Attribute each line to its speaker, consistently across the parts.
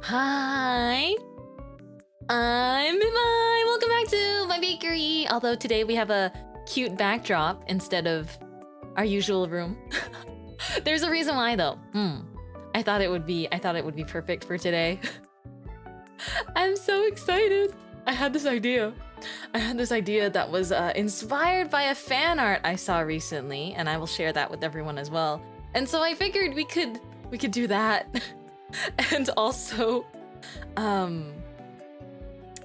Speaker 1: Hi, I'm Mintmai. Welcome back to my bakery. Although today we have a cute backdrop instead of our usual room. There's a reason why though. I thought it would be perfect for today. I'm so excited. I had this idea that was inspired by a fan art I saw recently, and I will share that with everyone as well. And so I figured we could do that. And also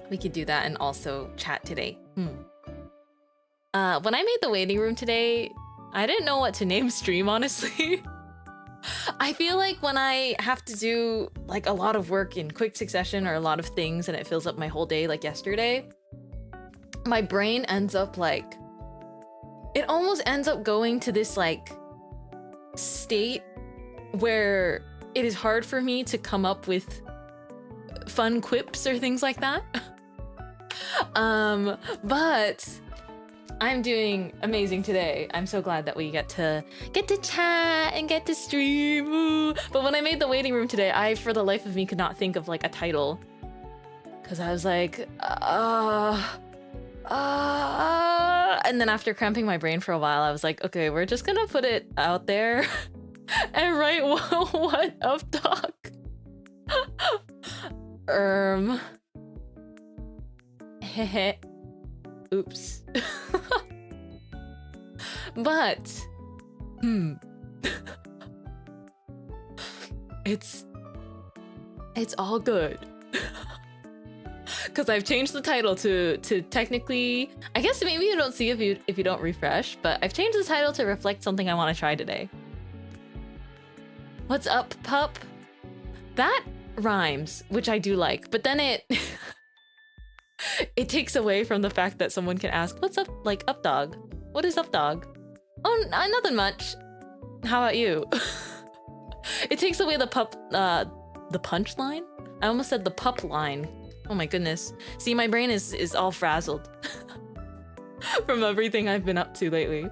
Speaker 1: we could do that and also chat today. When I made the waiting room today, I didn't know what to name stream, honestly. I feel like when I have to do like a lot of work in quick succession or a lot of things and it fills up my whole day like yesterday, my brain ends up like, it almost ends up going to this like state where it is hard for me to come up with fun quips or things like that. But I'm doing amazing today. I'm so glad that we get to chat and get to stream. Ooh. But when I made the waiting room today, I, for the life of me, could not think of like a title. Cause I was like, and then after cramping my brain for a while, I was like, okay, we're just gonna put it out there and write what up talk. Hehe. Oops. But it's all good. Because I've changed the title to technically, I guess maybe you don't see if you don't refresh, but I've changed the title to reflect something I want to try today. What's up, pup? That rhymes, which I do like, but then it takes away from the fact that someone can ask, what's up, like up dog? What is up dog? Oh, nothing much. How about you? It takes away the punch line? I almost said the pup line. Oh my goodness. See, my brain is all frazzled from everything I've been up to lately.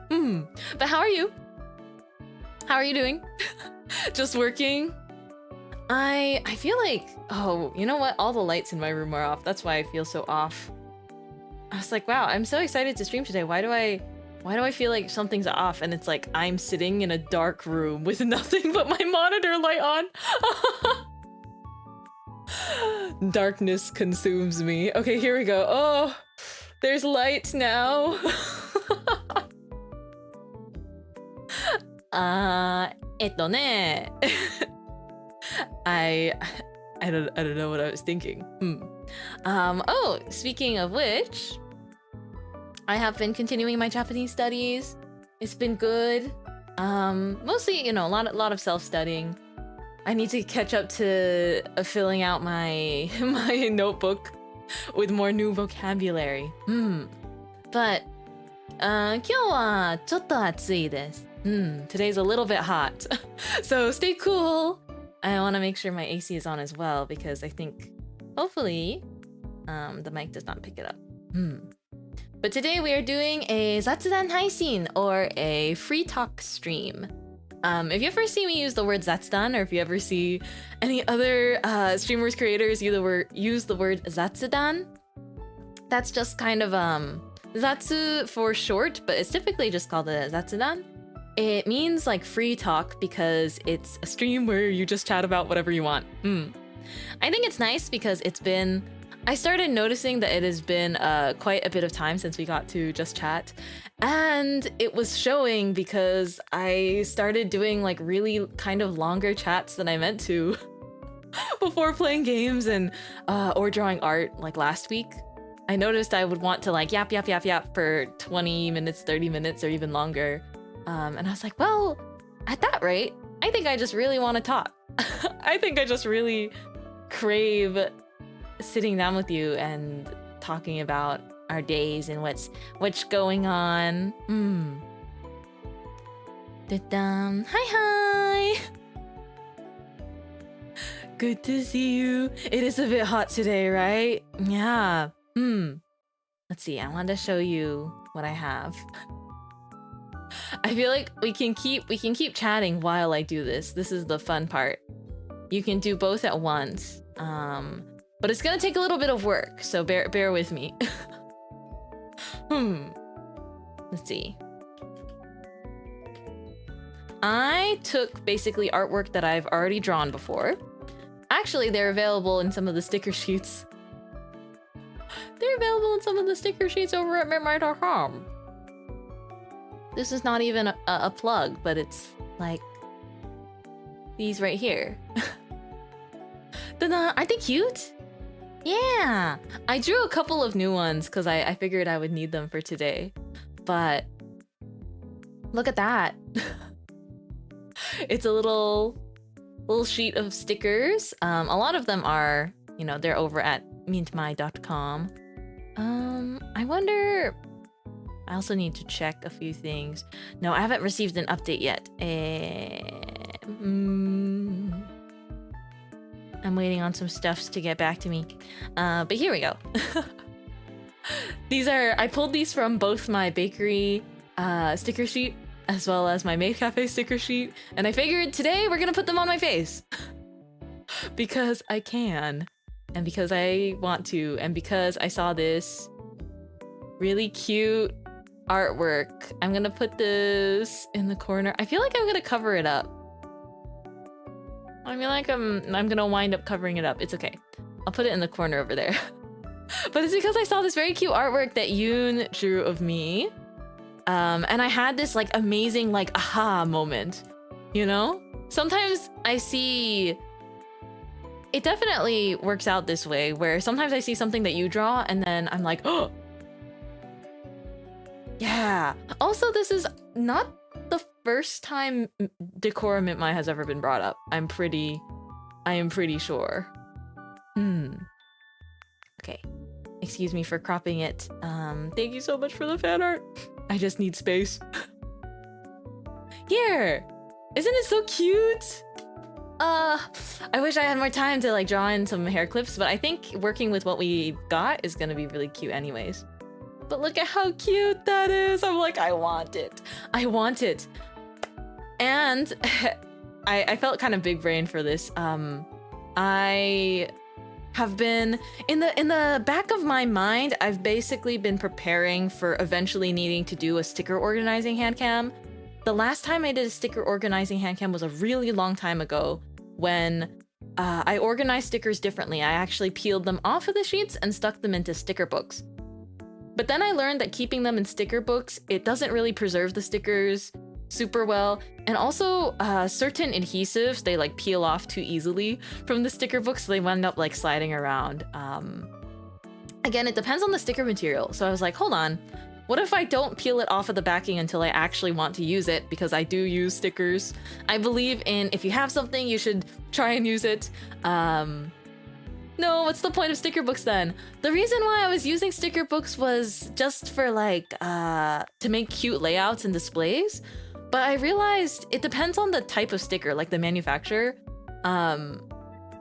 Speaker 1: But how are you? How are you doing? Just working? I feel like, oh, you know what? All the lights in my room are off. That's why I feel so off. I was like, wow, I'm so excited to stream today. Why do I feel like something's off? And it's like I'm sitting in a dark room with nothing but my monitor light on. Darkness consumes me. Okay, here we go. Oh, there's light now. I don't know what I was thinking. Oh, speaking of which, I have been continuing my Japanese studies. It's been good. Mostly, you know, a lot of self-studying. I need to catch up to filling out my notebook with more new vocabulary. But 今日はちょっと暑いです。Today's a little bit hot. So stay cool. I want to make sure my AC is on as well because I think hopefully the mic does not pick it up. But today we are doing a zatsudan haishin, or a free talk stream. If you ever see me use the word zatsudan, or if you ever see any other streamers, creators use the word zatsudan, that's just kind of zatsu for short, but it's typically just called a zatsudan. It means like free talk because it's a stream where you just chat about whatever you want. I think it's nice because I started noticing that it has been quite a bit of time since we got to just chat, and it was showing because I started doing like really kind of longer chats than I meant to before playing games and or drawing art like last week. I noticed I would want to like yap for 20 minutes, 30 minutes, or even longer. And I was like, well, at that rate, I think I just really want to talk. I think I just really crave sitting down with you and talking about our days and what's going on. Hi. Good to see you. It is a bit hot today, right? Yeah. Let's see. I wanted to show you what I have. I feel like we can keep chatting while I do this. This is the fun part. You can do both at once. But it's gonna take a little bit of work, so bear with me. Let's see. I took basically artwork that I've already drawn before. Actually, they're available in some of the sticker sheets. They're available in some of the sticker sheets over at mintmai.com. This is not even a plug, but it's like these right here. Aren't they cute? Yeah, I drew a couple of new ones because I figured I would need them for today. But look at that. It's a little sheet of stickers. A lot of them are, you know, they're over at mintmai.com. I wonder, I also need to check a few things. No, I haven't received an update yet. I'm waiting on some stuffs to get back to me. But here we go. I pulled these from both my bakery sticker sheet as well as my Maid Cafe sticker sheet. And I figured today we're gonna put them on my face. Because I can. And because I want to. And because I saw this really cute artwork. I'm gonna put this in the corner. I feel like I'm gonna cover it up. I feel like I'm gonna wind up covering it up. It's okay. I'll put it in the corner over there. But it's because I saw this very cute artwork that Yoon drew of me. And I had this like amazing like aha moment, you know? Sometimes I see, it definitely works out this way where sometimes I see something that you draw and then I'm like, oh, yeah. Also, this is not the first time Decora Mintmai has ever been brought up. I am pretty sure. Okay. Excuse me for cropping it. Thank you so much for the fan art. I just need space. Here! Isn't it so cute? I wish I had more time to like draw in some hair clips, but I think working with what we got is gonna be really cute anyways. But look at how cute that is. I'm like, I want it. I want it. And I felt kind of big brain for this. I have been in the back of my mind, I've basically been preparing for eventually needing to do a sticker organizing hand cam. The last time I did a sticker organizing hand cam was a really long time ago when I organized stickers differently. I actually peeled them off of the sheets and stuck them into sticker books. But then I learned that keeping them in sticker books, it doesn't really preserve the stickers super well. And also certain adhesives, they like peel off too easily from the sticker books, so they wind up like sliding around. Again, it depends on the sticker material. So I was like, hold on, what if I don't peel it off of the backing until I actually want to use it? Because I do use stickers. I believe in if you have something, you should try and use it. No, what's the point of sticker books then? The reason why I was using sticker books was just for like, to make cute layouts and displays. But I realized it depends on the type of sticker, like the manufacturer. I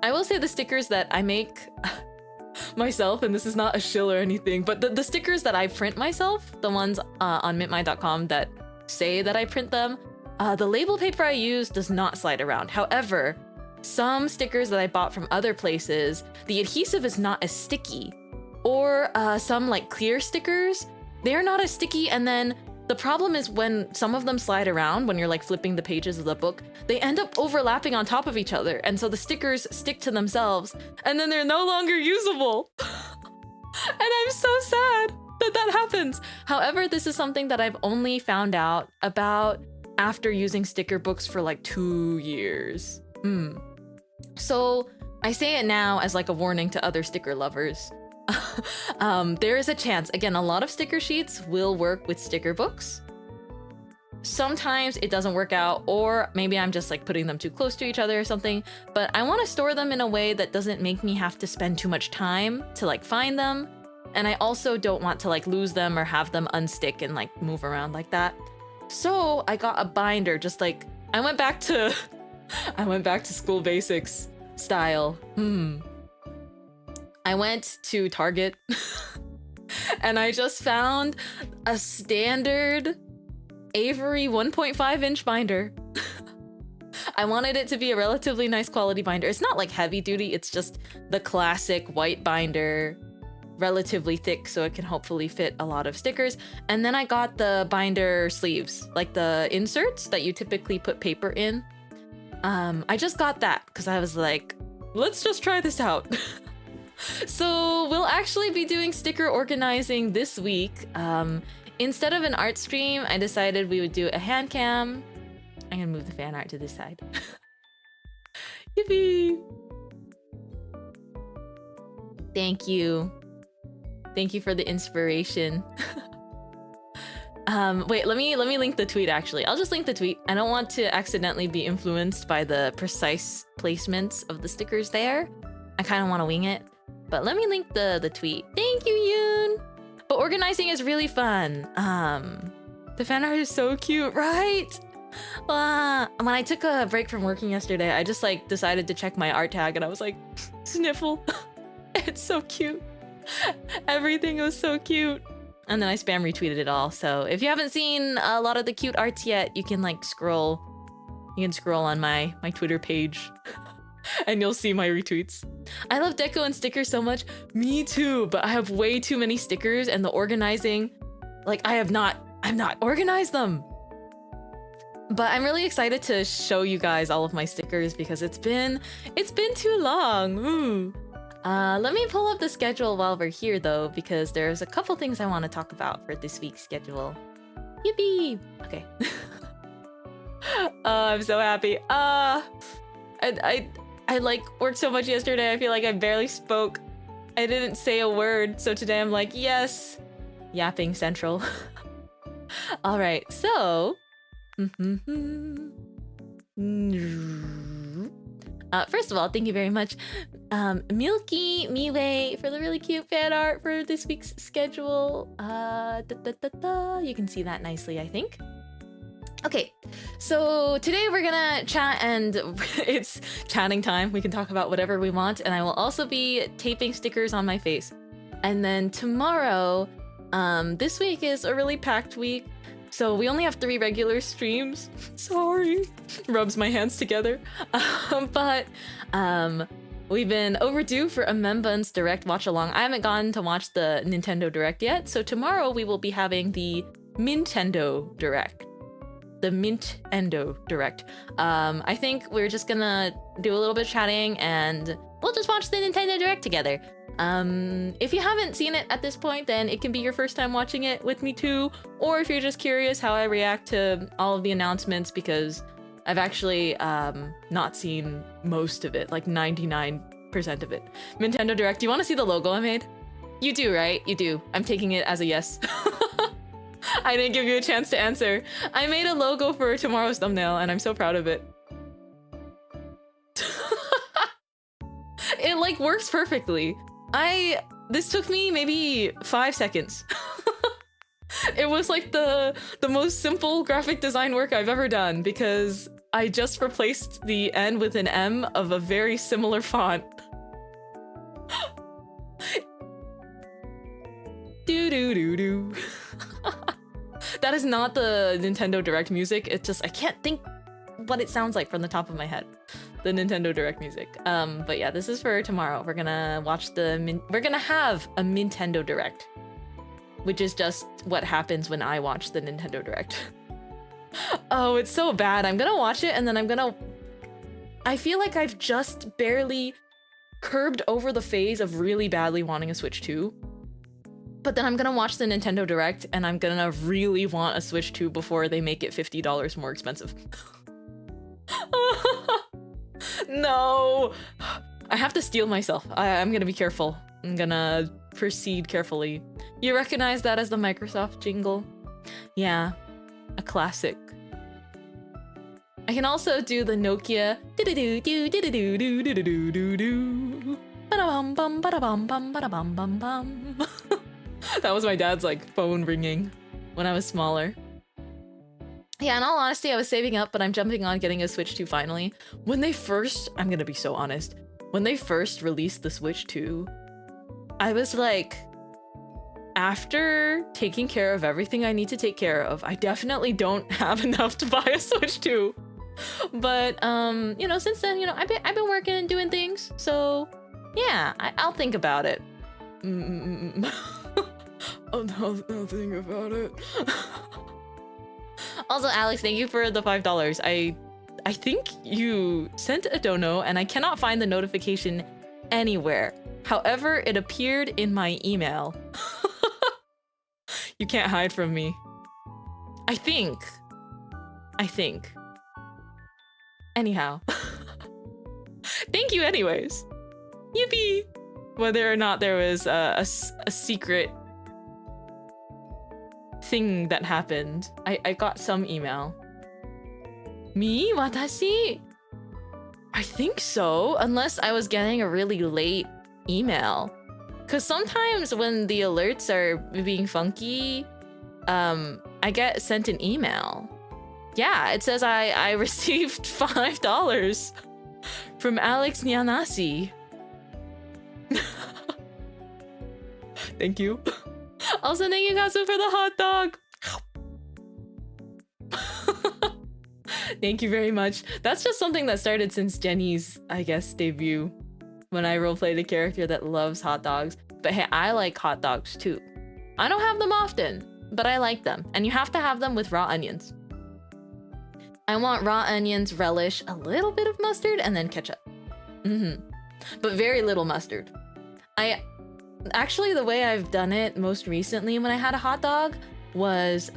Speaker 1: will say the stickers that I make myself, and this is not a shill or anything, but the stickers that I print myself, the ones on mintmai.com that say that I print them, the label paper I use does not slide around. However, some stickers that I bought from other places, the adhesive is not as sticky. Or some like clear stickers, they're not as sticky, and then the problem is when some of them slide around, when you're like flipping the pages of the book, they end up overlapping on top of each other, and so the stickers stick to themselves, and then they're no longer usable. And I'm so sad that that happens. However, this is something that I've only found out about after using sticker books for like 2 years. So I say it now as like a warning to other sticker lovers. There is a chance, again, a lot of sticker sheets will work with sticker books. Sometimes it doesn't work out, or maybe I'm just like putting them too close to each other or something, but I want to store them in a way that doesn't make me have to spend too much time to like find them. And I also don't want to like lose them or have them unstick and like move around like that. So I got a binder, just like I went back to school basics style. I went to Target and I just found a standard Avery 1.5 inch binder. I wanted it to be a relatively nice quality binder. It's not like heavy duty, it's just the classic white binder, relatively thick, so it can hopefully fit a lot of stickers. And then I got the binder sleeves, like the inserts that you typically put paper in. I just got that because I was like, let's just try this out. So we'll actually be doing sticker organizing this week. Instead of an art stream, I decided we would do a hand cam. I'm gonna move the fan art to this side. Yippee! Thank you. Thank you for the inspiration. Wait, let me link the tweet actually. I'll just link the tweet. I don't want to accidentally be influenced by the precise placements of the stickers there. I kind of want to wing it. But let me link the tweet. Thank you, Yoon! But organizing is really fun. The fan art is so cute, right? When I took a break from working yesterday, I just like decided to check my art tag and I was like, sniffle. It's so cute. Everything was so cute. And then I spam retweeted it all. So if you haven't seen a lot of the cute arts yet, you can like scroll. You can scroll on my Twitter page and you'll see my retweets. I love deco and stickers so much. Me too, but I have way too many stickers and the organizing, like I've not organized them. But I'm really excited to show you guys all of my stickers because it's been too long. Ooh. Let me pull up the schedule while we're here though, because there's a couple things I want to talk about for this week's schedule. Yippee! Okay. I'm so happy. I like worked so much yesterday. I feel like I barely spoke. I didn't say a word. So today I'm like, yes, yapping central. All right. So, first of all, thank you very much, Milky Miwei, for the really cute fan art for this week's schedule. You can see that nicely, I think. Okay, so today we're gonna chat and it's chatting time. We can talk about whatever we want, and I will also be taping stickers on my face. And then tomorrow, this week is a really packed week, so we only have 3 regular streams. Sorry, rubs my hands together. But we've been overdue for a Membun's Direct watch along. I haven't gotten to watch the Nintendo Direct yet, so tomorrow we will be having the Nintendo Direct. The Mintendo Direct. I think we're just gonna do a little bit of chatting and we'll just watch the Nintendo Direct together. If you haven't seen it at this point, then it can be your first time watching it with me too, or if you're just curious how I react to all of the announcements, because I've actually not seen most of it, like 99% of it. Nintendo Direct, do you want to see the logo I made? You do, right? You do. I'm taking it as a yes. I didn't give you a chance to answer. I made a logo for tomorrow's thumbnail and I'm so proud of it. It like works perfectly. This took me maybe 5 seconds. It was like the most simple graphic design work I've ever done because I just replaced the N with an M of a very similar font. Do. That is not the Nintendo Direct music. It's just I can't think what it sounds like from the top of my head. The Nintendo Direct music. But yeah, this is for tomorrow. We're gonna watch we're gonna have a Nintendo Direct, which is just what happens when I watch the Nintendo Direct. Oh, it's so bad. I'm gonna watch it and then I feel like I've just barely curbed over the phase of really badly wanting a Switch 2. But then I'm gonna watch the Nintendo Direct and I'm gonna really want a Switch 2 before they make it $50 more expensive. No! I have to steel myself. I'm gonna be careful. I'm gonna proceed carefully. You recognize that as the Microsoft jingle? Yeah, a classic. I can also do the Nokia ba-da-bum-bum, ba-da-bum-bum, ba-da-bum-bum-bum. That was my dad's like phone ringing when I was smaller. Yeah, in all honesty, I was saving up, but I'm jumping on getting a Switch 2 finally. When they first, I'm gonna be so honest, when they first released the Switch 2, I was like, after taking care of everything I need to take care of, I definitely don't have enough to buy a Switch 2. But you know, since then, you know, I've been working and doing things, so yeah, I'll think about it. I'll think about it. Also, Alex, thank you for the $5. I think you sent a dono and I cannot find the notification anywhere. However, it appeared in my email. You can't hide from me. I think. Anyhow. Thank you anyways. Yippee! Whether or not there was a secret thing that happened, I got some email. Me? Watashi? I think so, unless I was getting a really late email. Because sometimes when the alerts are being funky, I get sent an email. Yeah, it says I received $5 from Alex Nyanasi. Thank you. Also, thank you, Kazu, for the hot dog. Thank you very much. That's just something that started since Jenny's, I guess, debut. When I roleplayed a character that loves hot dogs. But hey, I like hot dogs too. I don't have them often, but I like them. And you have to have them with raw onions. I want raw onions, relish, a little bit of mustard, and then ketchup. But very little mustard. Actually, the way I've done it most recently when I had a hot dog was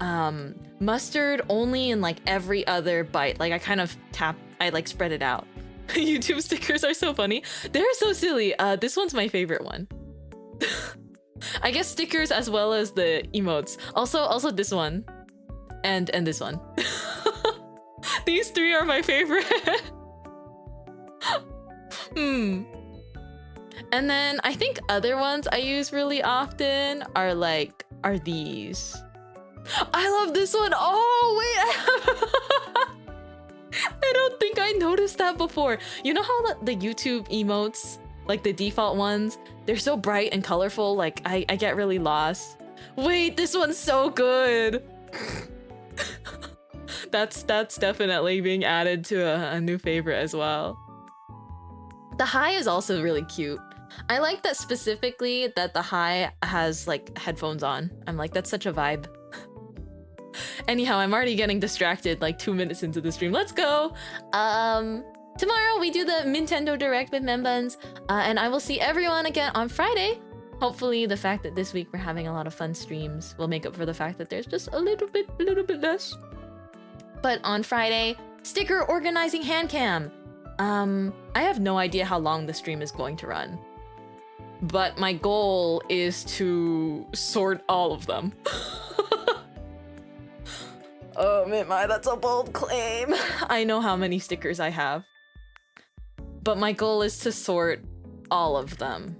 Speaker 1: mustard only in like every other bite. Like I like spread it out. YouTube stickers are so funny. They're so silly. This one's my favorite one. I guess stickers as well as the emotes. Also this one. And this one. These three are my favorite. And then I think other ones I use really often are these. I love this one. Oh, wait. I don't think I noticed that before. You know how the YouTube emotes, like the default ones, they're so bright and colorful, like I get really lost. Wait, this one's so good. That's definitely being added to a new favorite as well. The high is also really cute. I like that specifically that the high has like headphones on. I'm like, that's such a vibe. Anyhow, I'm already getting distracted like 2 minutes into the stream. Let's go. Tomorrow we do the Nintendo Direct with Membuns, and I will see everyone again on Friday. Hopefully the fact that this week we're having a lot of fun streams will make up for the fact that there's just a little bit less. But on Friday, sticker organizing hand cam. I have no idea how long the stream is going to run, but my goal is to sort all of them. Oh, Mintmai, that's a bold claim. I know how many stickers I have, but my goal is to sort all of them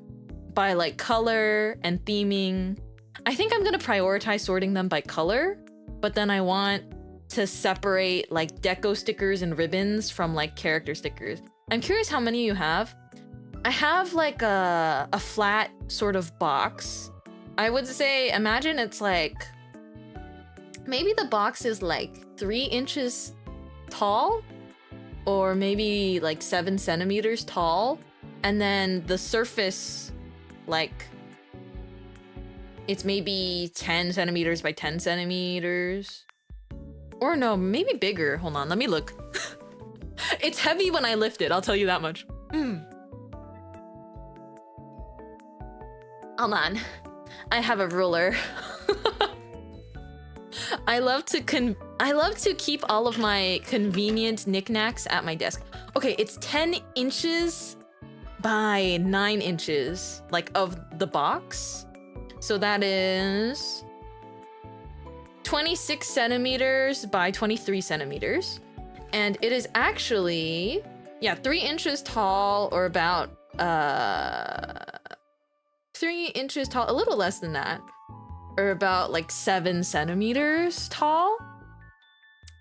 Speaker 1: by like color and theming. I think I'm gonna prioritize sorting them by color, but then I want to separate like deco stickers and ribbons from like character stickers. I'm curious how many you have. I have like a flat sort of box. I would say, imagine it's like, maybe the box is like 3 inches tall, or maybe like 7 centimeters tall. And then the surface, like, it's maybe 10 centimeters by 10 centimeters. Or no, maybe bigger. Hold on, let me look. It's heavy when I lift it, I'll tell you that much. Hold on. I have a ruler. I love to keep all of my convenient knickknacks at my desk. Okay, it's 10 inches by 9 inches, like, of the box. So that is 26 centimeters by 23 centimeters. And it is actually, yeah, 3 inches tall, or about 3 inches tall, a little less than that, or about like 7 centimeters tall.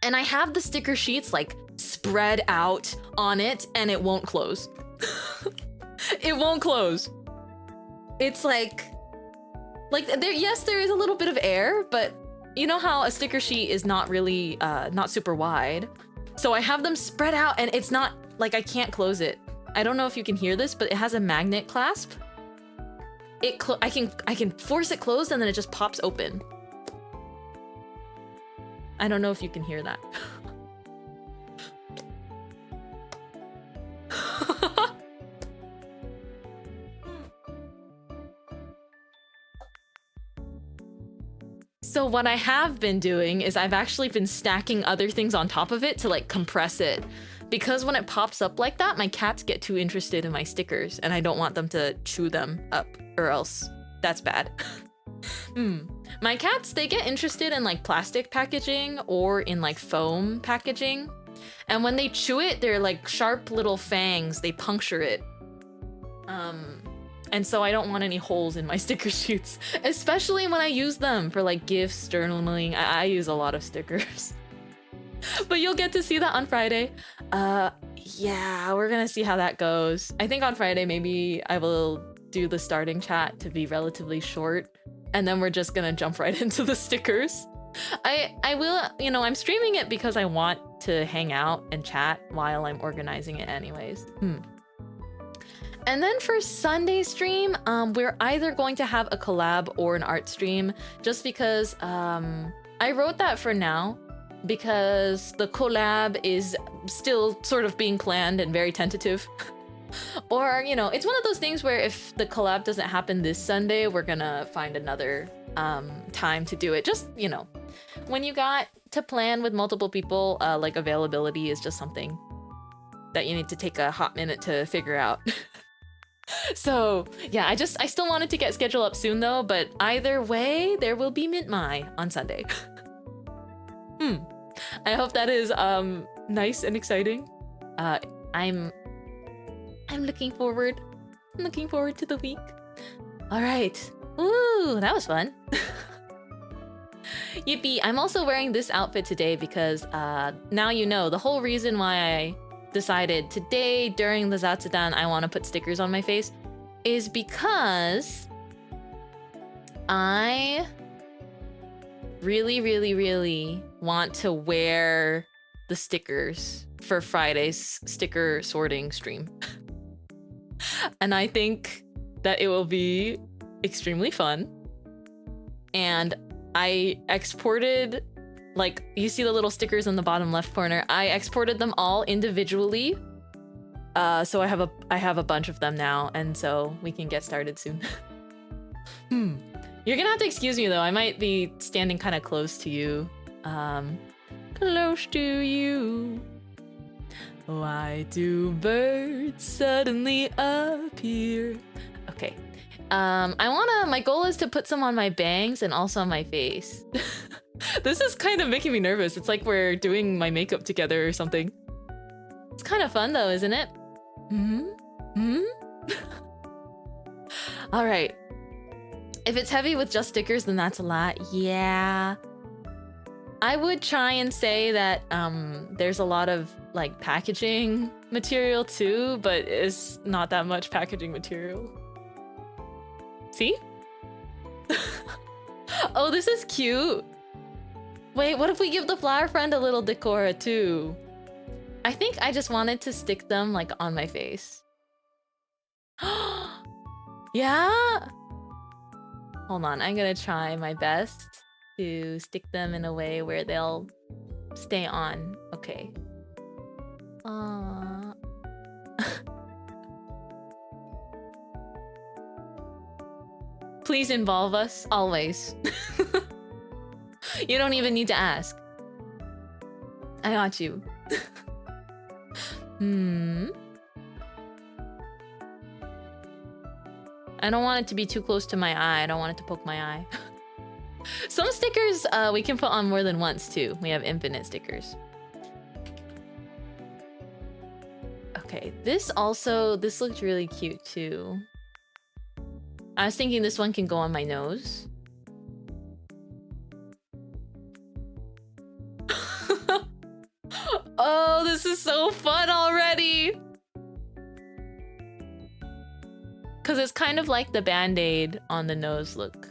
Speaker 1: And I have the sticker sheets like spread out on it, and it won't close. It won't close. It's like there, yes, there is a little bit of air, but you know how a sticker sheet is not really not super wide. So I have them spread out, and it's not like I can't close it. I don't know if you can hear this, but it has a magnet clasp. I can force it closed, and then it just pops open. I don't know if you can hear that. So what I have been doing is I've actually been stacking other things on top of it to like compress it. Because when it pops up like that, my cats get too interested in my stickers and I don't want them to chew them up or else that's bad. My cats, they get interested in like plastic packaging or in like foam packaging. And when they chew it, they're like sharp little fangs, they puncture it. And so I don't want any holes in my sticker shoots, especially when I use them for like gifts, journaling. I use a lot of stickers. But you'll get to see that on Friday. Yeah, we're gonna see how that goes. I think on Friday, maybe I will do the starting chat to be relatively short, and then we're just gonna jump right into the stickers. I will, you know, I'm streaming it because I want to hang out and chat while I'm organizing it anyways. And then for Sunday stream, we're either going to have a collab or an art stream, just because I wrote that for now, because the collab is still sort of being planned and very tentative. Or, you know, it's one of those things where if the collab doesn't happen this Sunday, we're gonna find another time to do it. Just, you know, when you got to plan with multiple people, like availability is just something that you need to take a hot minute to figure out. So yeah, I still wanted to get scheduled up soon though, but either way, there will be Mintmai on Sunday. I hope that is nice and exciting. I'm looking forward. I'm looking forward to the week. All right. Ooh, that was fun. Yippee! I'm also wearing this outfit today because now you know the whole reason why I decided today during the Zatsudan I want to put stickers on my face is because I really want to wear the stickers for Friday's sticker sorting stream. And I think that it will be extremely fun. And I exported, like, you see the little stickers in the bottom left corner. I exported them all individually. So I have a bunch of them now, and so we can get started soon. You're gonna have to excuse me though. I might be standing kind of close to you. Close to you. Why do birds suddenly appear? Okay. My goal is to put some on my bangs and also on my face. This is kind of making me nervous. It's like we're doing my makeup together or something. It's kind of fun though, isn't it? All right. If it's heavy with just stickers, then that's a lot. Yeah. I would try and say that there's a lot of like packaging material too, but it's not that much packaging material. See? Oh, this is cute. Wait, what if we give the flower friend a little Decora too? I think I just wanted to stick them like on my face. Yeah? Hold on, I'm gonna try my best to stick them in a way where they'll stay on. Okay. Please involve us, always. You don't even need to ask. I got you. I don't want it to be too close to my eye. I don't want it to poke my eye. Some stickers we can put on more than once too. We have infinite stickers. Okay, this looks really cute too. I was thinking this one can go on my nose. Oh, this is so fun already! Because it's kind of like the band-aid on the nose look.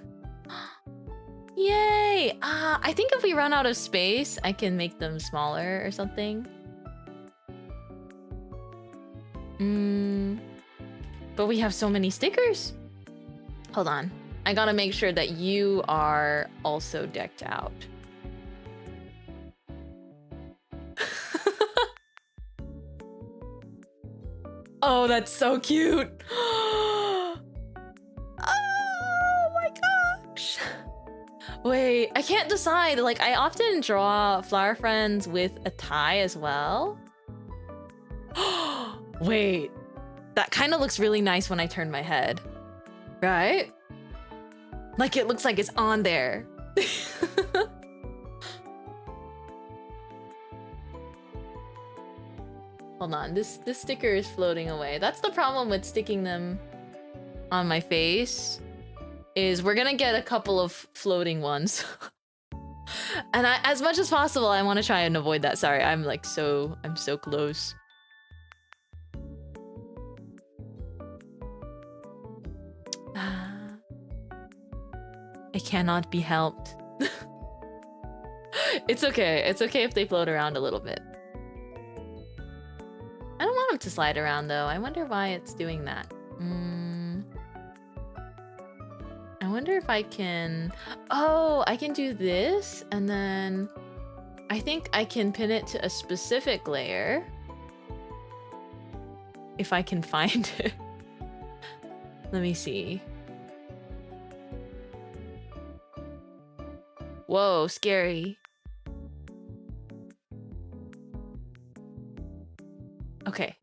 Speaker 1: Yay! I think if we run out of space, I can make them smaller or something. But we have so many stickers. Hold on. I gotta make sure that you are also decked out. Oh, that's so cute. Oh my gosh. Wait, I can't decide. Like, I often draw flower friends with a tie as well. Wait, that kind of looks really nice when I turn my head. Right? Like, it looks like it's on there. Hold on, this sticker is floating away. That's the problem with sticking them on my face, is we're gonna get a couple of floating ones. And as much as possible, I want to try and avoid that. Sorry, I'm so close. It cannot be helped. It's okay. It's okay if they float around a little bit. I don't want them to slide around though. I wonder why it's doing that. I wonder if I can... Oh, I can do this, and then I think I can pin it to a specific layer. If I can find it. Let me see. Whoa, scary. Okay.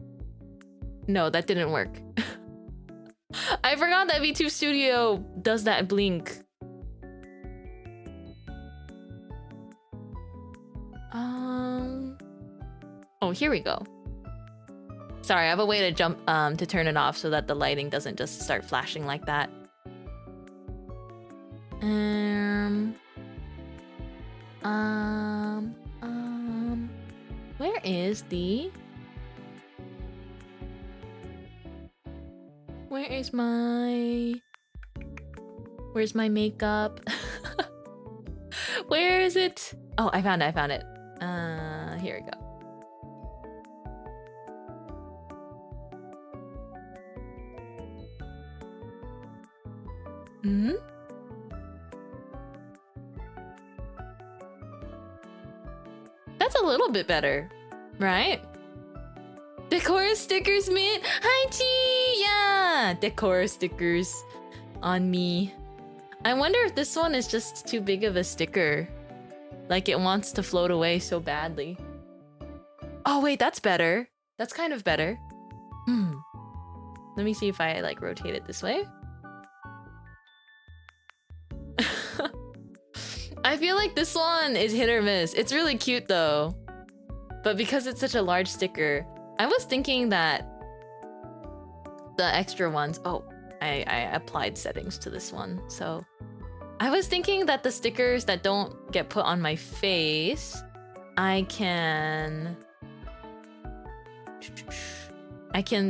Speaker 1: No, that didn't work. I forgot that VTuber Studio does that blink. Oh, here we go. Sorry, I have a way to jump to turn it off so that the lighting doesn't just start flashing like that. Where is the... Where's my makeup? Where is it? Oh, I found it. Here we go. That's a little bit better, right? Decora stickers, Mint. Hi, T. Yeah, Decora stickers on me. I wonder if this one is just too big of a sticker. Like it wants to float away so badly. Oh, wait, that's better. That's kind of better. Let me see if I like rotate it this way. I feel like this one is hit or miss. It's really cute though. But because it's such a large sticker, I was thinking that the extra ones... Oh, I applied settings to this one. So I was thinking that the stickers that don't get put on my face, I can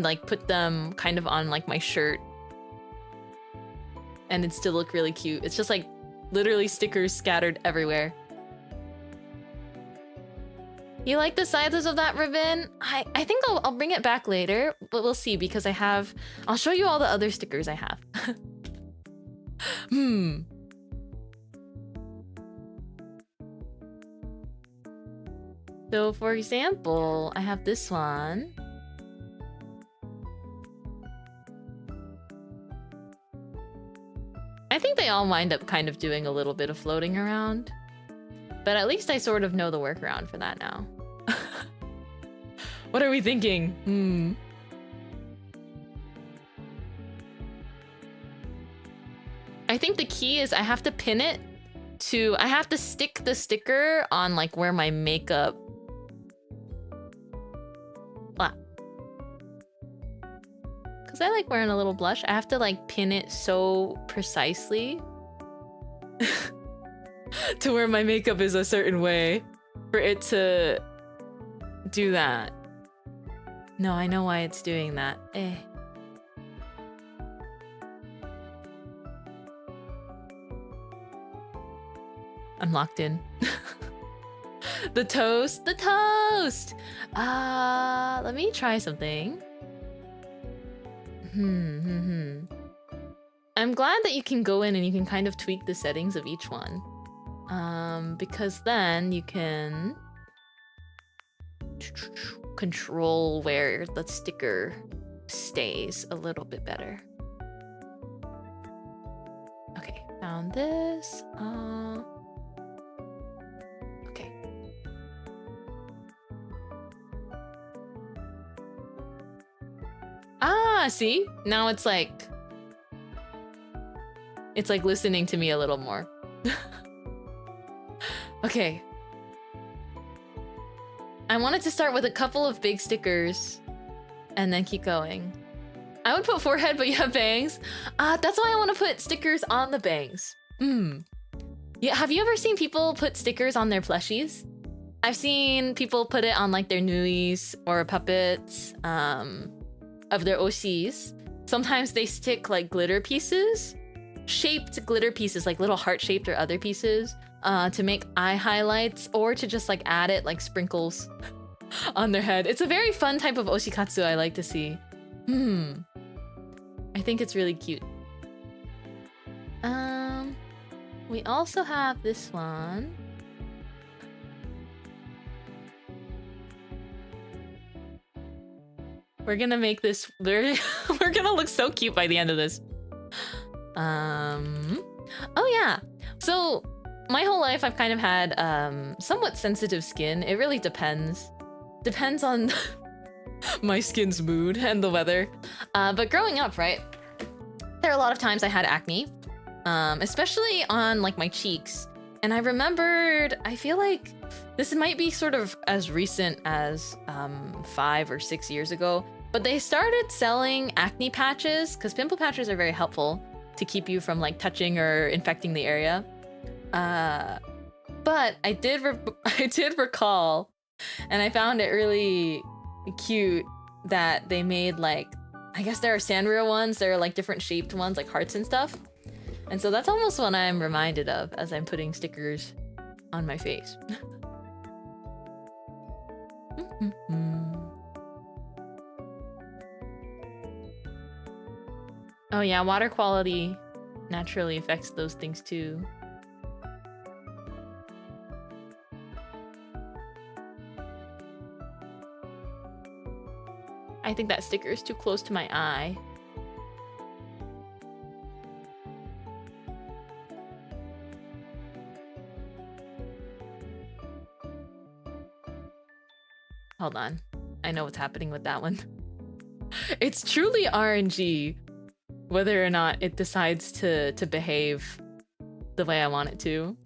Speaker 1: like put them kind of on like my shirt. And it'd still look really cute. It's just like literally stickers scattered everywhere. You like the sizes of that ribbon? I think I'll bring it back later, but we'll see because I'll show you all the other stickers I have. So for example, I have this one. I think they all wind up kind of doing a little bit of floating around. But at least I sort of know the workaround for that now. What are we thinking? I think the key is I have to pin it to... I have to stick the sticker on like where my makeup... Because I like wearing a little blush. I have to like pin it so precisely. To where my makeup is a certain way for it to do that. No, I know why it's doing that. I'm locked in. The toast! Let me try something. I'm glad that you can go in and you can kind of tweak the settings of each one. Because then you can control where the sticker stays a little bit better. Okay, found this. Okay. Ah, see? Now it's like listening to me a little more. Okay. I wanted to start with a couple of big stickers and then keep going. I would put forehead, but you have bangs. That's why I want to put stickers on the bangs. Yeah, have you ever seen people put stickers on their plushies? I've seen people put it on like their nuis or puppets of their OCs. Sometimes they stick like glitter pieces, shaped glitter pieces, like little heart-shaped or other pieces, to make eye highlights or to just like add it like sprinkles on their head. It's a very fun type of oshikatsu I like to see. I think it's really cute. We also have this one. We're gonna make this we're gonna look so cute by the end of this. Oh yeah. So my whole life I've kind of had somewhat sensitive skin. It really depends. Depends on my skin's mood and the weather. But growing up, right? There are a lot of times I had acne, especially on like my cheeks. And I remembered, I feel like this might be sort of as recent as 5 or 6 years ago, but they started selling acne patches because pimple patches are very helpful to keep you from like touching or infecting the area. But I did recall, and I found it really cute that they made like, I guess there are Sanrio ones, there are like different shaped ones like hearts and stuff. And so that's almost what I'm reminded of as I'm putting stickers on my face. Oh yeah, water quality naturally affects those things too. I think that sticker is too close to my eye. Hold on. I know what's happening with that one. It's truly RNG whether or not it decides to behave the way I want it to.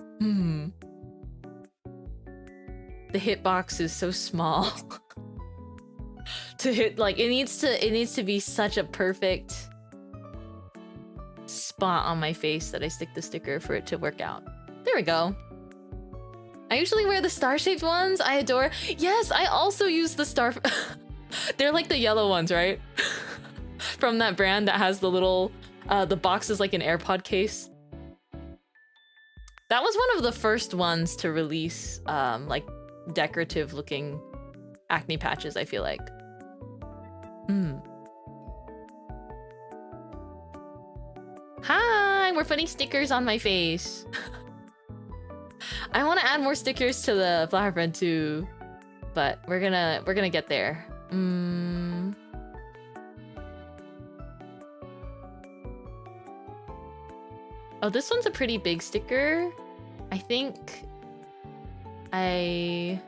Speaker 1: The hitbox is so small. To hit, like, it needs to be such a perfect spot on my face that I stick the sticker for it to work out. There we go. I usually wear the star-shaped ones. I adore. Yes, I also use the star. They're like the yellow ones, right? From that brand that has the little, the box is like an AirPod case. That was one of the first ones to release, like decorative looking acne patches, I feel like. Hi, we're putting stickers on my face. I want to add more stickers to the flower bread too, but we're gonna get there. Oh, this one's a pretty big sticker. I think I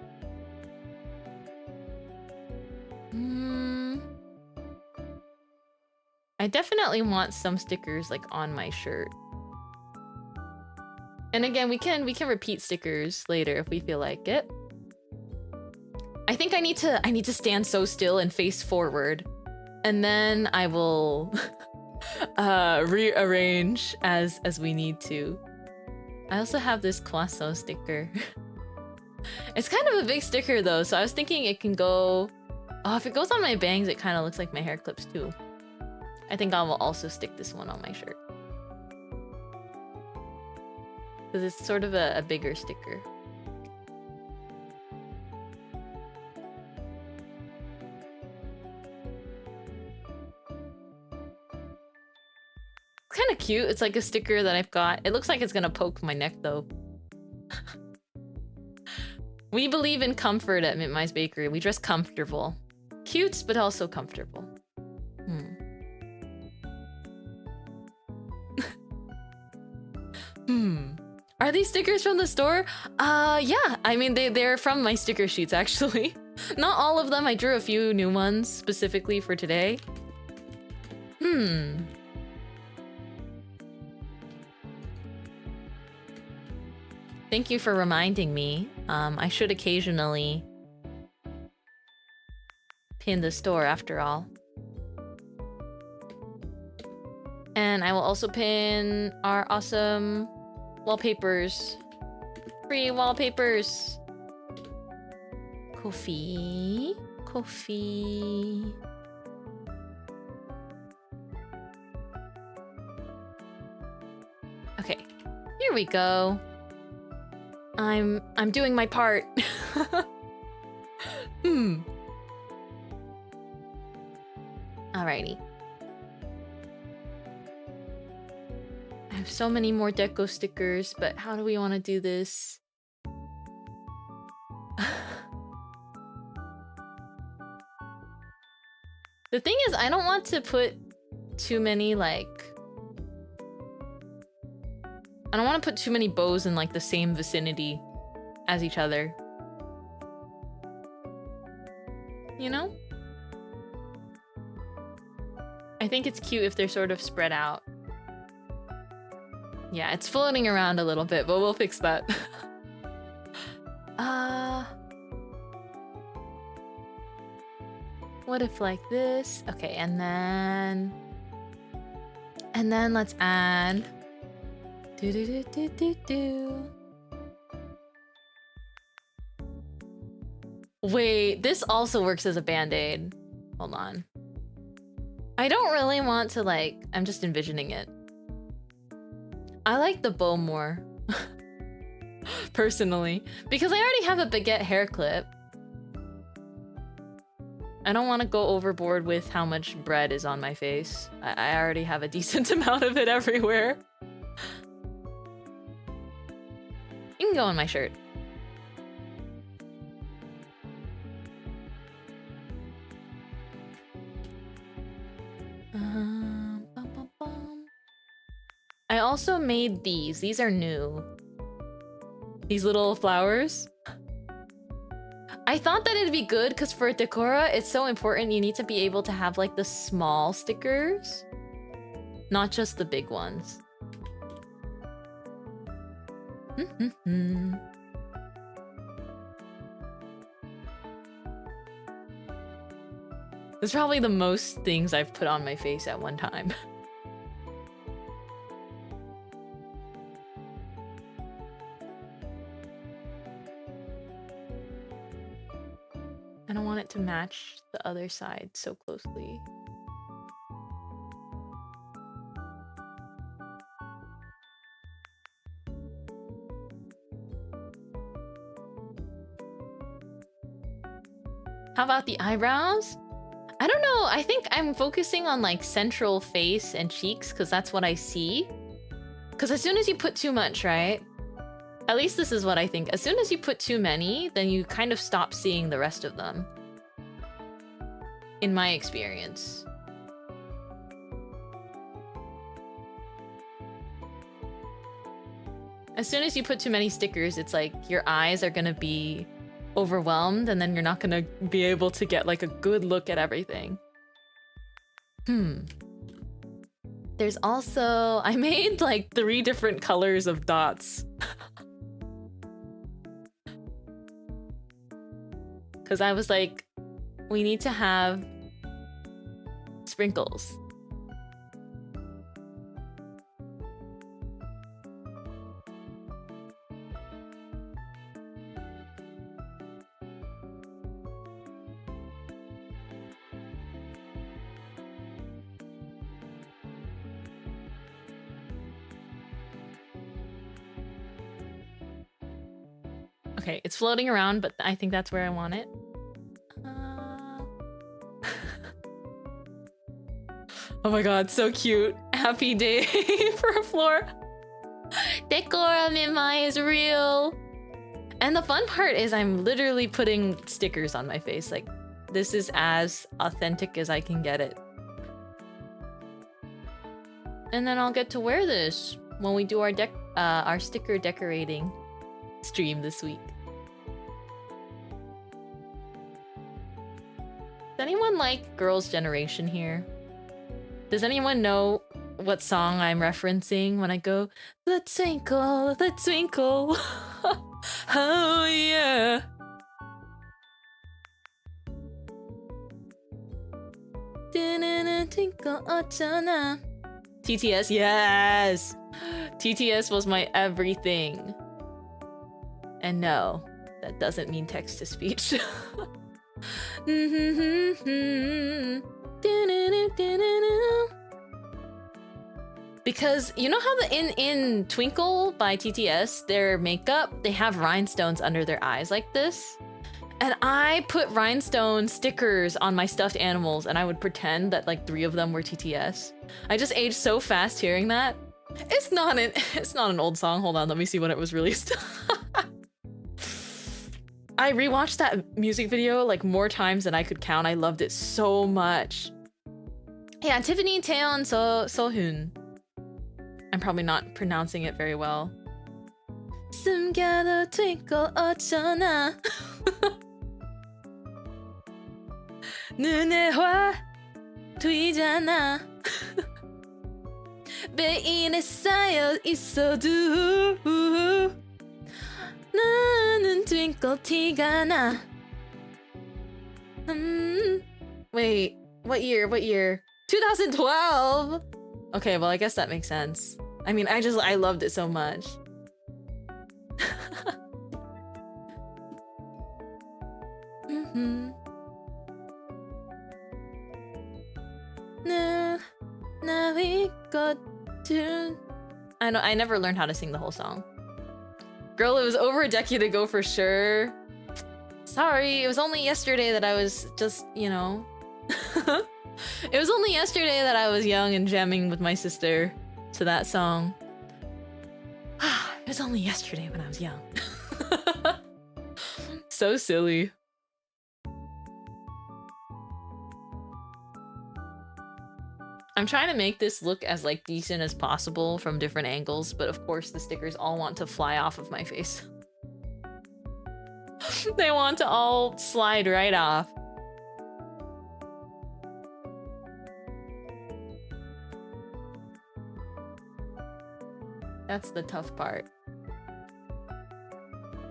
Speaker 1: definitely want some stickers like on my shirt. And again, we can repeat stickers later if we feel like it. I think I need to stand so still and face forward, and then I will rearrange as we need to. I also have this Kwaso sticker. It's kind of a big sticker though, so I was thinking it can go. Oh, if it goes on my bangs, it kind of looks like my hair clips too. I think I will also stick this one on my shirt. Because it's sort of a bigger sticker. kind of cute. It's like a sticker that I've got. It looks like it's gonna poke my neck though. We believe in comfort at Mintmai's Bakery. We dress comfortable. Cute, but also comfortable. Are these stickers from the store? Yeah. I mean, they're from my sticker sheets, actually. Not all of them. I drew a few new ones specifically for today. Thank you for reminding me. I should occasionally pin the store after all. And I will also pin our awesome wallpapers. Free wallpapers. Coffee. Coffee. Okay, here we go. I'm doing my part. Alrighty. I have so many more deco stickers, but how do we want to do this? The thing is, I don't want to put too many, like... I don't want to put too many bows in, like, the same vicinity as each other. You know? I think it's cute if they're sort of spread out. Yeah, it's floating around a little bit, but we'll fix that. What if like this? Okay, and then let's add Wait, this also works as a band-aid. Hold on. I don't really want to, like, I'm just envisioning it. I like the bow more. Personally. Because I already have a baguette hair clip. I don't want to go overboard with how much bread is on my face. I already have a decent amount of it everywhere. You can go on my shirt. I also made these. These are new. These little flowers. I thought that it'd be good because for Decora, it's so important you need to be able to have like the small stickers, not just the big ones. It's probably the most things I've put on my face at one time. I don't want it to match the other side so closely. How about the eyebrows? I don't know. I think I'm focusing on like central face and cheeks because that's what I see. Because as soon as you put too much, right? At least this is what I think. As soon as you put too many, then you kind of stop seeing the rest of them. In my experience. As soon as you put too many stickers, it's like your eyes are gonna be overwhelmed and then you're not gonna be able to get like a good look at everything. There's also... I made like 3 different colors of dots. Because I was like, we need to have sprinkles. Okay, it's floating around, but I think that's where I want it. Oh my god, so cute. happy day for a floor. Decora Mintmai is real. And the fun part is I'm literally putting stickers on my face. Like, this is as authentic as I can get it. And then I'll get to wear this when we do our sticker decorating stream this week. Does anyone like Girls' Generation here? Does anyone know what song I'm referencing when I go, let's twinkle, let's twinkle. Oh yeah. Twinkle ochana. TTS, yes! TTS was my everything. And no, that doesn't mean text-to-speech. Because you know how in Twinkle by TTS, their makeup, they have rhinestones under their eyes like this? And I put rhinestone stickers on my stuffed animals and I would pretend that like 3 of them were TTS. I just aged so fast hearing that. It's not an old song. Hold on, let me see when it was released. I rewatched that music video like more times than I could count. I loved it so much. Yeah, Tiffany Taeyeon Sohyun. I'm probably not pronouncing it very well. 숨겨도 twinkle 어쩌나. 눈에 화 뒤잖아. 매일에 쌓여 있어도 나는 twinkle 티가 나. Wait, what year? 2012. Okay, well I guess that makes sense. I mean, I loved it so much. I never learned how to sing the whole song. Girl, it was over a decade ago for sure. Sorry, it was only yesterday that I was just, you know. It was only yesterday that I was young and jamming with my sister to that song. It was only yesterday when I was young. So silly. I'm trying to make this look as like decent as possible from different angles, but of course the stickers all want to fly off of my face. They want to all slide right off. That's the tough part.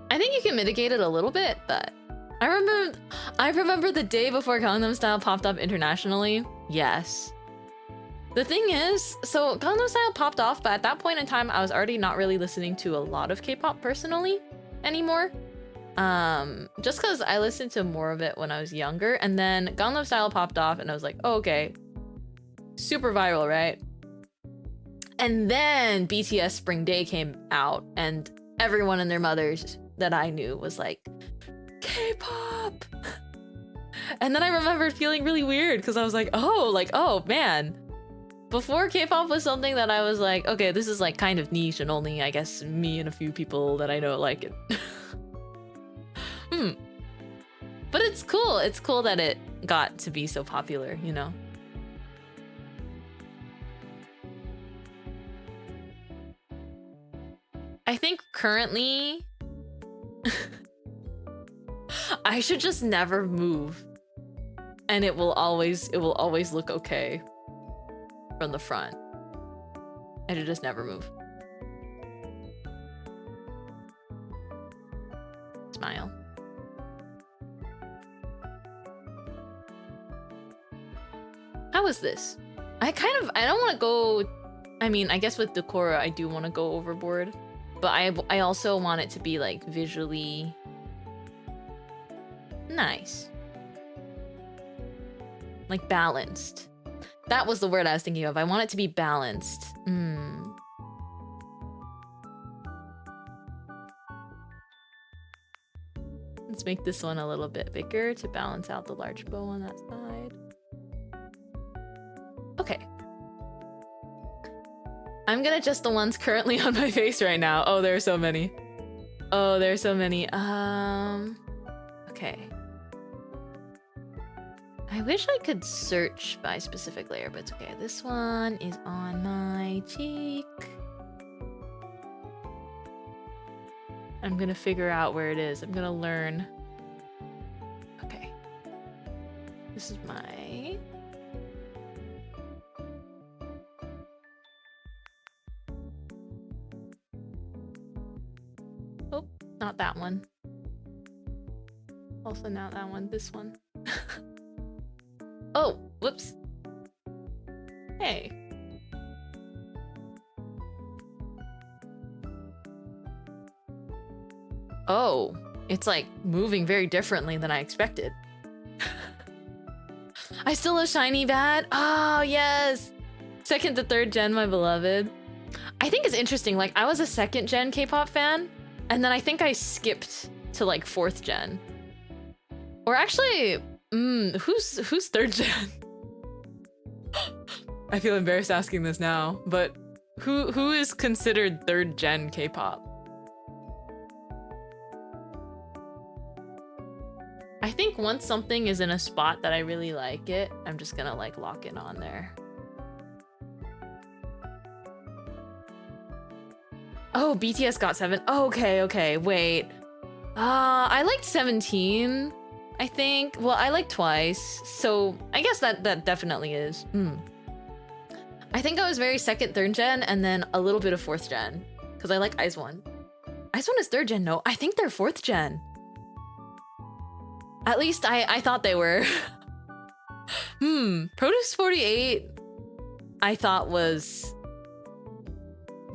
Speaker 1: I think you can mitigate it a little bit, but I remember the day before Gangnam Style popped up internationally. Yes. The thing is, so Gangnam Style popped off, but at that point in time, I was already not really listening to a lot of K-pop personally anymore. Just because I listened to more of it when I was younger, and then Gangnam Style popped off, and I was like, oh, okay, super viral, right? And then BTS Spring Day came out, and everyone and their mothers that I knew was like, K-pop! And then I remembered feeling really weird, because I was like, oh man. Before, K-pop was something that I was like, okay, this is like kind of niche, and only, I guess, me and a few people that I know like it. But it's cool. It's cool that it got to be so popular, you know? I think currently I should just never move, and it will always look okay from the front. I should just never move. Smile. How is this? I don't want to go. I mean, I guess with Decora I do want to go overboard. But I also want it to be like visually nice. Like balanced. That was the word I was thinking of. I want it to be balanced. Let's make this one a little bit bigger to balance out the large bow on that side. Okay. I'm gonna adjust the ones currently on my face right now. Oh, there are so many. Oh, there are so many. Okay. I wish I could search by specific layer, but it's okay. This one is on my cheek. I'm gonna figure out where it is. I'm gonna learn. Okay. This is my... Oh, not that one. Also not that one, this one. Oh, whoops. Hey. Oh, it's like moving very differently than I expected. I still have shiny bad. Oh, yes. 2nd to 3rd gen, my beloved. I think it's interesting. Like, I was a 2nd gen K-pop fan, and then I think I skipped to like 4th gen. Or actually, who's 3rd gen? I feel embarrassed asking this now, but who is considered 3rd gen K-pop? I think once something is in a spot that I really like it, I'm just gonna like lock it on there. Oh, BTS got 7. Oh, okay, wait. I liked 17, I think. Well, I liked Twice, so I guess that definitely is. I think I was very 2nd, 3rd gen, and then a little bit of 4th gen, because I like IZ*ONE. IZ*ONE is 3rd gen, no? I think they're 4th gen. At least I thought they were. Produce 48, I thought was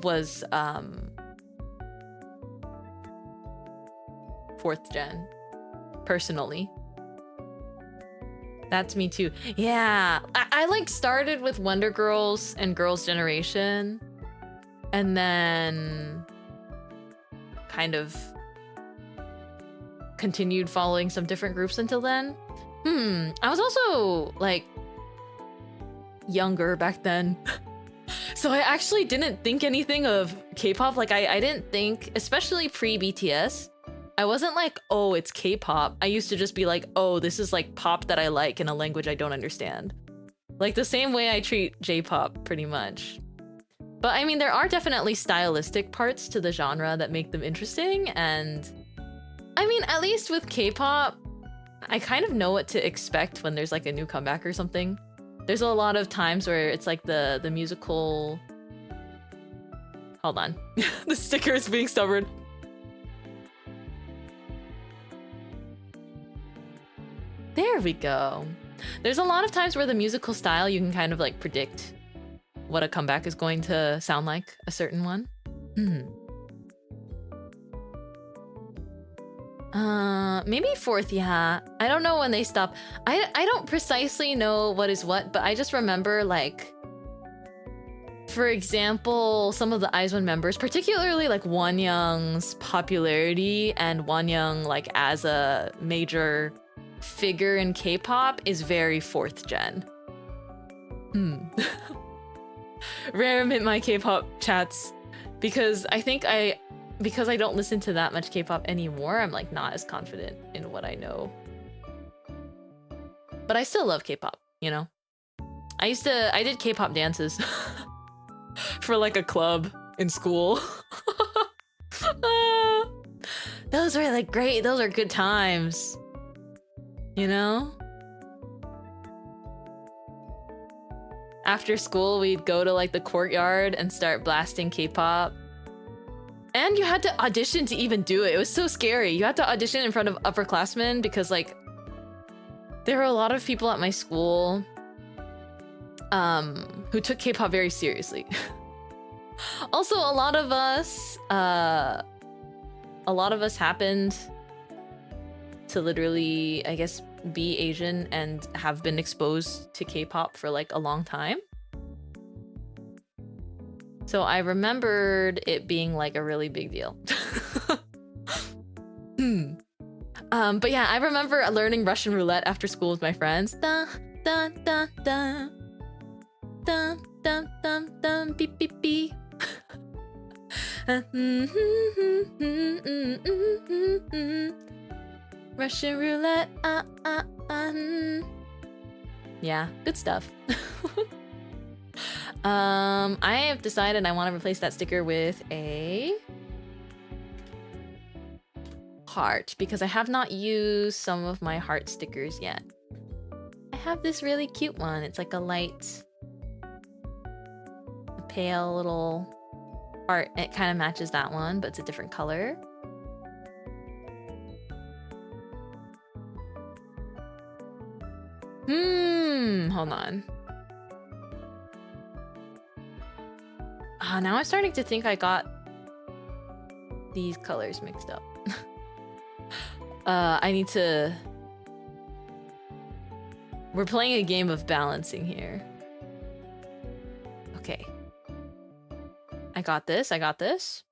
Speaker 1: 4th gen, personally. That's me too. Yeah, I like started with Wonder Girls and Girls' Generation, and then kind of continued following some different groups until then. I was also like younger back then. So I actually didn't think anything of K-pop. Like I didn't think, especially pre-BTS, I wasn't like, oh, it's K-pop. I used to just be like, oh, this is like pop that I like in a language I don't understand. Like the same way I treat J-pop pretty much. But I mean, there are definitely stylistic parts to the genre that make them interesting, and I mean, at least with K-pop, I kind of know what to expect when there's like a new comeback or something. There's a lot of times where it's like the musical... Hold on. The sticker is being stubborn. There we go. There's a lot of times where the musical style, you can kind of like predict what a comeback is going to sound like, a certain one. Maybe 4th, yeah. I don't know when they stop. I don't precisely know what is what, but I just remember, like, for example, some of the IZ*ONE members, particularly like Wonyoung's popularity and Wonyoung like as a major figure in K-pop is very 4th gen. Rare mintmai K-pop chats, because I think because I don't listen to that much K-pop anymore, I'm like not as confident in what I know. But I still love K-pop, you know? I did K-pop dances for like a club in school. Those were like great, those are good times. You know? After school, we'd go to like the courtyard and start blasting K-pop. And you had to audition to even do it. It was so scary. You had to audition in front of upperclassmen because like there were a lot of people at my school who took K-pop very seriously. Also, a lot of us happened to literally, I guess, be Asian and have been exposed to K-pop for like a long time. So I remembered it being like a really big deal. But yeah, I remember learning Russian roulette after school with my friends. Dun, dun, dun, dun. Dun, dun, dun, dun, beep, beep, beep. Russian roulette. Yeah, good stuff. I have decided I want to replace that sticker with a heart because I have not used some of my heart stickers yet. I have this really cute one. It's like a light, pale little heart. It kind of matches that one, but it's a different color. Hold on. Now I'm starting to think I got these colors mixed up. I need to... We're playing a game of balancing here. Okay. I got this, I got this.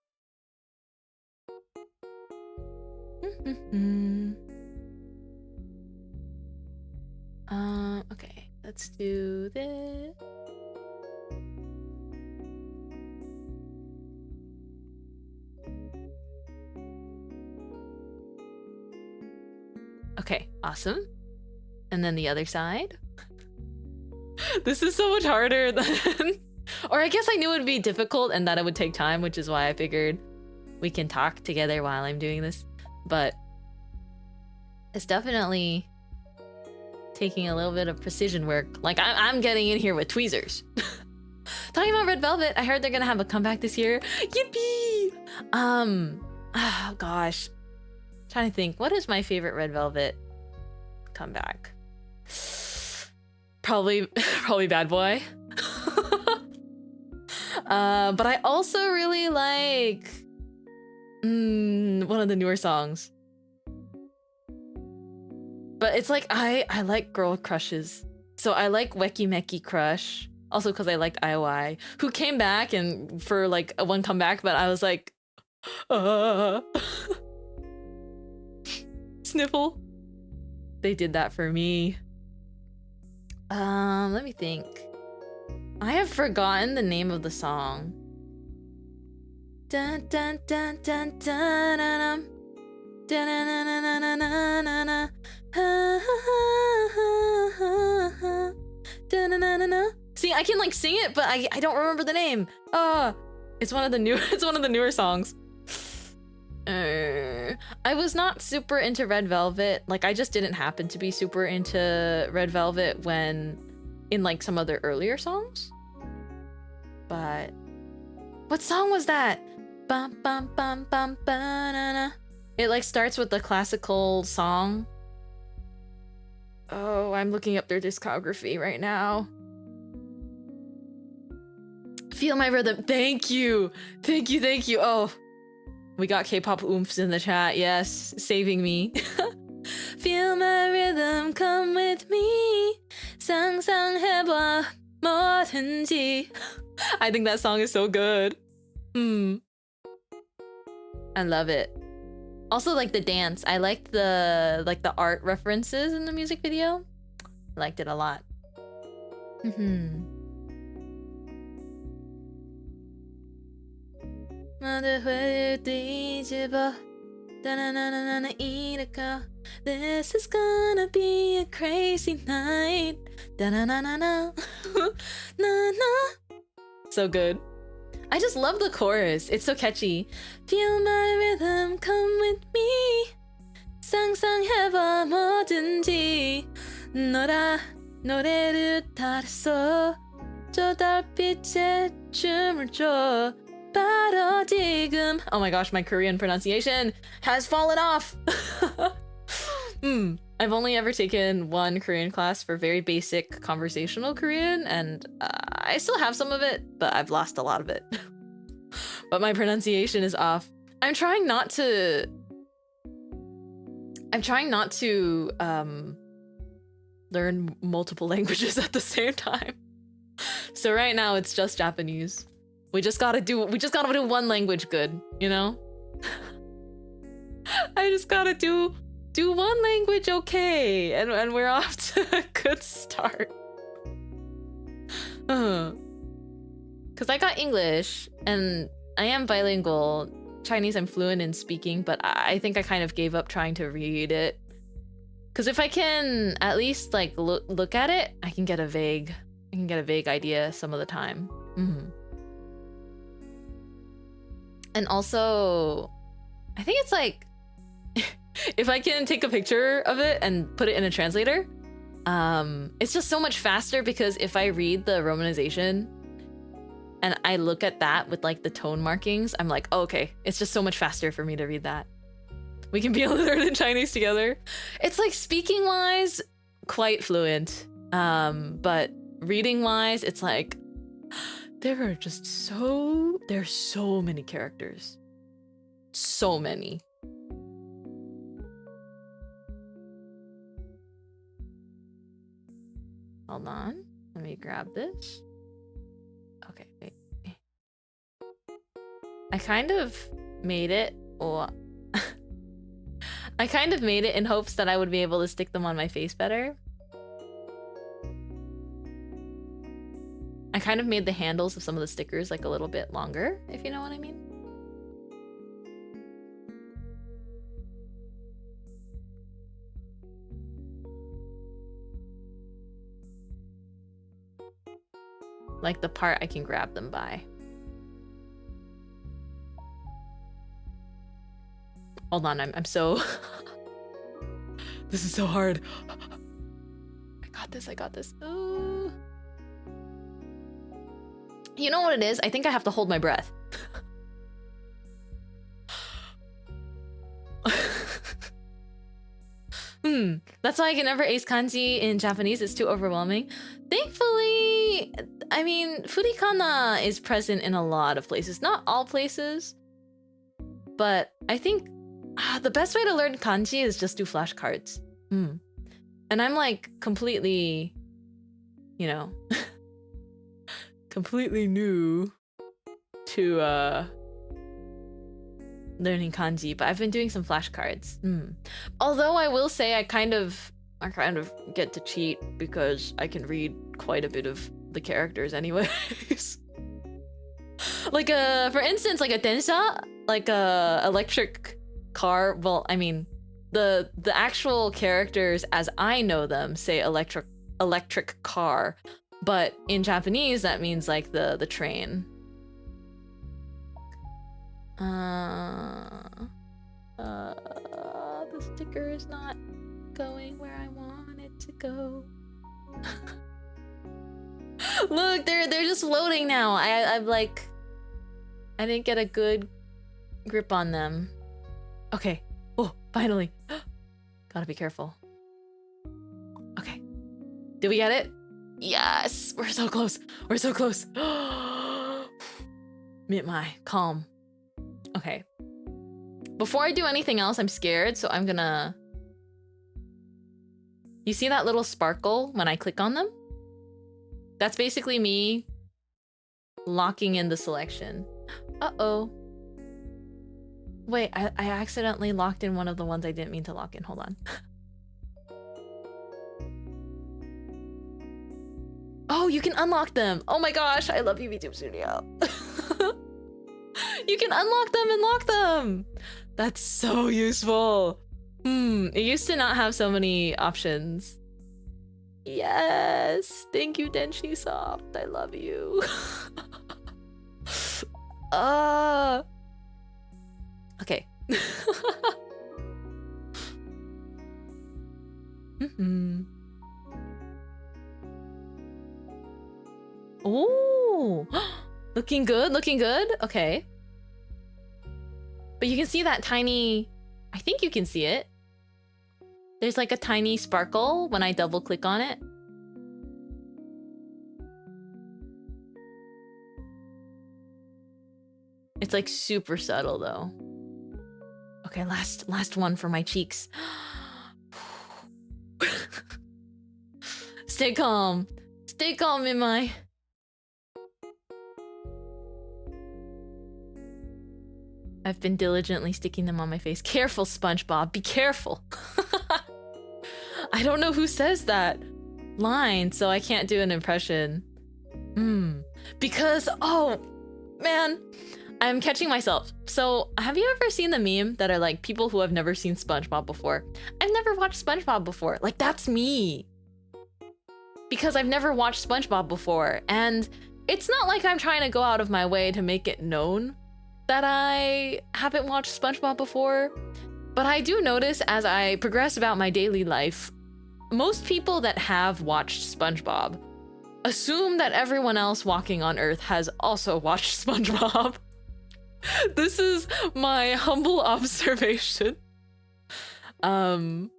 Speaker 1: Okay, let's do this. Okay, awesome. And then the other side. This is so much harder than... Or I guess I knew it would be difficult and that it would take time, which is why I figured we can talk together while I'm doing this. But it's definitely taking a little bit of precision work. Like, I'm getting in here with tweezers. Talking about Red Velvet, I heard they're gonna have a comeback this year. Yippee! Oh gosh. Trying to think, what is my favorite Red Velvet comeback? Probably Bad Boy. But I also really like one of the newer songs. But it's like I like girl crushes. So I like Weki Meki Crush. Also because I liked IOI, who came back and for like a one comeback, but I was like, Sniffle. They did that for me. Let me think. I have forgotten the name of the song. Dun dun dun dun dun dun dun dun dun dun. See, I can like sing it, but I don't remember the name. It's one of the newer songs. I was not super into Red Velvet. Like, I just didn't happen to be super into Red Velvet when in like some of their earlier songs. But what song was that? Bum bum bum bum banana. It like starts with the classical song. Oh, I'm looking up their discography right now. Feel My Rhythm. Thank you. Thank you, thank you. Oh, we got K-pop oomphs in the chat. Yes, saving me. Feel my rhythm, come with me. 상상해봐 뭐든지. I think that song is so good. I love it. Also, like the dance. I liked the art references in the music video. I liked it a lot. This is gonna be a crazy night. So good. I just love the chorus. It's so catchy. Feel my rhythm, come with me. 상상해봐 뭐든지. 너라 노래를 따라서 저 달빛에 춤을 춰. 바로 지금. Oh my gosh, my Korean pronunciation has fallen off. I've only ever taken one Korean class for very basic conversational Korean, and I still have some of it, but I've lost a lot of it. But my pronunciation is off. I'm trying not to learn multiple languages at the same time. So right now it's just Japanese. We just gotta do one language good, you know? I just gotta do one language okay, and we're off to a good start. Cause I got English, and am bilingual. Chinese I'm fluent in speaking, but I think I kind of gave up trying to read it. Because if I can at least like look at it, I can get a vague idea some of the time. And also, I think it's like if I can take a picture of it and put it in a translator, it's just so much faster, because if I read the romanization and I look at that with like the tone markings, I'm like, oh, okay, it's just so much faster for me to read that. We can be illiterate in Chinese together. It's like speaking wise, quite fluent. But reading wise, it's like, there's so many characters. So many. Hold on, let me grab this. Okay, wait. I kind of made it, I kind of made it in hopes that I would be able to stick them on my face better. I kind of made the handles of some of the stickers like a little bit longer, if you know what I mean. Like the part I can grab them by. Hold on, I'm so... This is so hard. I got this. Ooh. You know what it is? I think I have to hold my breath. That's why I can never ace kanji in Japanese. It's too overwhelming. Thankfully, I mean, furikana is present in a lot of places. Not all places. But I think the best way to learn kanji is just do flashcards. And I'm like completely, you know, completely new to learning kanji, but I've been doing some flashcards. Although I will say I kind of get to cheat because I can read quite a bit of the characters anyways. Like for instance, like a densha, like a electric car. Well, I mean, the actual characters as I know them say electric car, but in Japanese that means like the train. The sticker is not going where I want it to go. Look, they're just floating now. I'm like, I didn't get a good grip on them. Okay. Oh, finally. Gotta be careful. Okay. Did we get it? Yes! We're so close. We're so close. Mintmai, calm. Okay. Before I do anything else, I'm scared, so I'm gonna... You see that little sparkle when I click on them? That's basically me locking in the selection. Uh-oh. Wait, I accidentally locked in one of the ones I didn't mean to lock in. Hold on. Oh, you can unlock them. Oh my gosh, I love you, VTuber Studio. You can unlock them and lock them. That's so useful. It used to not have so many options. Yes, thank you, Denshi Soft. I love you. Okay. Oh, looking good, looking good. Okay. But you can see that tiny, I think you can see it. There's like a tiny sparkle when I double click on it. It's like super subtle though. Okay, last one for my cheeks. Stay calm. Stay calm, Mintmai. I've been diligently sticking them on my face. Careful, SpongeBob. Be careful. I don't know who says that line, so I can't do an impression. Because, oh, man. I'm catching myself. So have you ever seen the meme that are like people who have never seen SpongeBob before? I've never watched SpongeBob before. Like, that's me. Because I've never watched SpongeBob before. And it's not like I'm trying to go out of my way to make it known that I haven't watched SpongeBob before. But I do notice as I progress about my daily life, most people that have watched SpongeBob assume that everyone else walking on Earth has also watched SpongeBob. This is my humble observation. And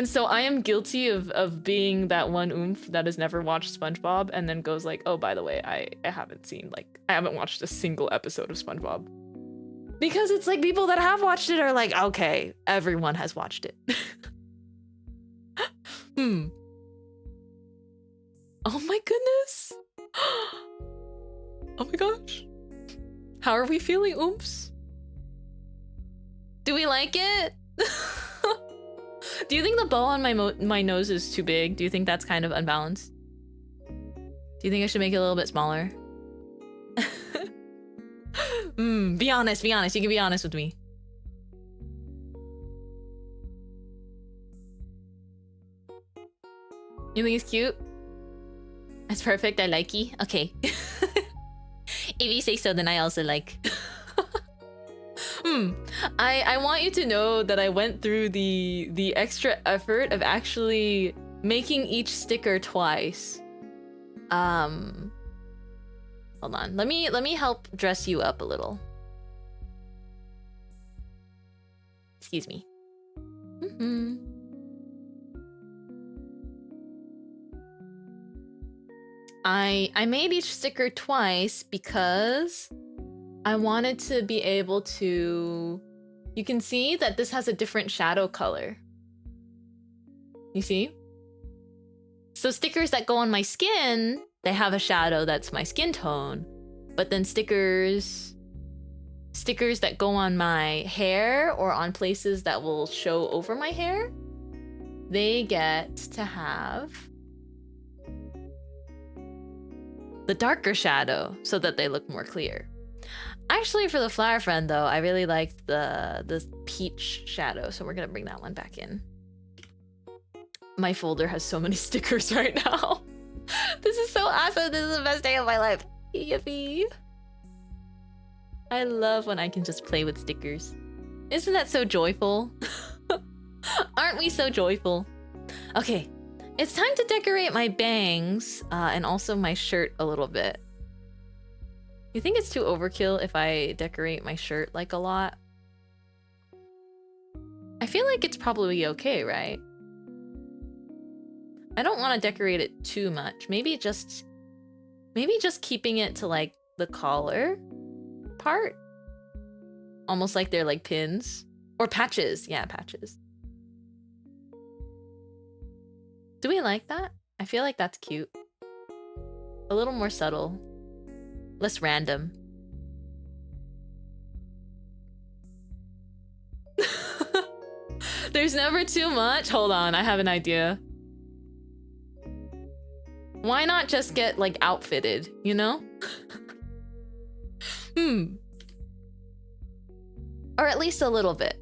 Speaker 1: so I am guilty of being that one oomph that has never watched SpongeBob and then goes like, oh, by the way, I haven't watched a single episode of SpongeBob. Because it's like people that have watched it are like, okay, everyone has watched it. Oh my goodness. Oh my gosh. How are we feeling, oomps? Do we like it? Do you think the bow on my nose is too big? Do you think that's kind of unbalanced? Do you think I should make it a little bit smaller? Be honest, be honest. You can be honest with me. You think it's cute? That's perfect, I likey. Okay. If you say so, then I also like. I want you to know that I went through the extra effort of actually making each sticker twice. Hold on. Let me help dress you up a little. Excuse me. I made each sticker twice because I wanted to be able to... You can see that this has a different shadow color. You see? So stickers that go on my skin, they have a shadow that's my skin tone. But then stickers that go on my hair or on places that will show over my hair, they get to have the darker shadow so that they look more clear. Actually, for the flower friend though, I really liked the peach shadow, so we're gonna bring that one back in. My folder has so many stickers right now. This is so awesome. This is the best day of my life. Yippee. I love when I can just play with stickers. Isn't that so joyful? Aren't we so joyful? Okay, it's time to decorate my bangs and also my shirt a little bit. You think it's too overkill if I decorate my shirt like a lot? I feel like it's probably okay, right? I don't want to decorate it too much. Maybe just keeping it to like the collar part. Almost like they're like pins or patches. Yeah, patches. Do we like that? I feel like that's cute. A little more subtle. Less random. There's never too much. Hold on, I have an idea. Why not just get like outfitted, you know? Or at least a little bit.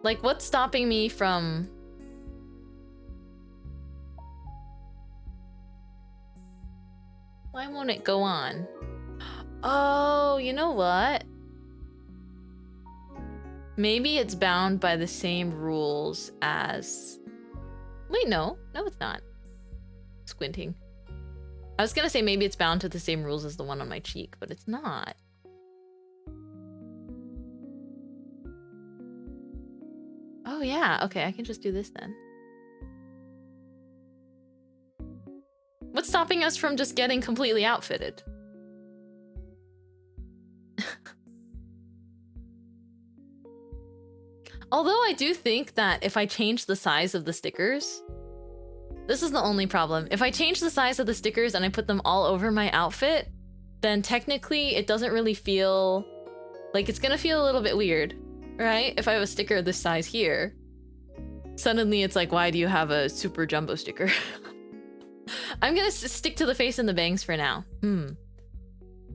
Speaker 1: Like, what's stopping me from... Why won't it go on? Oh, you know what? Maybe it's bound by the same rules as... Wait, no. No, it's not. Squinting. I was gonna say maybe it's bound to the same rules as the one on my cheek, but it's not. Oh yeah, okay, I can just do this then. What's stopping us from just getting completely outfitted? Although I do think that if I change the size of the stickers, this is the only problem. If I change the size of the stickers and I put them all over my outfit, then technically it doesn't really feel like it's gonna feel a little bit weird, right? If I have a sticker this size here, suddenly it's like, why do you have a super jumbo sticker? I'm gonna stick to the face and the bangs for now.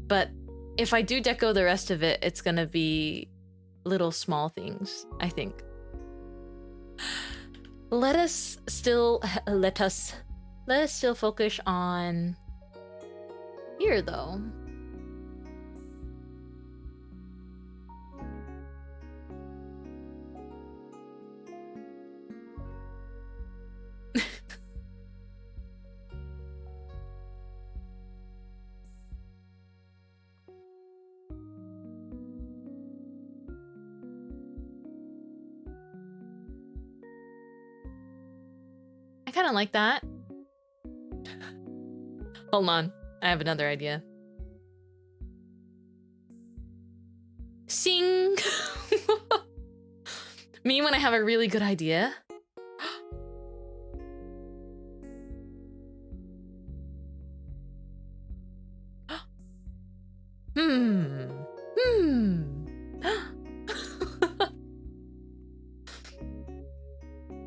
Speaker 1: But if I do deco the rest of it, it's gonna be little small things, I think. Let us still focus on here though. I kind of like that. Hold on, I have another idea. Sing! Me when I have a really good idea.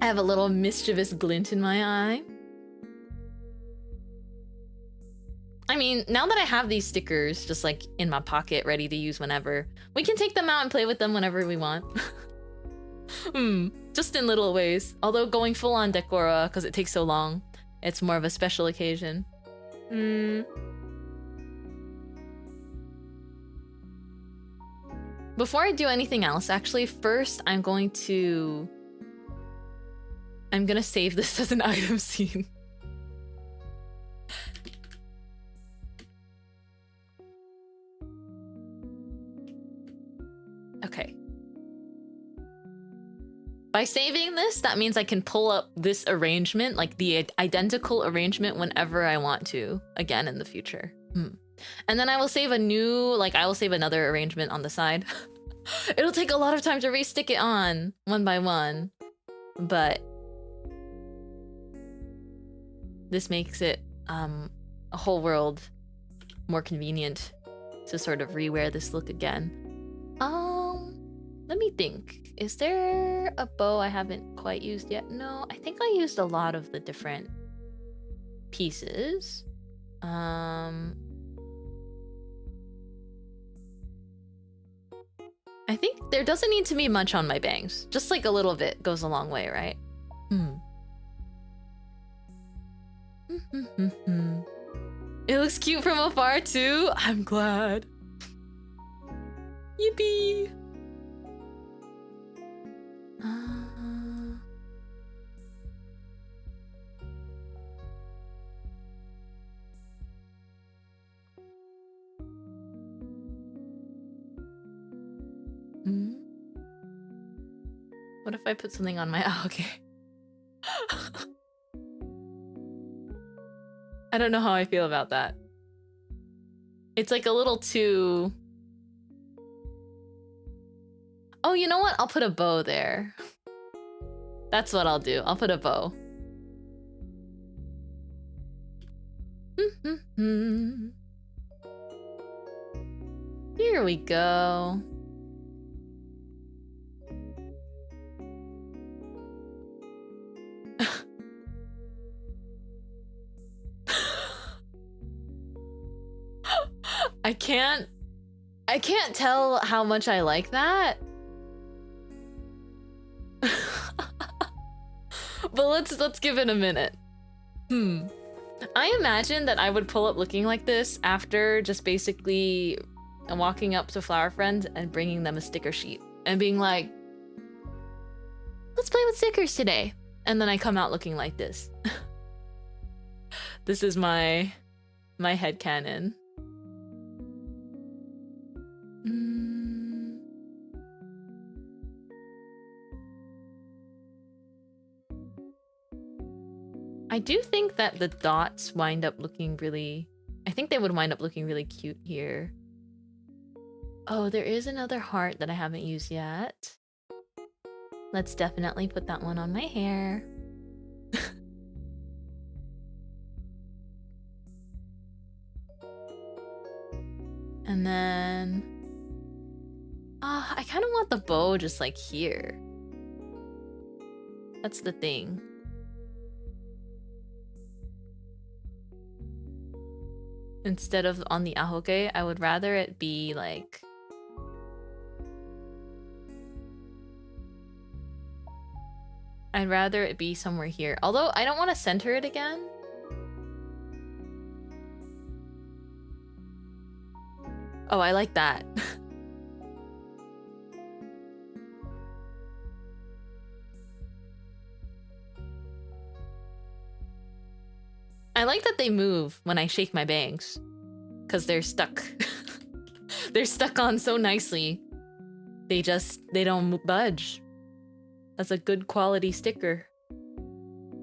Speaker 1: I have a little mischievous glint in my eye. I mean, now that I have these stickers just like in my pocket ready to use whenever, we can take them out and play with them whenever we want. Just in little ways. Although going full on Decora, because it takes so long, it's more of a special occasion. Before I do anything else, actually, first I'm gonna save this as an item scene. Okay. By saving this, that means I can pull up this arrangement, like the identical arrangement, whenever I want to, again in the future. And then I will save a new, like I will save another arrangement on the side. It'll take a lot of time to re-stick it on, one by one. But this makes it a whole world more convenient to sort of rewear this look again. Let me think. Is there a bow I haven't quite used yet? No, I think I used a lot of the different pieces. I think there doesn't need to be much on my bangs. Just like a little bit goes a long way, right? It looks cute from afar too. I'm glad. Yippee! What if I put something on my... Oh, okay. I don't know how I feel about that. It's like a little too... Oh, you know what? I'll put a bow there. That's what I'll do. I'll put a bow. Here we go. I can't tell how much I like that. But let's give it a minute. I imagine that I would pull up looking like this after just basically walking up to flower friends and bringing them a sticker sheet and being like, let's play with stickers today. And then I come out looking like this. This is my headcanon. I do think that the dots wind up looking really... I think they would wind up looking really cute here. Oh, there is another heart that I haven't used yet. Let's definitely put that one on my hair. And then... I kind of want the bow just like here. That's the thing. instead of on the ahoge. I would rather it be like... I'd rather it be somewhere here. Although I don't want to center it again. Oh, I like that. I like that they move when I shake my bangs. Because they're stuck. They're stuck on so nicely. They don't budge. That's a good quality sticker.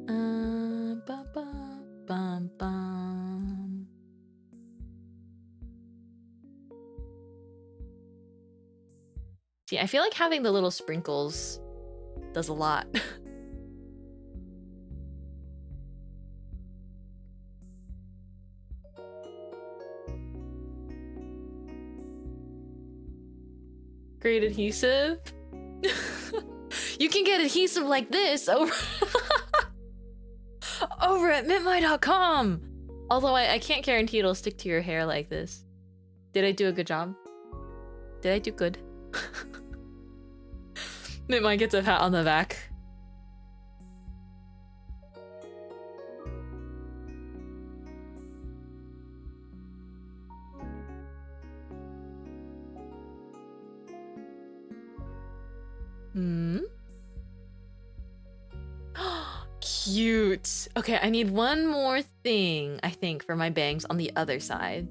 Speaker 1: Bum, bum, bum. See, I feel like having the little sprinkles does a lot. Great adhesive. You can get adhesive like this over over at mintmai.com. Although I can't guarantee it'll stick to your hair like this. Did I do a good job? Did I do good? Mintmai gets a pat on the back. Cute. Okay, I need one more thing, I think, for my bangs on the other side.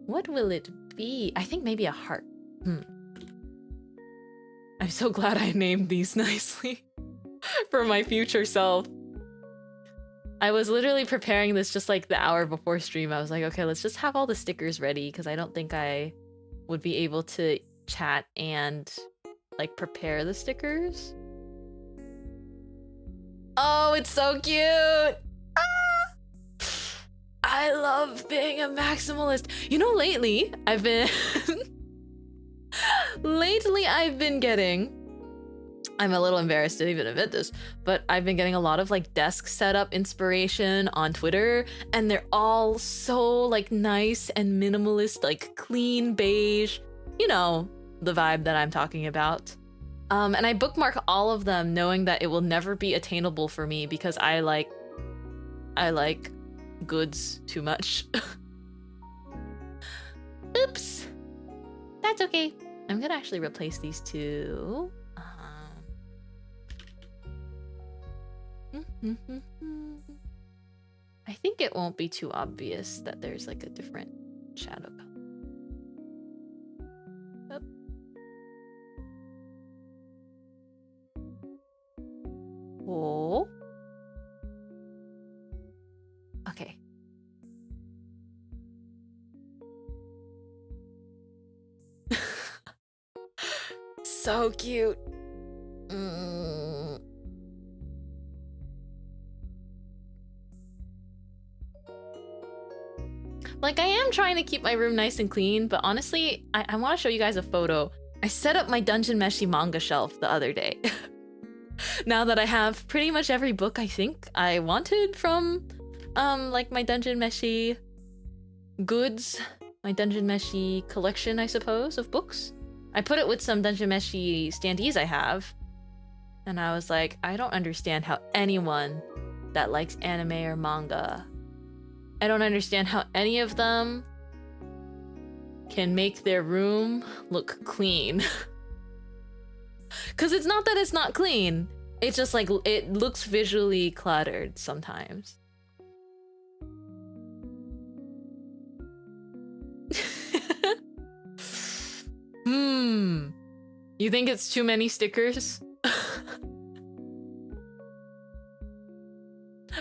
Speaker 1: What will it be? I think maybe a heart. I'm so glad I named these nicely for my future self. I was literally preparing this just like the hour before stream. I was like, okay, let's just have all the stickers ready because I don't think I would be able to chat and like prepare the stickers. Oh, it's so cute! Ah! I love being a maximalist. You know, lately I've been getting, I'm a little embarrassed to even admit this, but I've been getting a lot of like desk setup inspiration on Twitter, and they're all so like nice and minimalist, like clean beige, you know, the vibe that I'm talking about. And I bookmark all of them knowing that it will never be attainable for me because I like goods too much. Oops. That's okay. I'm gonna actually replace these two. I think it won't be too obvious that there's like a different shadow color. Oh. Okay. So cute. Like, I am trying to keep my room nice and clean, but honestly, I want to show you guys a photo. I set up my Dungeon Meshi manga shelf the other day. Now that I have pretty much every book I think I wanted from, like my Dungeon Meshi goods, my Dungeon Meshi collection, I suppose, of books. I put it with some Dungeon Meshi standees I have, and I was like, I don't understand how anyone that likes anime or manga, I don't understand how any of them can make their room look clean. Because it's not that it's not clean. It's just like, it looks visually cluttered sometimes. You think it's too many stickers?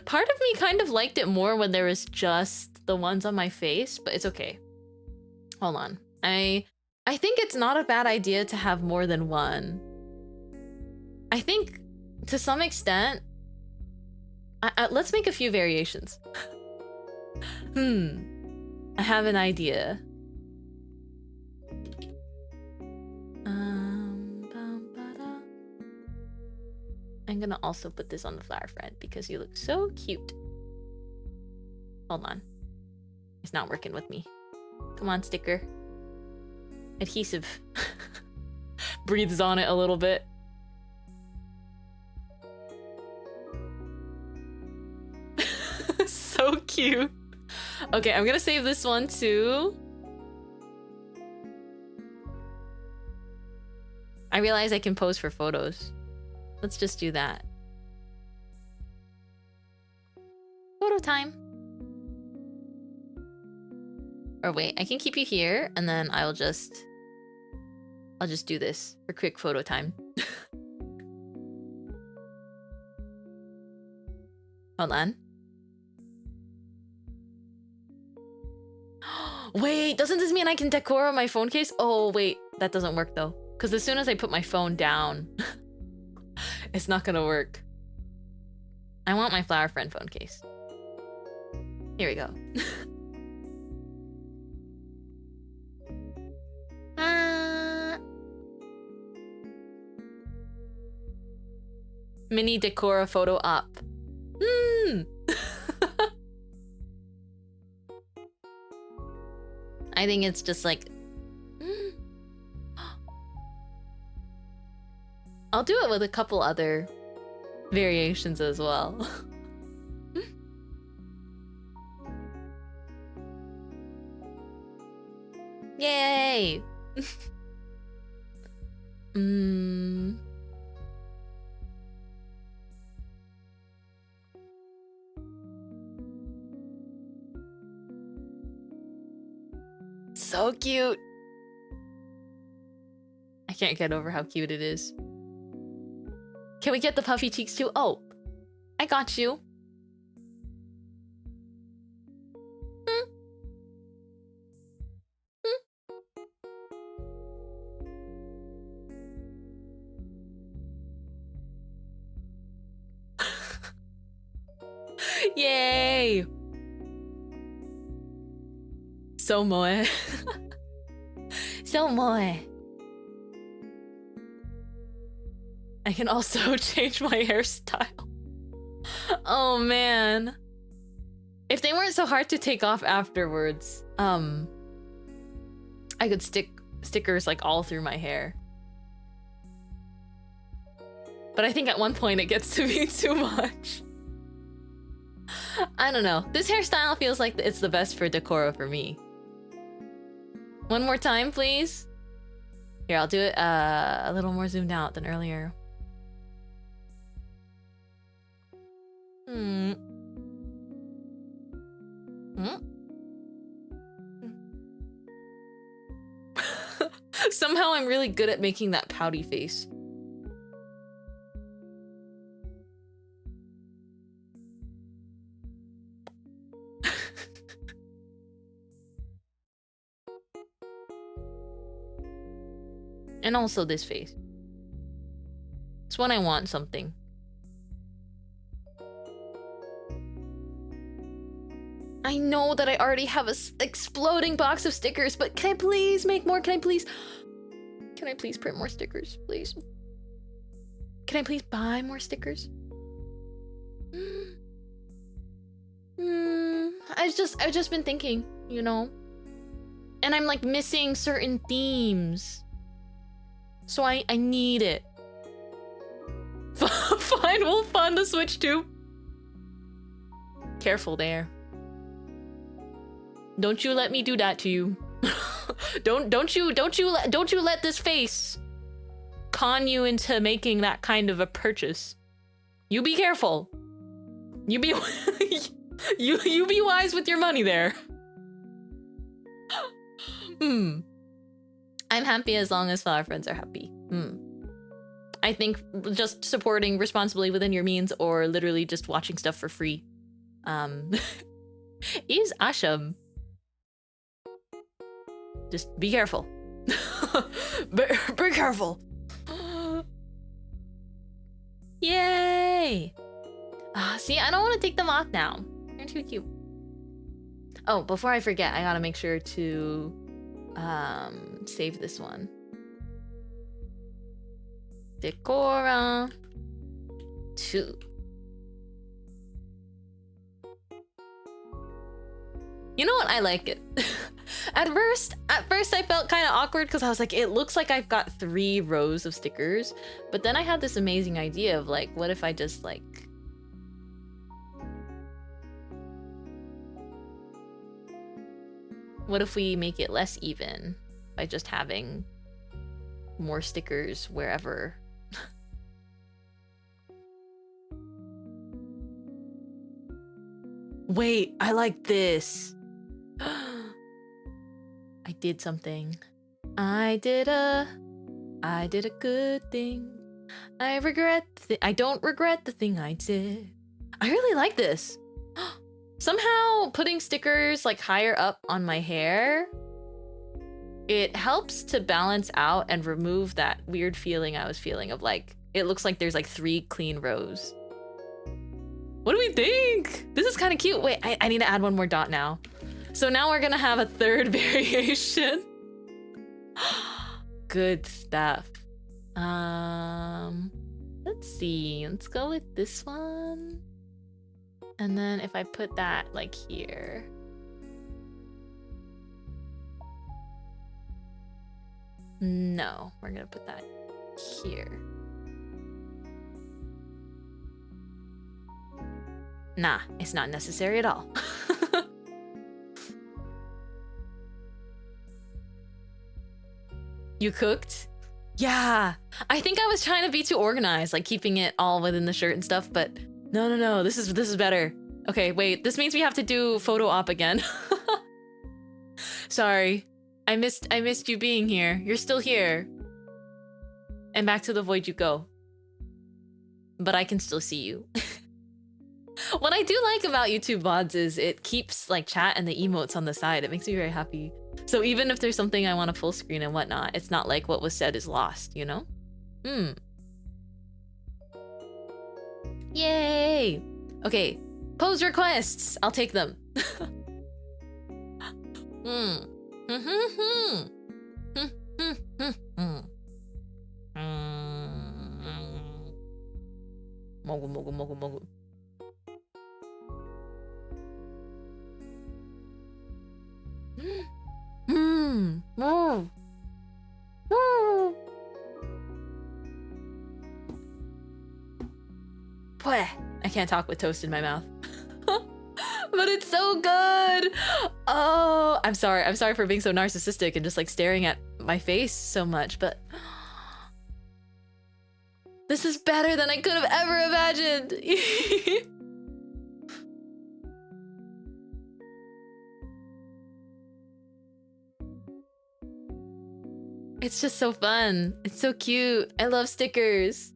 Speaker 1: Part of me kind of liked it more when there was just the ones on my face, but it's okay. Hold on. I think it's not a bad idea to have more than one. I think, to some extent, let's make a few variations. I have an idea. I'm gonna also put this on the flower friend because you look so cute. Hold on. It's not working with me. Come on, sticker. Adhesive. Breathes on it a little bit. So cute. Okay, I'm gonna save this one too. I realize I can pose for photos. Let's just do that. Photo time. Or wait, I can keep you here and then I'll just do this for quick photo time. Hold on. Wait, doesn't this mean I can Decora my phone case? Oh, wait, that doesn't work though. Because as soon as I put my phone down, it's not gonna work. I want my flower friend phone case. Here we go. Mini Decora photo up. I think it's just like... I'll do it with a couple other variations as well. Yay! So cute! I can't get over how cute it is. Can we get the puffy cheeks too? Oh, I got you. Yay! So moe. So moe. I can also change my hairstyle. Oh man. If they weren't so hard to take off afterwards, I could stick stickers like all through my hair. But I think at one point it gets to be too much. I don't know. This hairstyle feels like it's the best for Decora for me. One more time, please. Here, I'll do it a little more zoomed out than earlier. Somehow I'm really good at making that pouty face. And also this face. It's when I want something. I know that I already have a exploding box of stickers, but can I please make more? Can I please print more stickers, please? Can I please buy more stickers? I've just been thinking, you know? And I'm like missing certain themes. So I need it. Fine, we'll fund the Switch too. Careful there. Don't you let me do that to you. Don't you let this face con you into making that kind of a purchase. You be careful. You be you be wise with your money there. I'm happy as long as flower friends are happy. I think just supporting responsibly within your means or literally just watching stuff for free is awesome. Just be careful. Be careful. Yay! See, I don't want to take them off now. They're too cute. Oh, before I forget, I gotta make sure to save this one. Decora 2. You know what? I like it. At first I felt kind of awkward because I was like, it looks like I've got 3 rows of stickers. But then I had this amazing idea of like, what if I just like... What if we make it less even by just having more stickers wherever? Wait, I like this. I did something. I did a good thing. I don't regret the thing I did. I really like this. Somehow putting stickers like higher up on my hair, it helps to balance out and remove that weird feeling I was feeling of like, it looks like there's like 3 clean rows. What do we think? This is kind of cute. Wait, I need to add 1 more dot now. So now we're gonna have a 3rd variation. Good stuff. Let's see. Let's go with this one. And then if I put that like here. No, we're gonna put that here. Nah, it's not necessary at all. You cooked? Yeah. I think I was trying to be too organized, like keeping it all within the shirt and stuff, but no. This is better. Okay, wait. This means we have to do photo op again. Sorry. I missed you being here. You're still here. And back to the void you go. But I can still see you. What I do like about YouTube VODs is it keeps like chat and the emotes on the side. It makes me very happy. So even if there's something I want to full screen and whatnot, it's not like what was said is lost, you know? Yay! Okay, pose requests. I'll take them. Mogu. I can't talk with toast in my mouth. But it's so good. Oh, I'm sorry for being so narcissistic and just like staring at my face so much, but this is better than I could have ever imagined. It's just so fun. It's so cute. I love stickers.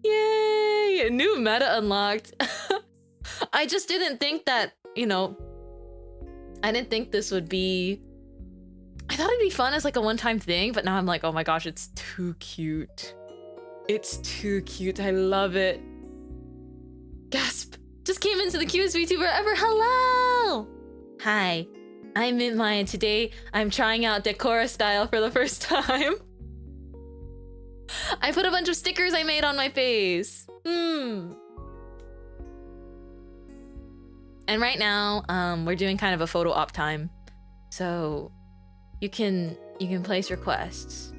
Speaker 1: Yay! A new meta unlocked. I just didn't think that, you know, I didn't think this would be... I thought it'd be fun as like a one-time thing, but now I'm like, oh my gosh, it's too cute. It's too cute. I love it. Gasp! Just came into the cutest VTuber ever. Hello! Hi. I'm mintmai and today I'm trying out Decora style for the first time. I put a bunch of stickers I made on my face. And right now, we're doing kind of a photo op time. So you can place requests.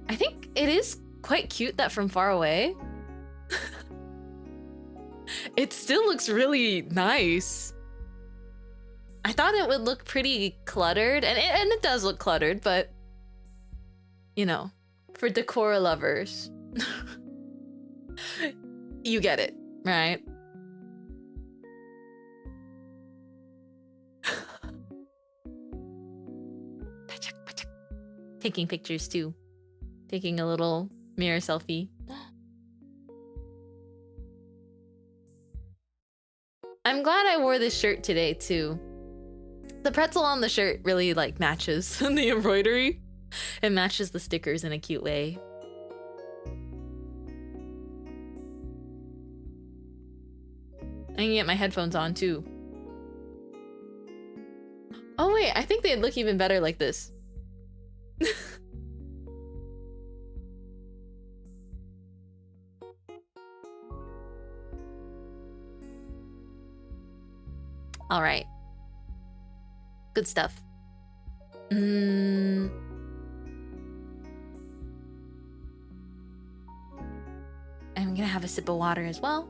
Speaker 1: I think it is quite cute that from far away, it still looks really nice. I thought it would look pretty cluttered, and it does look cluttered, but you know, for Decora lovers, you get it, right? Taking pictures too. Taking a little mirror selfie. I'm glad I wore this shirt today too. The pretzel on the shirt really like matches the embroidery. It matches the stickers in a cute way. I can get my headphones on too. Oh wait, I think they'd look even better like this. All right. Good stuff. I'm gonna have a sip of water as well.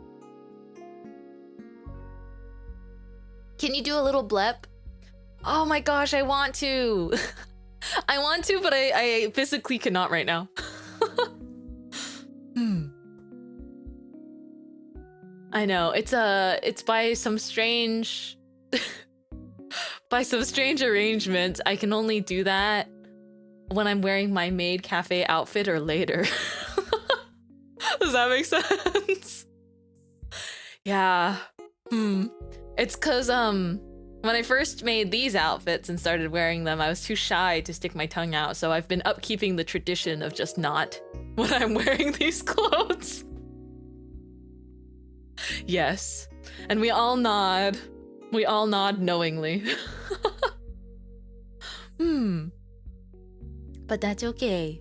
Speaker 1: Can you do a little blep? Oh my gosh, I want to. I want to, but I physically cannot right now. I know, it's by some strange arrangement. I can only do that when I'm wearing my maid cafe outfit or later. Does that make sense? Yeah. It's cause when I first made these outfits and started wearing them, I was too shy to stick my tongue out, so I've been upkeeping the tradition of just not when I'm wearing these clothes. Yes. And we all nod. We all nod knowingly. But that's okay.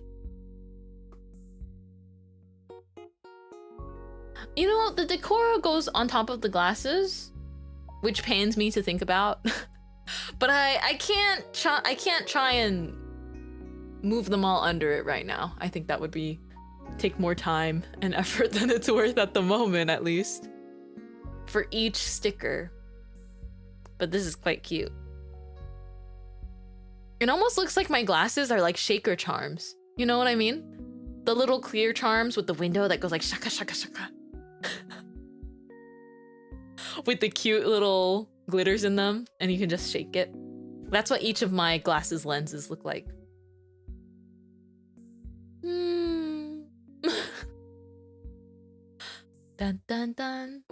Speaker 1: You know, the Decora goes on top of the glasses, which pains me to think about. But I can't try and move them all under it right now. I think that would take more time and effort than it's worth at the moment, at least. For each sticker. But this is quite cute. It almost looks like my glasses are like shaker charms. You know what I mean? The little clear charms with the window that goes like shaka shaka shaka. With the cute little glitters in them, and you can just shake it. That's what each of my glasses lenses look like. Dun dun dun.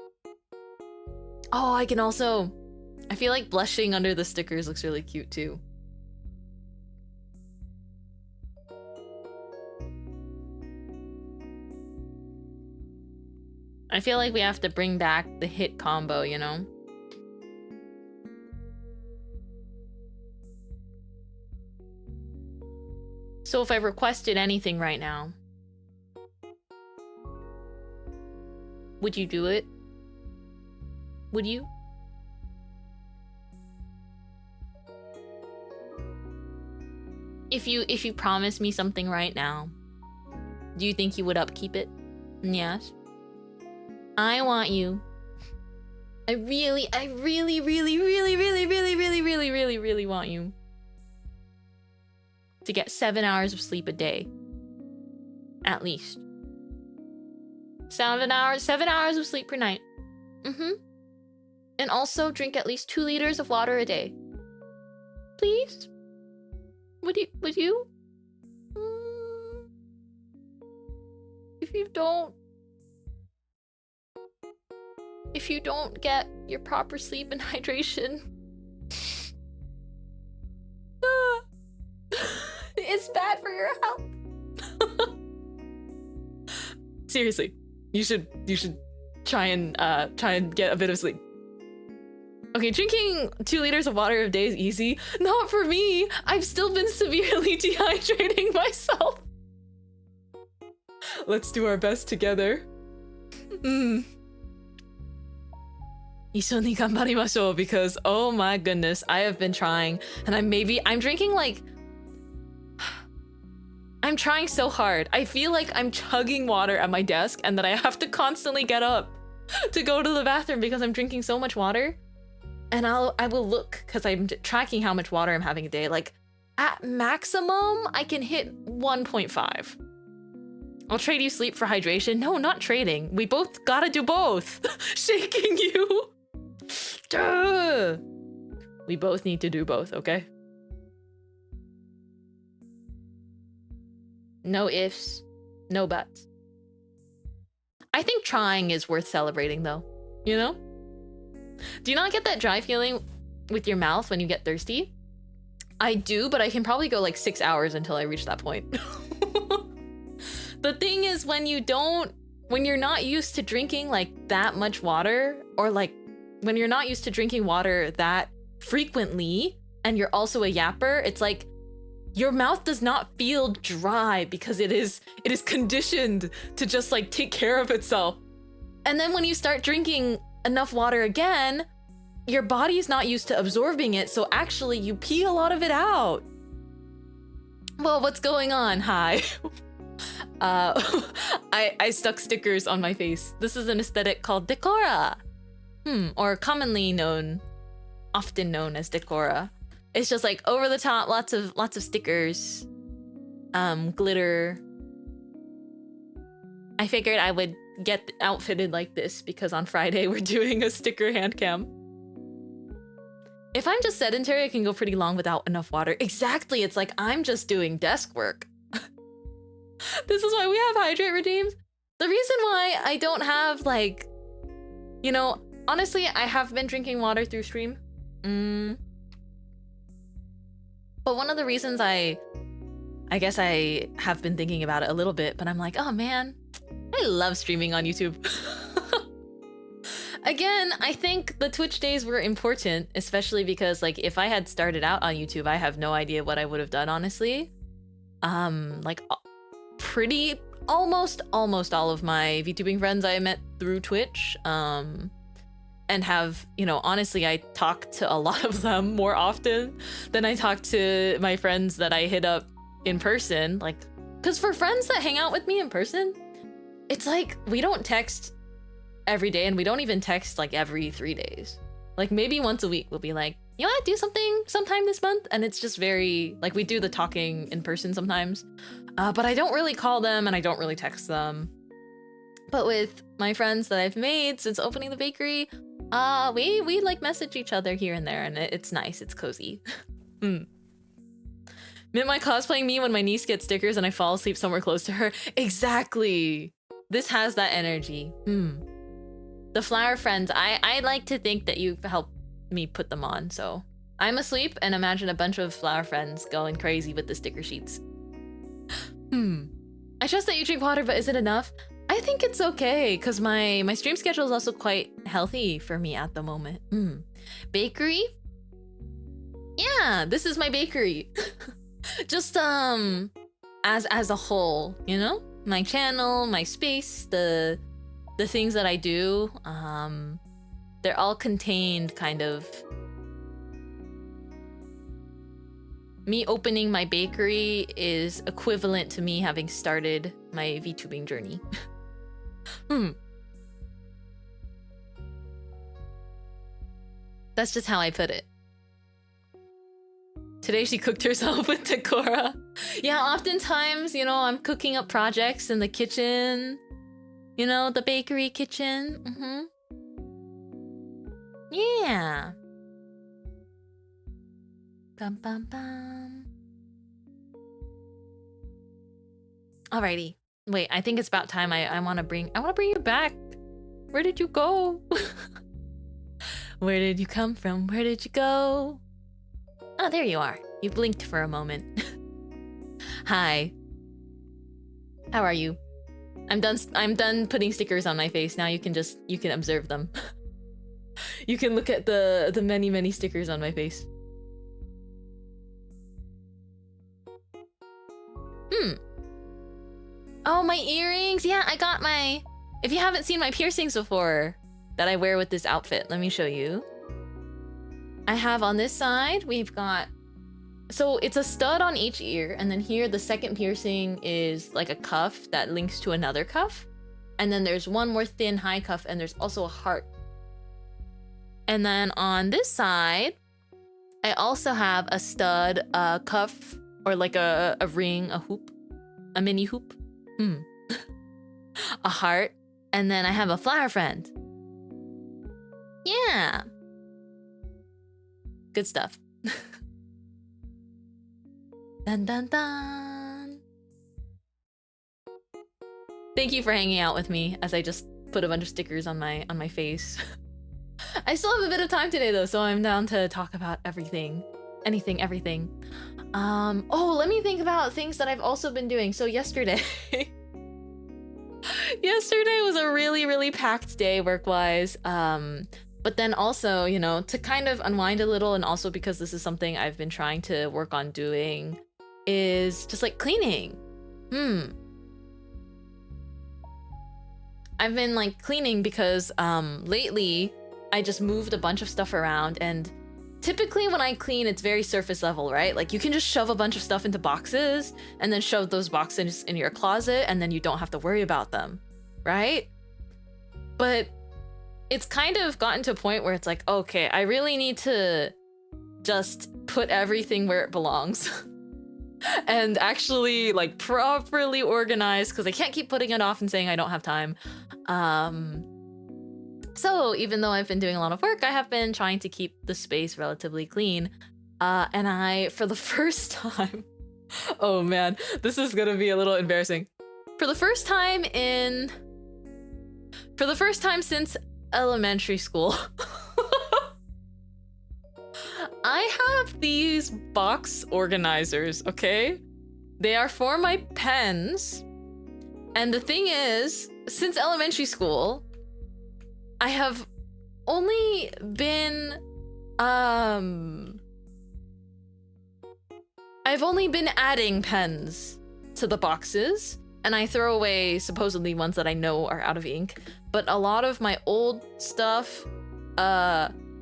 Speaker 1: Oh, I feel like blushing under the stickers looks really cute too. I feel like we have to bring back the hit combo, you know? So if I requested anything right now, would you do it? Would you? If you promise me something right now, do you think you would upkeep it? Yes. I want you. I really want you to get 7 hours of sleep a day. At least. 7 hours of sleep per night. And also drink at least 2 liters of water a day. Please? Would you? If you don't get your proper sleep and hydration, it's bad for your health. Seriously, you should try and get a bit of sleep. Okay, drinking 2 liters of water a day is easy. Not for me. I've still been severely dehydrating myself. Let's do our best together. 一緒に頑張りましょう because oh my goodness, I have been trying, and I'm drinking like I'm trying so hard. I feel like I'm chugging water at my desk and that I have to constantly get up to go to the bathroom because I'm drinking so much water. And I will look, because I'm tracking how much water I'm having a day. Like at maximum, I can hit 1.5. I'll trade you sleep for hydration. No, not trading. We both gotta do both. Shaking you. Duh. We both need to do both, okay? No ifs, no buts. I think trying is worth celebrating though, you know? Do you not get that dry feeling with your mouth when you get thirsty? I do, but I can probably go like 6 hours until I reach that point. The thing is, when you're not used to drinking like that much water, or like when you're not used to drinking water that frequently, and you're also a yapper, it's like your mouth does not feel dry because it is conditioned to just like take care of itself. And then when you start drinking enough water again, your body's not used to absorbing it, so actually you pee a lot of it out. Well, what's going on? Hi. I stuck stickers on my face. This is an aesthetic called Decora. Or commonly known, often known as Decora. It's just like over the top, lots of stickers, glitter. I figured I would get outfitted like this because on Friday we're doing a sticker hand cam. If I'm just sedentary, I can go pretty long without enough water. Exactly, it's like I'm just doing desk work. This is why we have hydrate redeems. The reason why I don't have like, you know, honestly, I have been drinking water through stream. But one of the reasons I guess I have been thinking about it a little bit, but I'm like, oh man, I love streaming on YouTube. Again, I think the Twitch days were important, especially because like if I had started out on YouTube, I have no idea what I would have done, honestly. Like pretty almost all of my VTubing friends I met through Twitch, and have, you know, honestly, I talk to a lot of them more often than I talk to my friends that I hit up in person. Like, because for friends that hang out with me in person, it's like we don't text every day, and we don't even text like every 3 days. Like maybe once a week we'll be like, you want to do something sometime this month? And it's just very like we do the talking in person sometimes, but I don't really call them and I don't really text them. But with my friends that I've made since opening the bakery, we like message each other here and there, and it's nice, it's cozy. Mintmai cosplaying me when my niece gets stickers and I fall asleep somewhere close to her. Exactly. This has that energy. The flower friends, I like to think that you've helped me put them on, so I'm asleep and imagine a bunch of flower friends going crazy with the sticker sheets. I trust that you drink water, but is it enough? I think it's okay, because my stream schedule is also quite healthy for me at the moment. Bakery? Yeah, this is my bakery. Just as a whole, you know? My channel, my space, the things that I do, they're all contained kind of. Me opening my bakery is equivalent to me having started my VTubing journey. That's just how I put it. Today she cooked herself with Decora. Yeah, oftentimes, you know, I'm cooking up projects in the kitchen. You know, the bakery kitchen. Yeah. Bum bum bum. Alrighty. Wait, I think it's about time. I wanna bring you back. Where did you go? Where did you come from? Where did you go? Oh, there you are. You blinked for a moment. Hi. How are you? I'm done putting stickers on my face. Now you can observe them. You can look at the many stickers on my face. Oh, my earrings. Yeah, I got my... If you haven't seen my piercings before that I wear with this outfit, let me show you. I have on this side, we've got... So it's a stud on each ear, and then here the second piercing is like a cuff that links to another cuff. And then there's one more thin high cuff, and there's also a heart. And then on this side, I also have a stud, a cuff, or like a ring, a hoop, a mini hoop. A heart, and then I have a flower friend. Yeah. Good stuff. Dun dun dun. Thank you for hanging out with me as I just put a bunch of stickers on my face. I still have a bit of time today though, so I'm down to talk about everything. Anything, everything. Oh, let me think about things that I've also been doing. So yesterday was a really packed day work-wise. But then also, you know, to kind of unwind a little, and also because this is something I've been trying to work on doing, is just like cleaning. I've been like cleaning because lately I just moved a bunch of stuff around, and typically when I clean, it's very surface level, right? Like you can just shove a bunch of stuff into boxes and then shove those boxes in your closet, and then you don't have to worry about them, right? But it's kind of gotten to a point where it's like, okay, I really need to just put everything where it belongs and actually like properly organize, because I can't keep putting it off and saying I don't have time. So even though I've been doing a lot of work, I have been trying to keep the space relatively clean. And I, for the first time, oh man, this is gonna be a little embarrassing. For the first time since elementary school, I have these box organizers, okay? They are for my pens. And the thing is, since elementary school, I have only been, I've only been adding pens to the boxes, and I throw away supposedly ones that I know are out of ink. But a lot of my old stuff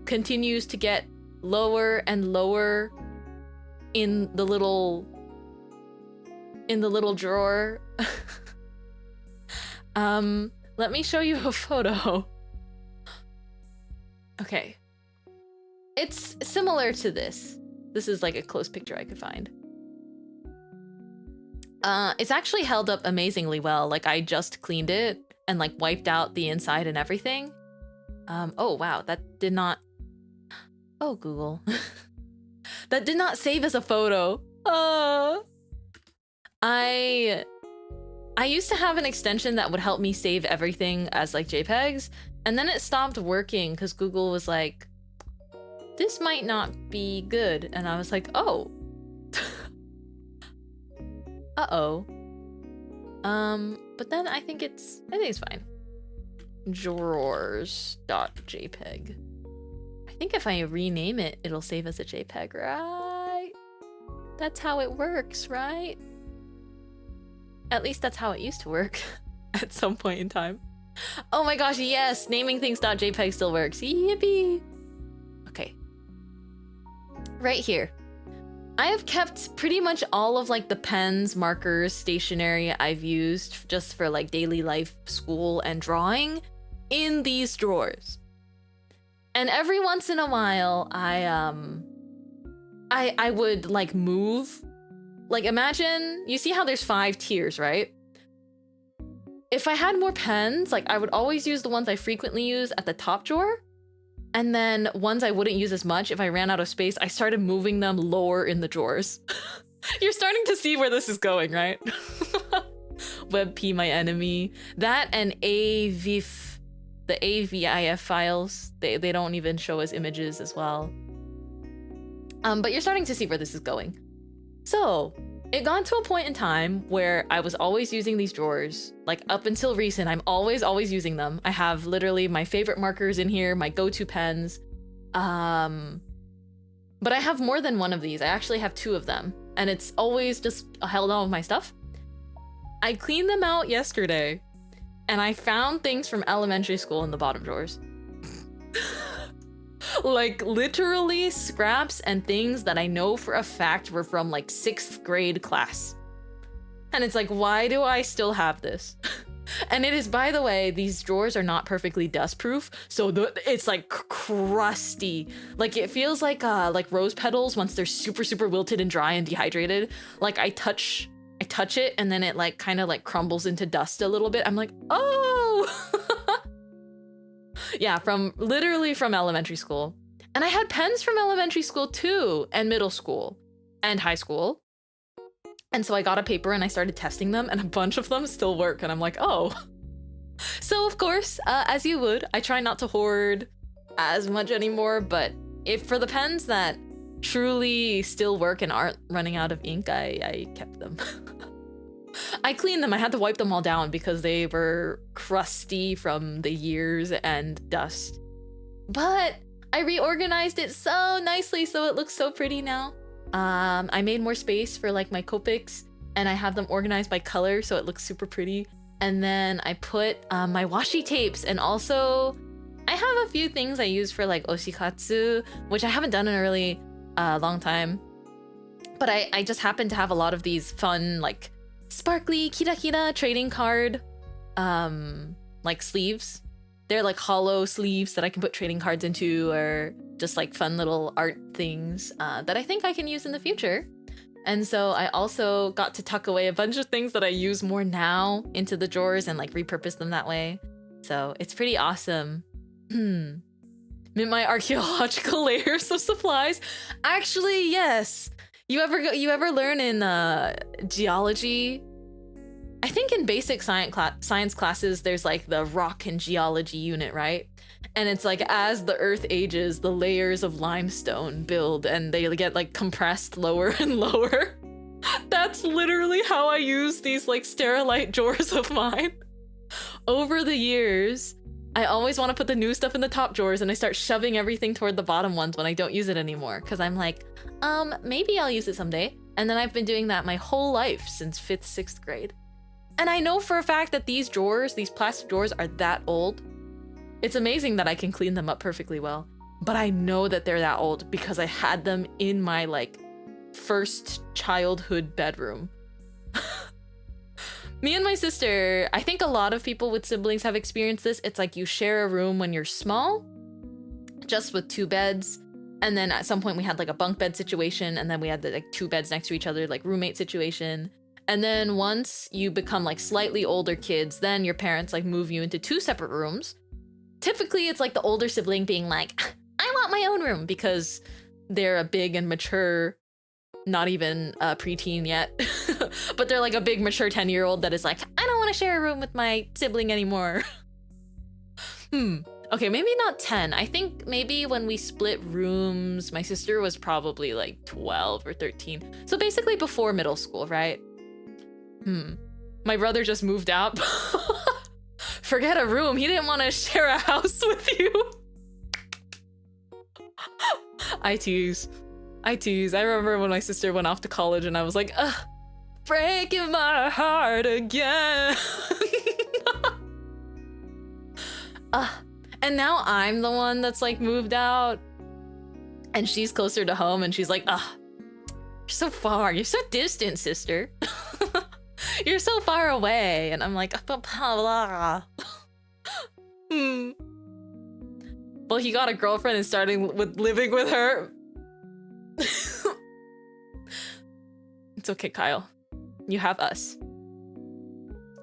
Speaker 1: continues to get lower and lower in the little drawer. Let me show you a photo. Okay. It's similar to this. This is like a close picture I could find. It's actually held up amazingly well. Like I just cleaned it and like wiped out the inside and everything. Oh wow, that did not... Oh, Google. That did not save as a photo. I used to have an extension that would help me save everything as like JPEGs, and then it stopped working because Google was like, this might not be good. And I was like, oh. Uh-oh. But then I think it's fine. Drawers.jpg. I think if I rename it, it'll save as a JPEG, right? That's how it works, right? At least that's how it used to work at some point in time. Oh my gosh, yes! Naming things .jpg still works. Yippee! Okay. Right here. I have kept pretty much all of like the pens, markers, stationery I've used just for like daily life, school, and drawing in these drawers. And every once in a while, I would like move. Like imagine, you see how there's 5 tiers, right? If I had more pens, like I would always use the ones I frequently use at the top drawer. And then ones I wouldn't use as much, if I ran out of space, I started moving them lower in the drawers. You're starting to see where this is going, right? WebP, my enemy. That and AVIF, the AVIF files, they don't even show as images as well. But you're starting to see where this is going. So it got to a point in time where I was always using these drawers. Like up until recent, I'm always using them. I have literally my favorite markers in here, my go-to pens. But I have more than one of these. I actually have 2 of them, and it's always just held on with my stuff. I cleaned them out yesterday, and I found things from elementary school in the bottom drawers. Like literally scraps and things that I know for a fact were from like 6th grade class. And it's like, why do I still have this? And it is, by the way, these drawers are not perfectly dust proof, so it's like crusty. Like it feels like rose petals once they're super wilted and dry and dehydrated. Like I touch it and then it like kind of like crumbles into dust a little bit. I'm like, oh. Yeah, literally from elementary school. And I had pens from elementary school too, and middle school, and high school. And so I got a paper and I started testing them, and a bunch of them still work, and I'm like, oh. So of course, as you would, I try not to hoard as much anymore, but if for the pens that truly still work and aren't running out of ink, I kept them. I cleaned them. I had to wipe them all down because they were crusty from the years and dust. But I reorganized it so nicely so it looks so pretty now. I made more space for like my Copics, and I have them organized by color so it looks super pretty. And then I put my washi tapes and also I have a few things I use for like oshikatsu, which I haven't done in a really long time. But I just happen to have a lot of these fun, like sparkly kira trading card like sleeves. They're like hollow sleeves that I can put trading cards into, or just like fun little art things that I think I can use in the future. And so I also got to tuck away a bunch of things that I use more now into the drawers and like repurpose them that way. So it's pretty awesome. Mintmai archaeological layers of supplies. Actually, yes. You ever learn in geology? I think in basic science classes, there's like the rock and geology unit, right? And it's like as the earth ages, the layers of limestone build and they get like compressed lower and lower. That's literally how I use these like sterilite drawers of mine. Over the years, I always want to put the new stuff in the top drawers and I start shoving everything toward the bottom ones when I don't use it anymore. Cause I'm like, maybe I'll use it someday. And then I've been doing that my whole life since 5th, 6th grade. And I know for a fact that these drawers, these plastic drawers are that old. It's amazing that I can clean them up perfectly well, but I know that they're that old because I had them in my like first childhood bedroom. Me and my sister, I think a lot of people with siblings have experienced this. It's like you share a room when you're small, just with 2 beds. And then at some point we had like a bunk bed situation, and then we had the, like 2 beds next to each other, like roommate situation. And then once you become like slightly older kids, then your parents like move you into 2 separate rooms. Typically it's like the older sibling being like, I want my own room, because they're a big and mature, not even preteen yet, but they're like a big mature 10-year-old that is like, I don't want to share a room with my sibling anymore. Okay, maybe not 10. I think maybe when we split rooms, my sister was probably like 12 or 13. So basically before middle school, right? My brother just moved out. Forget a room. He didn't want to share a house with you. I tease. I remember when my sister went off to college and I was like, ugh, breaking my heart again. And now I'm the one that's like moved out and she's closer to home and she's like, ugh, you're so far. You're so distant, sister. You're so far away. And I'm like, blah. Well, he got a girlfriend and started with living with her. It's okay, Kyle. You have us.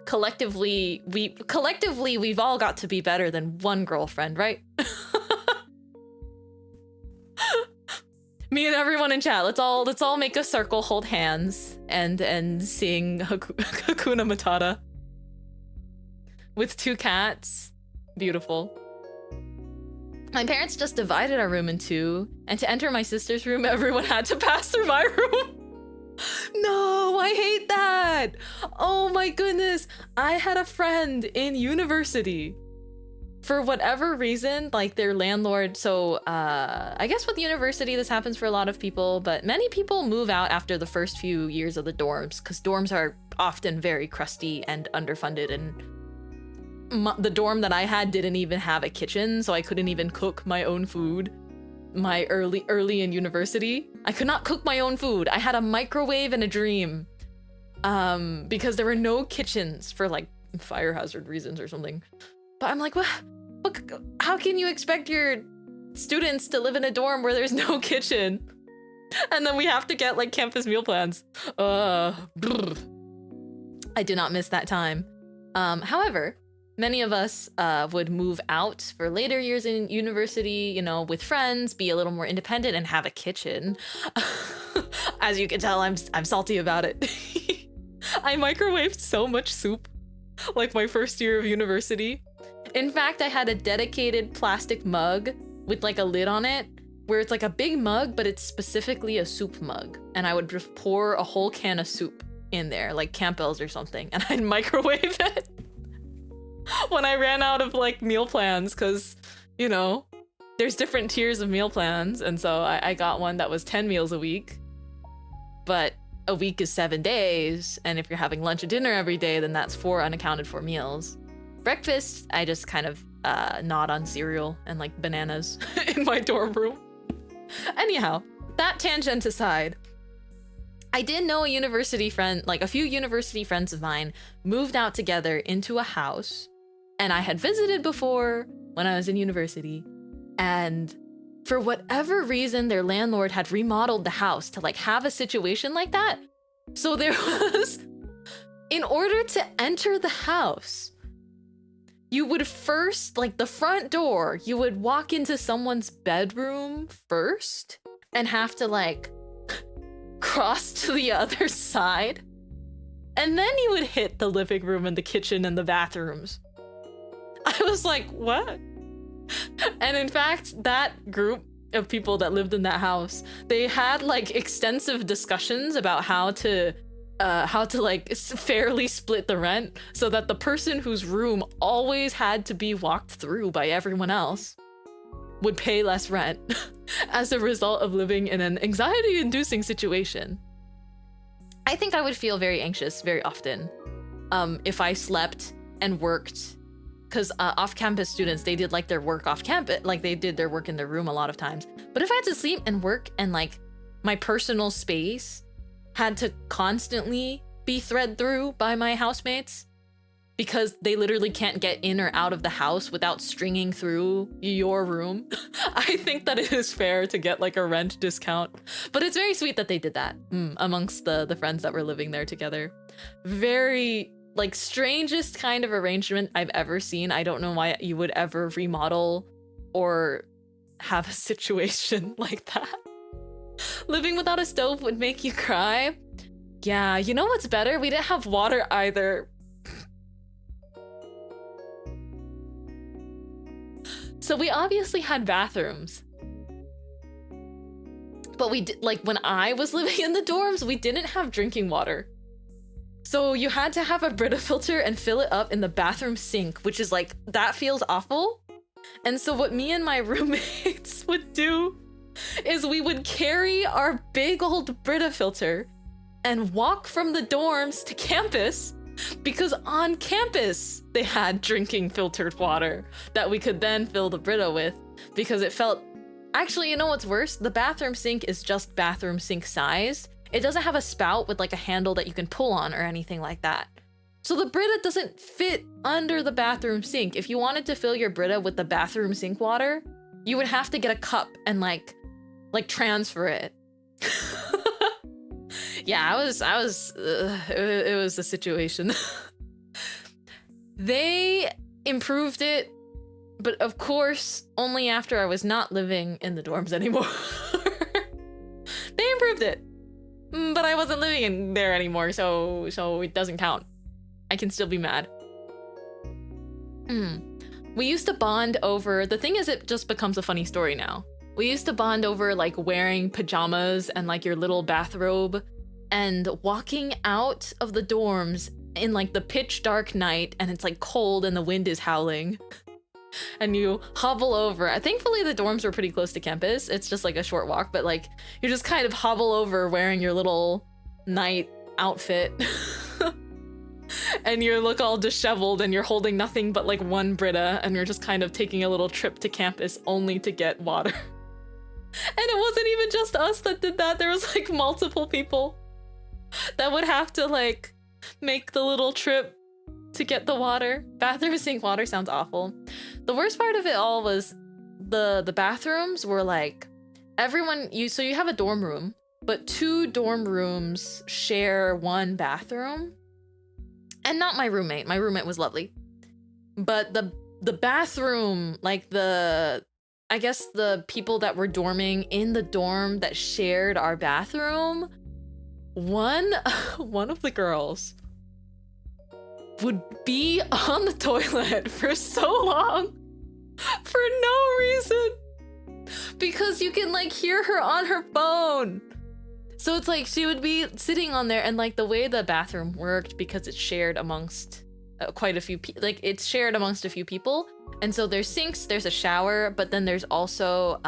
Speaker 1: Collectively, we've all got to be better than one girlfriend, right? Me and everyone in chat, let's all make a circle, hold hands, and sing Hakuna Matata. With 2 cats. Beautiful. My parents just divided our room in 2, and to enter my sister's room, everyone had to pass through my room. No, I hate that. Oh my goodness. I had a friend in university. For whatever reason, like their landlord, so I guess with university this happens for a lot of people, but many people move out after the first few years of the dorms, because dorms are often very crusty and underfunded, and the dorm that I had didn't even have a kitchen, so I couldn't even cook my own food. My early in university, I could not cook my own food. I had a microwave and a dream, because there were no kitchens for like fire hazard reasons or something. But I'm like, what? How can you expect your students to live in a dorm where there's no kitchen? And then we have to get like campus meal plans. I do not miss that time. However, many of us would move out for later years in university, you know, with friends, be a little more independent and have a kitchen. As you can tell, I'm salty about it. I microwaved so much soup, like my first year of university. In fact, I had a dedicated plastic mug with like a lid on it, where it's like a big mug, but it's specifically a soup mug. And I would just pour a whole can of soup in there, like Campbell's or something, and I'd microwave it when I ran out of like meal plans, because, you know, there's different tiers of meal plans. And so I got one that was 10 meals a week, but a week is 7 days. And if you're having lunch and dinner every day, then that's 4 unaccounted for meals. breakfast, I just kind of nod on cereal and like bananas in my dorm room. Anyhow, that tangent aside, I did know a university friend, like a few university friends of mine, moved out together into a house, and I had visited before when I was in university, and for whatever reason, their landlord had remodeled the house to like have a situation like that. So there was, in order to enter the house, you would first, like the front door, you would walk into someone's bedroom first and have to like cross to the other side. And then you would hit the living room and the kitchen and the bathrooms. I was like, what? And in fact, that group of people that lived in that house, they had like extensive discussions about how to like fairly split the rent so that the person whose room always had to be walked through by everyone else would pay less rent as a result of living in an anxiety-inducing situation. I think I would feel very anxious very often if I slept and worked, because off-campus students, they did like their work off campus, like they did their work in their room a lot of times. But if I had to sleep and work and like my personal space had to constantly be thread through by my housemates because they literally can't get in or out of the house without stringing through your room, I think that it is fair to get like a rent discount. But it's very sweet that they did that amongst the friends that were living there together. Very like strangest kind of arrangement I've ever seen. I don't know why you would ever remodel or have a situation like that. Living without a stove would make you cry. Yeah, you know what's better? We didn't have water either. So we obviously had bathrooms. But we did, like when I was living in the dorms, we didn't have drinking water. So you had to have a Brita filter and fill it up in the bathroom sink, which is like, that feels awful. And so what me and my roommates would do is we would carry our big old Brita filter and walk from the dorms to campus, because on campus they had drinking filtered water that we could then fill the Brita with, because it felt, actually, you know what's worse? The bathroom sink is just bathroom sink size. It doesn't have a spout with like a handle that you can pull on or anything like that. So the Brita doesn't fit under the bathroom sink. If you wanted to fill your Brita with the bathroom sink water, you would have to get a cup and like transfer it. Yeah, it was a situation. They improved it, but of course, only after I was not living in the dorms anymore. They improved it, but I wasn't living in there anymore, so it doesn't count. I can still be mad. We used to bond over, the thing is, it just becomes a funny story now. We used to bond over like wearing pajamas and like your little bathrobe and walking out of the dorms in like the pitch dark night, and it's like cold and the wind is howling. And you hobble over. Thankfully the dorms were pretty close to campus. It's just like a short walk, but like you just kind of hobble over wearing your little night outfit. And you look all disheveled and you're holding nothing but like one Brita, and you're just kind of taking a little trip to campus only to get water. And it wasn't even just us that did that. There was like multiple people that would have to like make the little trip to get the water. Bathroom sink water sounds awful. The worst part of it all was the bathrooms were like everyone, so you have a dorm room, but 2 dorm rooms share one bathroom. And not my roommate. My roommate was lovely. But the bathroom, like I guess the people that were dorming in the dorm that shared our bathroom, one of the girls would be on the toilet for so long for no reason, because you can like hear her on her phone. So it's like she would be sitting on there, and like the way the bathroom worked, because it's shared amongst quite a few people, like it's shared amongst a few people. And so there's sinks, there's a shower, but then there's also,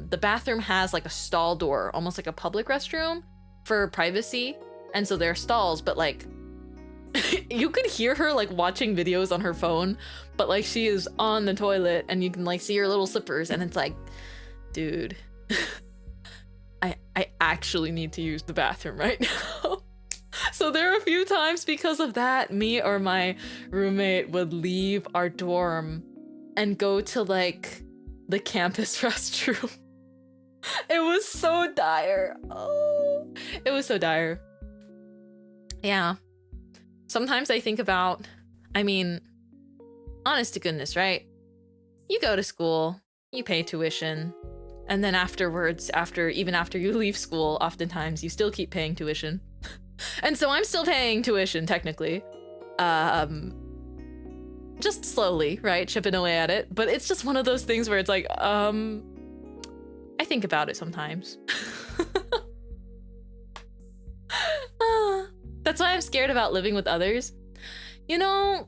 Speaker 1: the bathroom has like a stall door, almost like a public restroom for privacy. And so there are stalls, but like you could hear her like watching videos on her phone, but like she is on the toilet and you can like see her little slippers and it's like, dude, I actually need to use the bathroom right now. So there are a few times because of that, me or my roommate would leave our dorm and go to like the campus restroom. It was so dire. Oh, it was so dire. Yeah. Sometimes I think about, I mean, honest to goodness, right? You go to school, you pay tuition, and then afterwards, even after you leave school, oftentimes you still keep paying tuition. And so I'm still paying tuition, technically. Just slowly, right? Chipping away at it. But it's just one of those things where it's like, I think about it sometimes. That's why I'm scared about living with others. You know,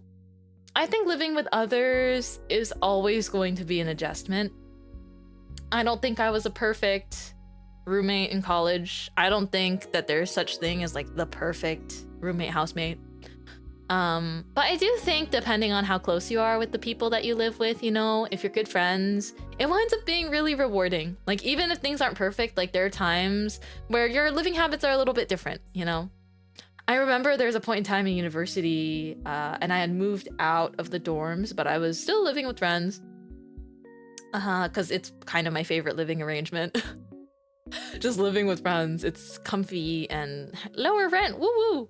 Speaker 1: I think living with others is always going to be an adjustment. I don't think I was a perfect roommate in college. I don't think that there's such thing as like the perfect roommate housemate. But I do think depending on how close you are with the people that you live with, you know, if you're good friends, it winds up being really rewarding. Like even if things aren't perfect, like there are times where your living habits are a little bit different, you know? I remember there was a point in time in university and I had moved out of the dorms, but I was still living with friends because it's kind of my favorite living arrangement. Just living with friends. It's comfy and lower rent. Woo woo.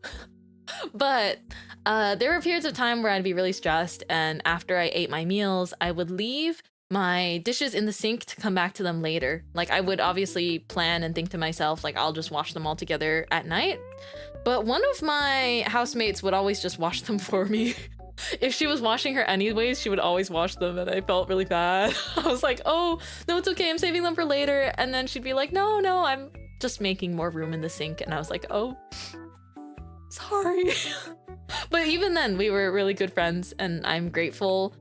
Speaker 1: But there were periods of time where I'd be really stressed, and after I ate my meals, I would leave my dishes in the sink to come back to them later. Like I would obviously plan and think to myself, like I'll just wash them all together at night. But one of my housemates would always just wash them for me. If she was washing her anyways, she would always wash them, and I felt really bad. I was like, oh, no, it's okay. I'm saving them for later. And then she'd be like, no, I'm just making more room in the sink. And I was like, oh, sorry. But even then, we were really good friends, and I'm grateful.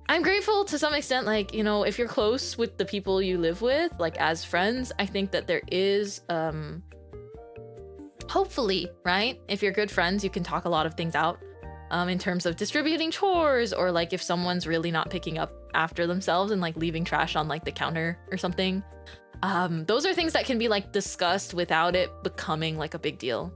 Speaker 1: I'm grateful to some extent, like, you know, if you're close with the people you live with, like as friends, I think that there is, hopefully, right? If you're good friends, you can talk a lot of things out. In terms of distributing chores, or like if someone's really not picking up after themselves and like leaving trash on like the counter or something. Those are things that can be like discussed without it becoming like a big deal.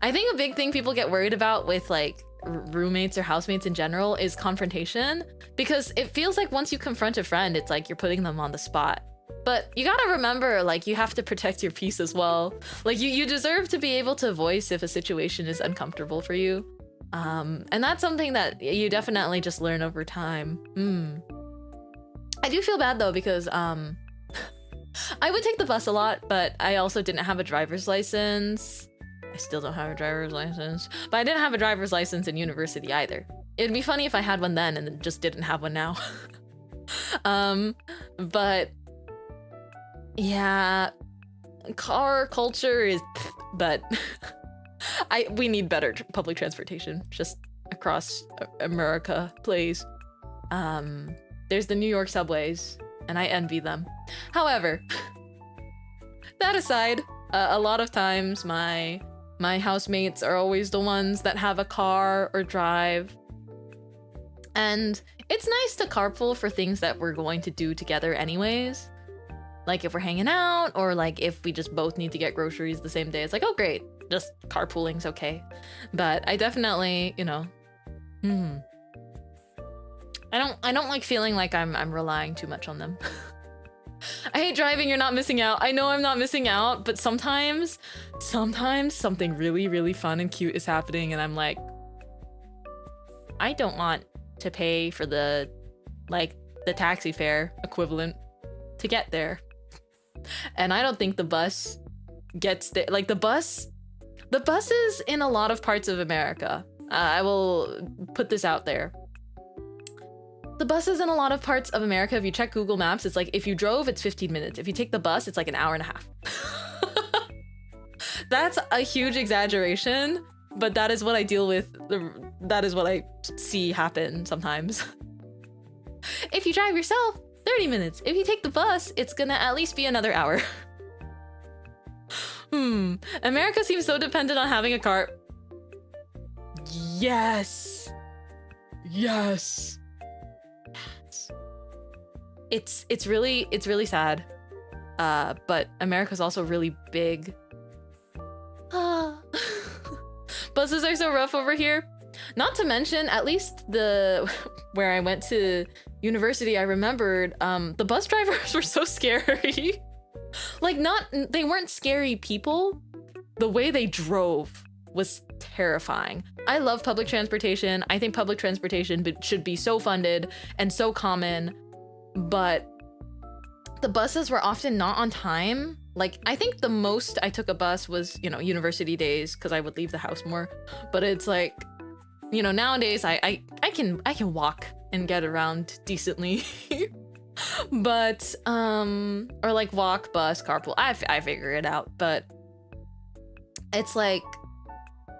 Speaker 1: I think a big thing people get worried about with like roommates or housemates in general is confrontation, because it feels like once you confront a friend, it's like you're putting them on the spot. But you gotta remember, like, you have to protect your peace as well. Like you deserve to be able to voice if a situation is uncomfortable for you. And that's something that you definitely just learn over time. I do feel bad though, because I would take the bus a lot, but I also didn't have a driver's license. I still don't have a driver's license, but I didn't have a driver's license in university either. It'd be funny if I had one then and then just didn't have one now. But yeah, car culture is, but we need better public transportation just across America, please. There's the New York subways, and I envy them. However, that aside, a lot of times my housemates are always the ones that have a car or drive. And it's nice to carpool for things that we're going to do together anyways. Like if we're hanging out, or like if we just both need to get groceries the same day, it's like, oh great, just carpooling's okay. But I definitely, you know, I don't like feeling like I'm relying too much on them. I hate driving. You're not missing out. I know I'm not missing out, but sometimes something really, really fun and cute is happening, and I'm like, I don't want to pay for the taxi fare equivalent to get there. And I don't think the bus gets there. Like the buses in a lot of parts of America, I will put this out there. The buses in a lot of parts of America, if you check Google Maps, it's like if you drove, it's 15 minutes. If you take the bus, it's like an hour and a half. That's a huge exaggeration, but that is what I deal with. That is what I see happen sometimes. If you drive yourself, 30 minutes. If you take the bus, it's gonna at least be another hour. America seems so dependent on having a car. Yes. Yes. It's really sad. But America's also really big. Buses are so rough over here. Not to mention, at least where I went to university, I remembered the bus drivers were so scary. Like, they weren't scary people. The way they drove was terrifying. I love public transportation. I think public transportation should be so funded and so common, but the buses were often not on time. Like, I think the most I took a bus was, university days, because I would leave the house more. But it's like, nowadays I can walk and get around decently. But or like walk, bus, carpool. I figure it out. But it's like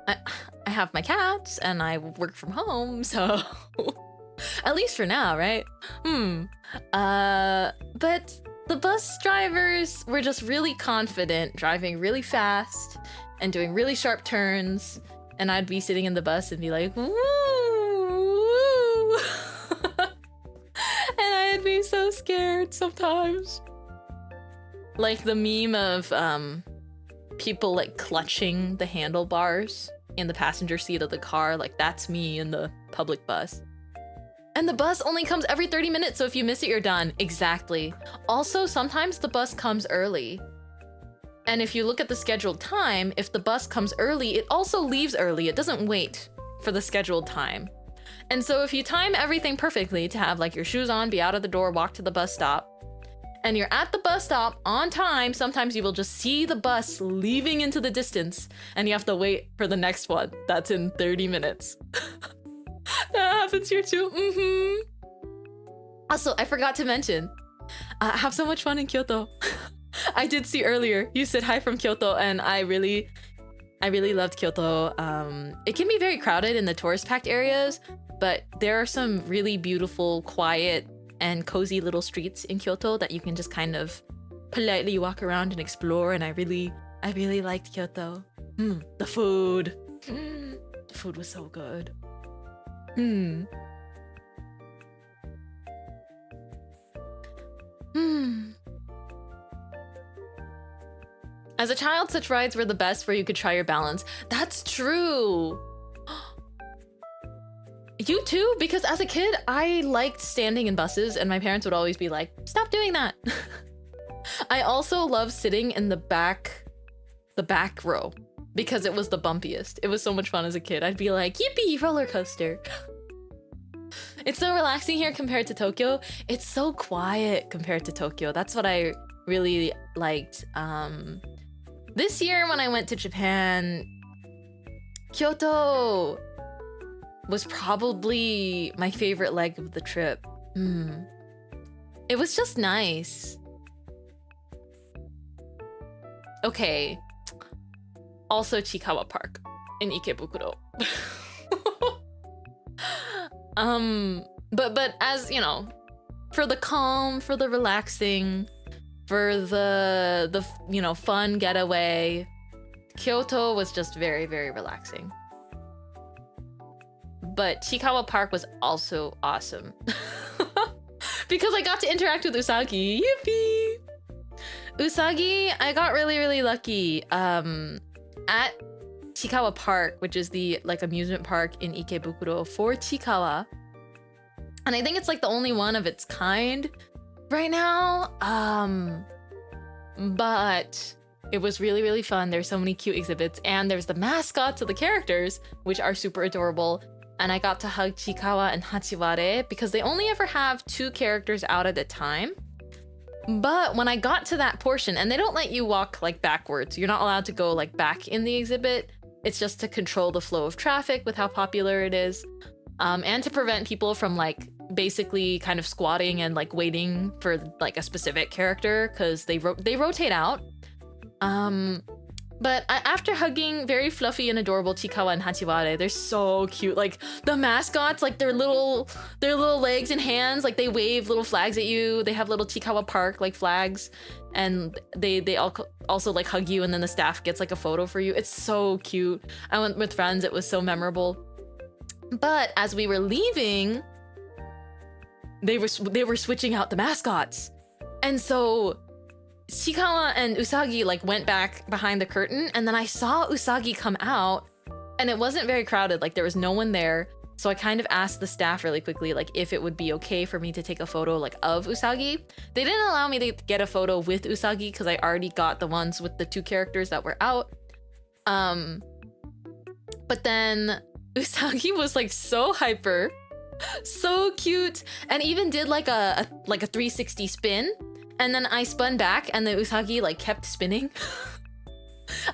Speaker 1: I have my cats and I work from home, so at least for now, right? But the bus drivers were just really confident, driving really fast and doing really sharp turns, and I'd be sitting in the bus and be like, woo, woo. And I'd be so scared sometimes. Like the meme of people like clutching the handlebars in the passenger seat of the car, like that's me in the public bus. And the bus only comes every 30 minutes, so if you miss it, you're done. Exactly. Also, sometimes the bus comes early. And if you look at the scheduled time, if the bus comes early, it also leaves early. It doesn't wait for the scheduled time. And so if you time everything perfectly to have like your shoes on, be out of the door, walk to the bus stop, and you're at the bus stop on time, sometimes you will just see the bus leaving into the distance and you have to wait for the next one. That's in 30 minutes. That happens here too. Also, I forgot to mention, I have so much fun in Kyoto. I did see earlier, you said hi from Kyoto, and I really loved Kyoto. It can be very crowded in the tourist-packed areas, but there are some really beautiful, quiet, and cozy little streets in Kyoto that you can just kind of politely walk around and explore, and I really liked Kyoto. The food. The food was so good. As a child, such rides were the best where you could try your balance. That's true. You too? Because as a kid, I liked standing in buses and my parents would always be like, stop doing that. I also love sitting in the back row because it was the bumpiest. It was so much fun as a kid. I'd be like, yippee, roller coaster. It's so relaxing here compared to Tokyo. It's so quiet compared to Tokyo. That's what I really liked. This year when I went to Japan, Kyoto was probably my favorite leg of the trip. It was just nice. Okay. Also Chikawa Park in Ikebukuro. But as you know, for the calm, for the relaxing, for the fun getaway, Kyoto was just very, very relaxing. But Chikawa Park was also awesome. Because I got to interact with Usagi. Yippee! Usagi, I got really, really lucky. At Chikawa Park, which is the amusement park in Ikebukuro for Chikawa. And I think it's the only one of its kind right now. But it was really, really fun. There's so many cute exhibits, and there's the mascots of the characters, which are super adorable. And I got to hug Chikawa and Hachiware because they only ever have 2 characters out at a time. But when I got to that portion, and they don't let you walk backwards, you're not allowed to go back in the exhibit. It's just to control the flow of traffic with how popular it is, and to prevent people from basically kind of squatting and waiting for a specific character, because they rotate out. But after hugging very fluffy and adorable Chikawa and Hachiware, they're so cute. The mascots, their little legs and hands, they wave little flags at you. They have little Chikawa Park flags, and they also hug you, and then the staff gets a photo for you. It's so cute. I went with friends. It was so memorable. But as we were leaving, they were switching out the mascots. And so Chikawa and Usagi like went back behind the curtain, and then I saw Usagi come out, and it wasn't very crowded, like there was no one there. So I kind of asked the staff really quickly, like if it would be okay for me to take a photo like of Usagi. They didn't allow me to get a photo with Usagi because I already got the ones with the 2 characters that were out. But then Usagi was like so hyper, so cute, and even did like a 360 spin. And then I spun back and the Usagi like kept spinning.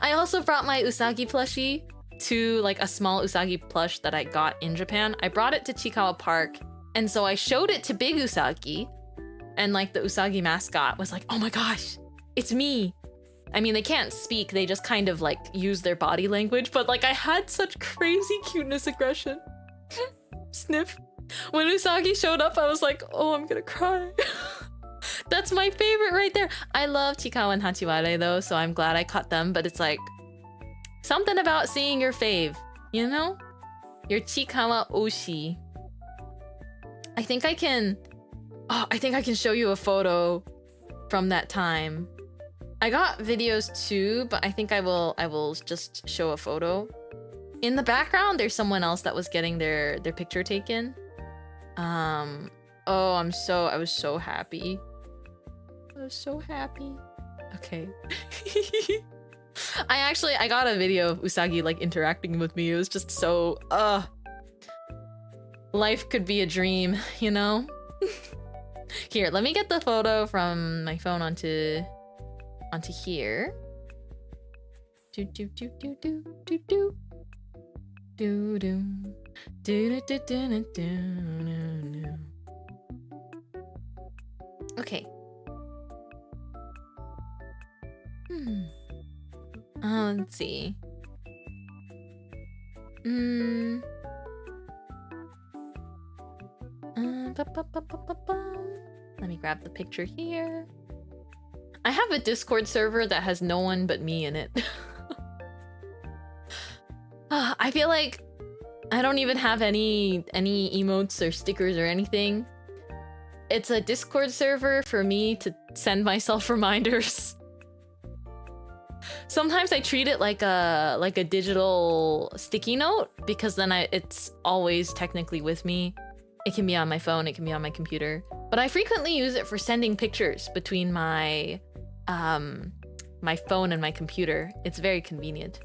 Speaker 1: I also brought my Usagi plushie to like a small Usagi plush that I got in Japan. I brought it to Chikawa Park, and so I showed it to Big Usagi, and like the Usagi mascot was like, oh my gosh, it's me. I mean, they can't speak, they just kind of like use their body language, but like I had such crazy cuteness aggression. Sniff. When Usagi showed up, I was like, oh, I'm gonna cry. That's my favorite right there. I love Chikawa and Hachiware though, so I'm glad I caught them, but it's like something about seeing your fave, you know? Your Chikawa Oshi. I think I can show you a photo from that time. I got videos too, but I think I will just show a photo. In the background, there's someone else that was getting their picture taken. Oh, I was so happy. I was so happy. Okay. I got a video of Usagi like interacting with me. It was just so, life could be a dream, you know? Here, let me get the photo from my phone onto here. Do do do do do do do do do do do do do do. Okay. Let's see. Let me grab the picture here. I have a Discord server that has no one but me in it. I feel like I don't even have any emotes or stickers or anything. It's a Discord server for me to send myself reminders. Sometimes I treat it like a digital sticky note, because then it's always technically with me. It can be on my phone, it can be on my computer, but I frequently use it for sending pictures between my my phone and my computer. It's very convenient.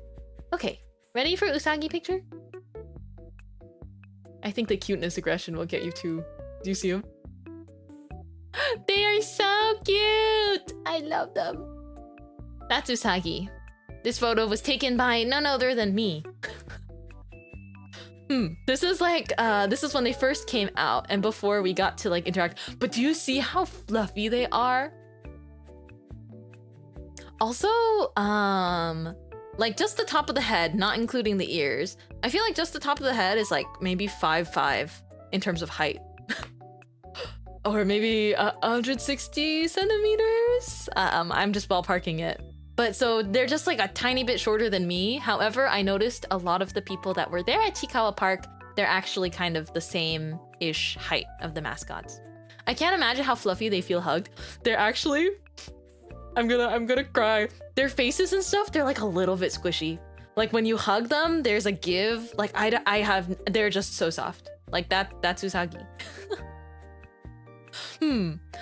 Speaker 1: Okay, ready for Usagi picture? I think the cuteness aggression will get you too. Do you see them? They are so cute! I love them. That's Usagi. This photo was taken by none other than me. This is like, this is when they first came out and before we got to like interact. But do you see how fluffy they are? Also, like just the top of the head, not including the ears. I feel like just the top of the head is like maybe 5'5" in terms of height. Or maybe 160 centimeters? I'm just ballparking it. But so they're just like a tiny bit shorter than me. However, I noticed a lot of the people that were there at Chikawa Park, they're actually kind of the same-ish height of the mascots. I can't imagine how fluffy they feel hugged. They're actually... I'm gonna cry. Their faces and stuff, they're like a little bit squishy. Like when you hug them, there's a give. Like they're just so soft. Like that's Usagi.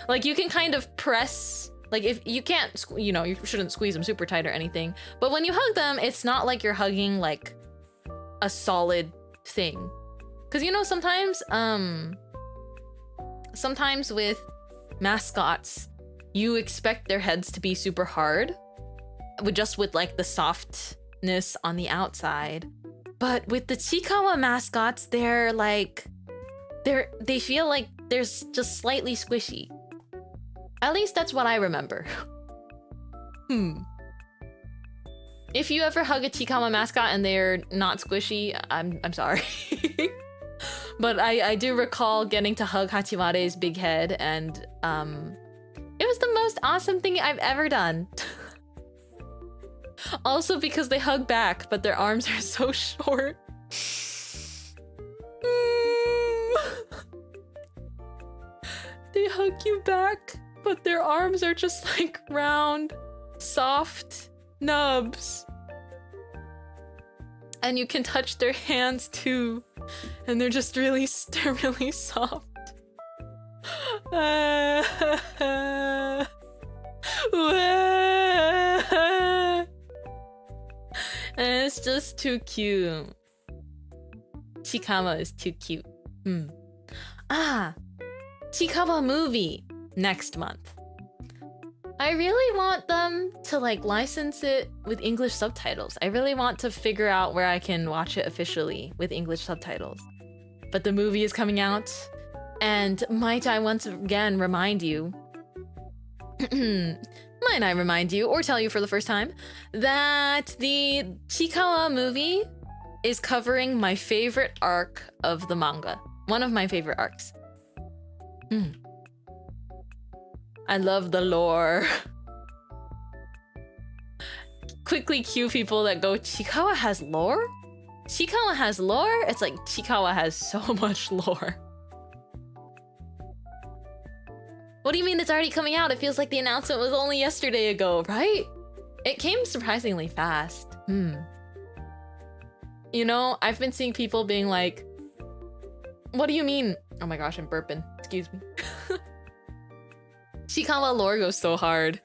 Speaker 1: Like you can kind of press... Like if you can't, you know, you shouldn't squeeze them super tight or anything. But when you hug them, it's not like you're hugging like a solid thing. Cause you know, sometimes with mascots, you expect their heads to be super hard, with like the softness on the outside. But with the Chikawa mascots, they're like, they feel like they're just slightly squishy. At least that's what I remember. If you ever hug a Chikawa mascot and they're not squishy, I'm sorry. But I do recall getting to hug Hachiware's big head, and it was the most awesome thing I've ever done. Also because they hug back, but their arms are so short. They hug you back, but their arms are just like round, soft nubs. And you can touch their hands too. And they're just really, they're really soft. And it's just too cute. Chikawa is too cute. Chikawa movie next month. I really want them to like license it with English subtitles. I really want to figure out where I can watch it officially with English subtitles. But the movie is coming out, and might I once again remind you, might I remind you, or tell you for the first time, that the Chikawa movie is covering my favorite arc of the manga. One of my favorite arcs. I love the lore. Quickly cue people that go, Chikawa has lore? Chikawa has lore? It's like Chikawa has so much lore. What do you mean it's already coming out? It feels like the announcement was only yesterday ago, right? It came surprisingly fast. You know, I've been seeing people being like, what do you mean? Oh my gosh, I'm burping. Excuse me. Chikawa lore goes so hard.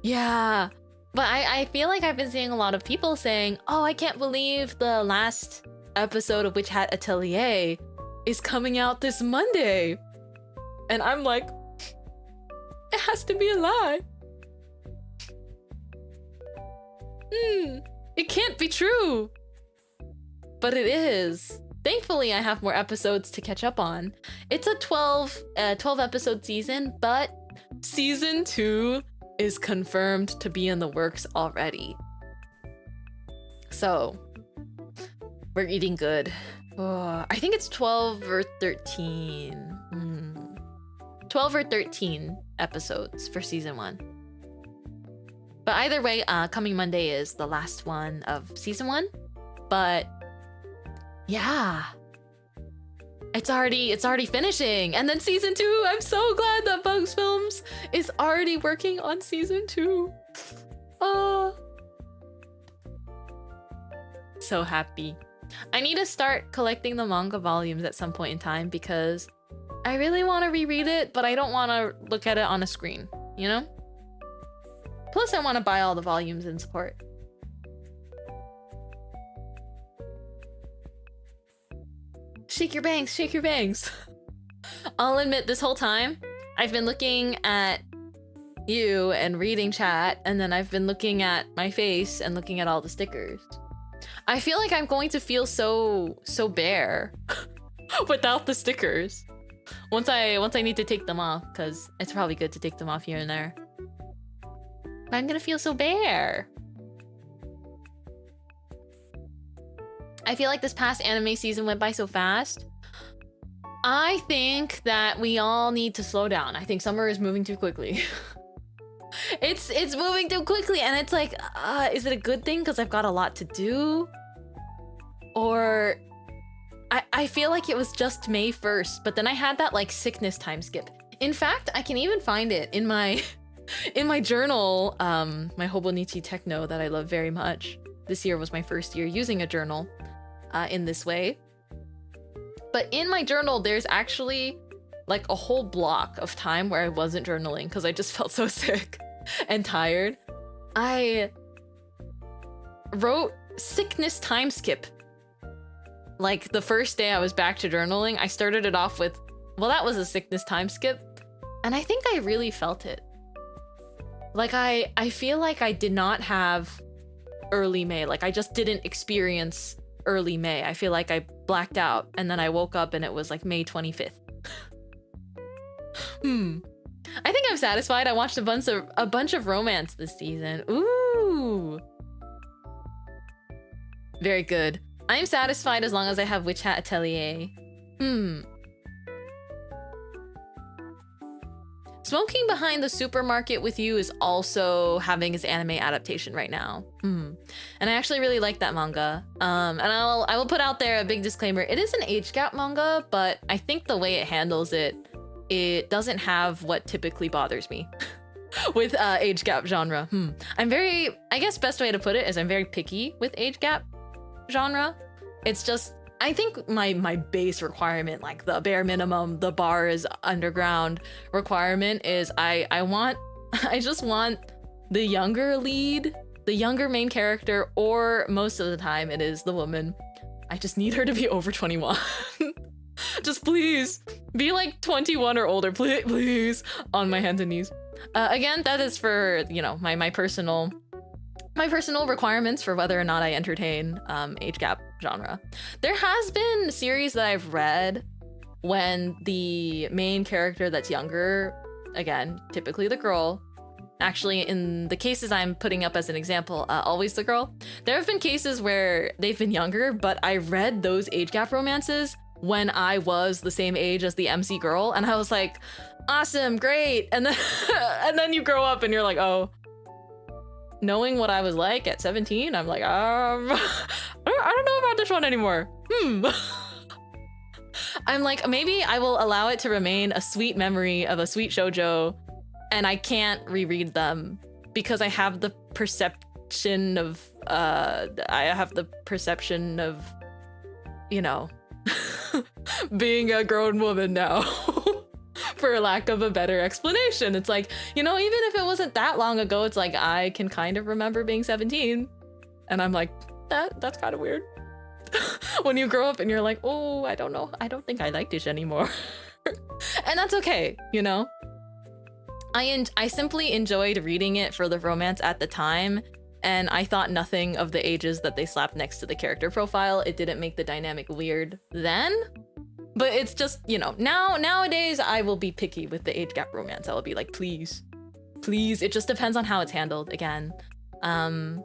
Speaker 1: Yeah. But I feel like I've been seeing a lot of people saying, oh, I can't believe the last episode of Witch Hat Atelier is coming out this Monday. And I'm like, it has to be a lie. It can't be true. But it is. Thankfully, I have more episodes to catch up on. It's a 12 episode season, but season 2 is confirmed to be in the works already. So, we're eating good. Oh, I think it's 12 or 13. 12 or 13 episodes for season 1. But either way, coming Monday is the last one of season 1. But yeah, it's already finishing. And then season 2, I'm so glad that Bugs Films is already working on season 2. So happy. I need to start collecting the manga volumes at some point in time because I really want to reread it, but I don't want to look at it on a screen, you know? Plus, I want to buy all the volumes in support. Shake your bangs, shake your bangs. I'll admit, this whole time, I've been looking at you and reading chat, and then I've been looking at my face and looking at all the stickers. I feel like I'm going to feel so bare without the stickers. Once I need to take them off, because it's probably good to take them off here and there. But I'm gonna feel so bare. I feel like this past anime season went by so fast. I think that we all need to slow down. I think summer is moving too quickly. It's moving too quickly, and it's like, is it a good thing because I've got a lot to do? Or I feel like it was just May 1st, but then I had that like sickness time skip. In fact, I can even find it in my journal, my Hobonichi Techno that I love very much. This year was my first year using a journal in this way. But in my journal, there's actually like a whole block of time where I wasn't journaling because I just felt so sick and tired. I wrote sickness time skip. Like the first day I was back to journaling, I started it off with, well, that was a sickness time skip. And I think I really felt it. Like I feel like I did not have early May. Like I just didn't experience early May. I feel like I blacked out and then I woke up and it was like May 25th. I think I'm satisfied. I watched a bunch of romance this season. Ooh. Very good. I'm satisfied as long as I have Witch Hat Atelier. Smoking Behind the Supermarket with You is also having its anime adaptation right now. And I actually really like that manga. And I will put out there a big disclaimer. It is an age gap manga, but I think the way it handles it it doesn't have what typically bothers me with age gap genre. I'm very, I guess best way to put it is I'm very picky with age gap genre. It's just, I think my base requirement, like the bare minimum, the bar is underground requirement is I just want the younger lead, the younger main character, or most of the time it is the woman. I just need her to be over 21. Just please be like 21 or older, please, on my hands and knees. Again, that is for, you know, my personal requirements for whether or not I entertain age gap genre. There has been series that I've read when the main character that's younger, again, typically the girl, actually in the cases I'm putting up as an example, always the girl, there have been cases where they've been younger, but I read those age gap romances when I was the same age as the MC girl, and I was like, awesome, great, and then and then you grow up and you're like, oh, knowing what I was like at 17, I'm like, I don't know about this one anymore. I'm like, maybe I will allow it to remain a sweet memory of a sweet shoujo, and I can't reread them because I have the perception of, you know, being a grown woman now. For lack of a better explanation. It's like, you know, even if it wasn't that long ago, it's like I can kind of remember being 17, and I'm like, that's kind of weird. When you grow up and you're like, oh, I don't know, I don't think I like this anymore. And that's okay, you know. I simply enjoyed reading it for the romance at the time, and I thought nothing of the ages that they slapped next to the character profile. It didn't make the dynamic weird then. But it's just, you know, nowadays I will be picky with the age gap romance. I will be like, please. It just depends on how it's handled. Again, I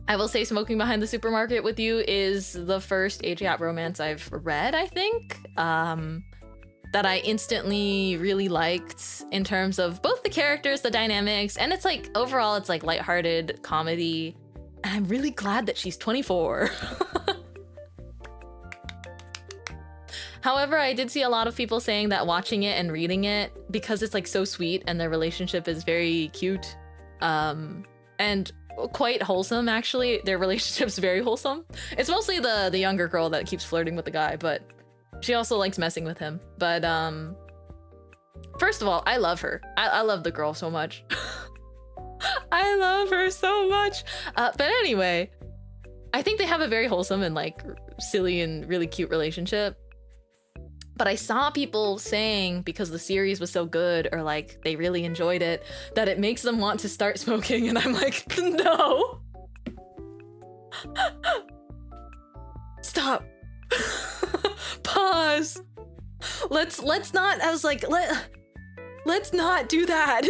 Speaker 1: will say Smoking Behind the Supermarket with You is the first age gap romance I've read, I think, that I instantly really liked in terms of both the characters, the dynamics, and it's like, overall, it's like lighthearted comedy. And I'm really glad that she's 24. However, I did see a lot of people saying that watching it and reading it, because it's like so sweet and their relationship is very cute, and quite wholesome, actually. Their relationship's very wholesome. It's mostly the younger girl that keeps flirting with the guy, but she also likes messing with him. But first of all, I love her. I love the girl so much. I love her so much. But anyway, I think they have a very wholesome and like silly and really cute relationship. But I saw people saying, because the series was so good, or like they really enjoyed it, that it makes them want to start smoking, and I'm like, no. Stop. Pause. Let's not, I was like, let's not do that.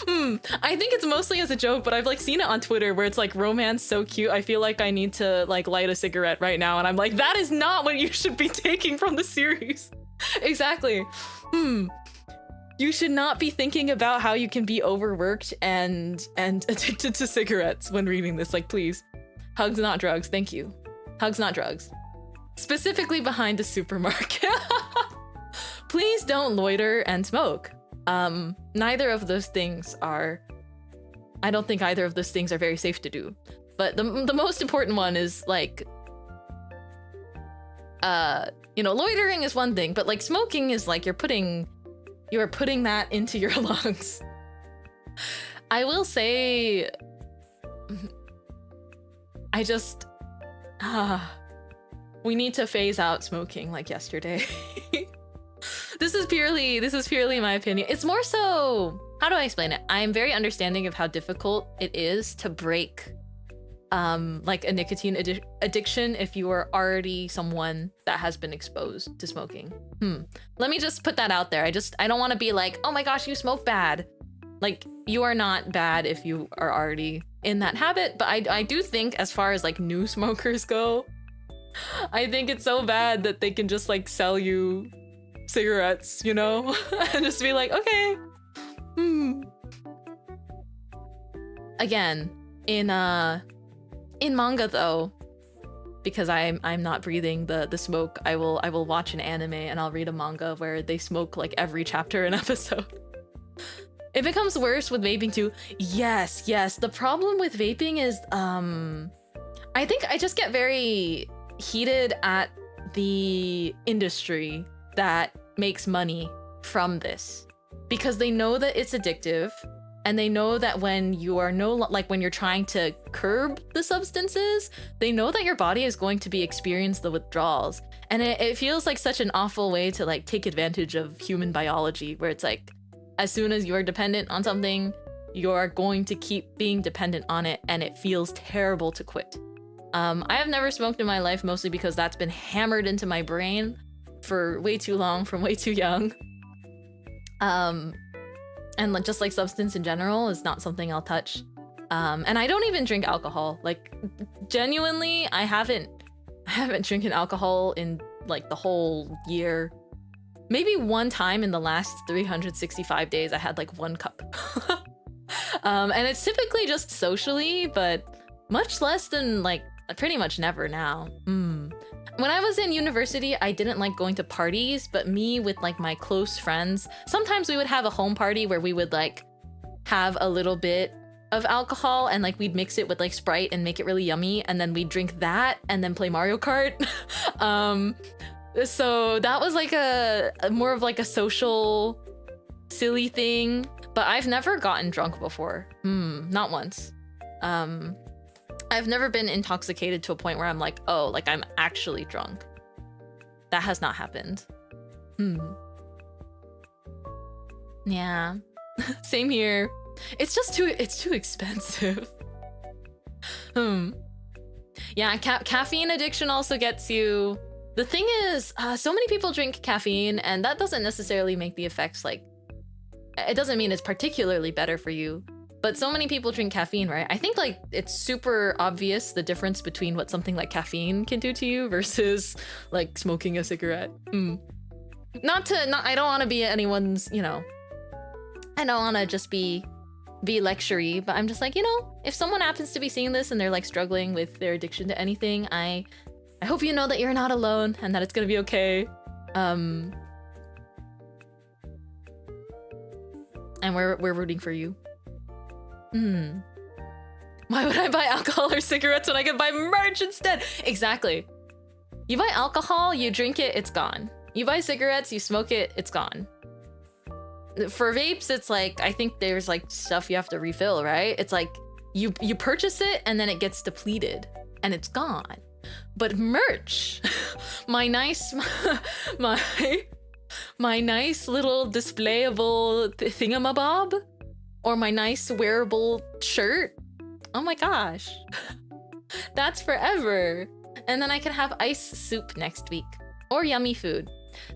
Speaker 1: I think it's mostly as a joke, but I've like seen it on Twitter where it's like, romance so cute, I feel like I need to like light a cigarette right now, and I'm like, that is not what you should be taking from the series. Exactly. You should not be thinking about how you can be overworked and addicted to cigarettes when reading this. Like, please. Hugs, not drugs. Thank you. Hugs, not drugs. Specifically behind the supermarket. Please don't loiter and smoke. Neither of those things are, I don't think either of those things are very safe to do. But the most important one is like, you know, loitering is one thing, but like smoking is like you are putting that into your lungs. I will say, I just, we need to phase out smoking like yesterday. This is purely my opinion. It's more so, how do I explain it? I'm very understanding of how difficult it is to break like a nicotine addiction if you are already someone that has been exposed to smoking. Let me just put that out there. I don't want to be like, oh my gosh, you smoke bad. Like, you are not bad if you are already in that habit, but I do think, as far as like new smokers go, I think it's so bad that they can just like sell you cigarettes, you know, and just be like, okay. Again, in manga though, because I'm not breathing the smoke. I will watch an anime and I'll read a manga where they smoke like every chapter and episode. It becomes worse with vaping too. Yes. The problem with vaping is I think I just get very heated at the industry that makes money from this, because they know that it's addictive, and they know that when you are when you're trying to curb the substances, they know that your body is going to be experience the withdrawals. And it feels like such an awful way to like take advantage of human biology, where it's like, as soon as you are dependent on something, you're going to keep being dependent on it, and it feels terrible to quit. I have never smoked in my life, mostly because that's been hammered into my brain for way too long from way too young. And just like substance in general is not something I'll touch. And I don't even drink alcohol. Like, genuinely, I haven't drinking alcohol in like the whole year. Maybe one time in the last 365 days I had like 1 cup. And it's typically just socially, but much less than like pretty much never now. When I was in university, I didn't like going to parties, but me with like my close friends, sometimes we would have a home party where we would like have a little bit of alcohol and like we'd mix it with like Sprite and make it really yummy, and then we'd drink that and then play Mario Kart. So that was like a more of like a social silly thing, but I've never gotten drunk before. Not once. I've never been intoxicated to a point where I'm like, oh, like I'm actually drunk. That has not happened. Yeah. Same here. It's just too expensive. Yeah, caffeine addiction also gets you. The thing is, so many people drink caffeine, and that doesn't necessarily make the effects like, it doesn't mean it's particularly better for you. But so many people drink caffeine, right? I think like it's super obvious the difference between what something like caffeine can do to you versus like smoking a cigarette. I don't want to be anyone's, I don't want to just be lectury, but I'm just like, if someone happens to be seeing this and they're like struggling with their addiction to anything, I hope you know that you're not alone and that it's gonna be okay. And we're rooting for you. Why would I buy alcohol or cigarettes when I can buy merch instead? Exactly. You buy alcohol, you drink it, it's gone. You buy cigarettes, you smoke it, it's gone. For vapes, it's like, I think there's like stuff you have to refill, right? It's like you purchase it and then it gets depleted and it's gone. But merch, my nice little displayable thingamabob, or my nice wearable shirt, oh my gosh, that's forever. And then I can have ice soup next week, or yummy food.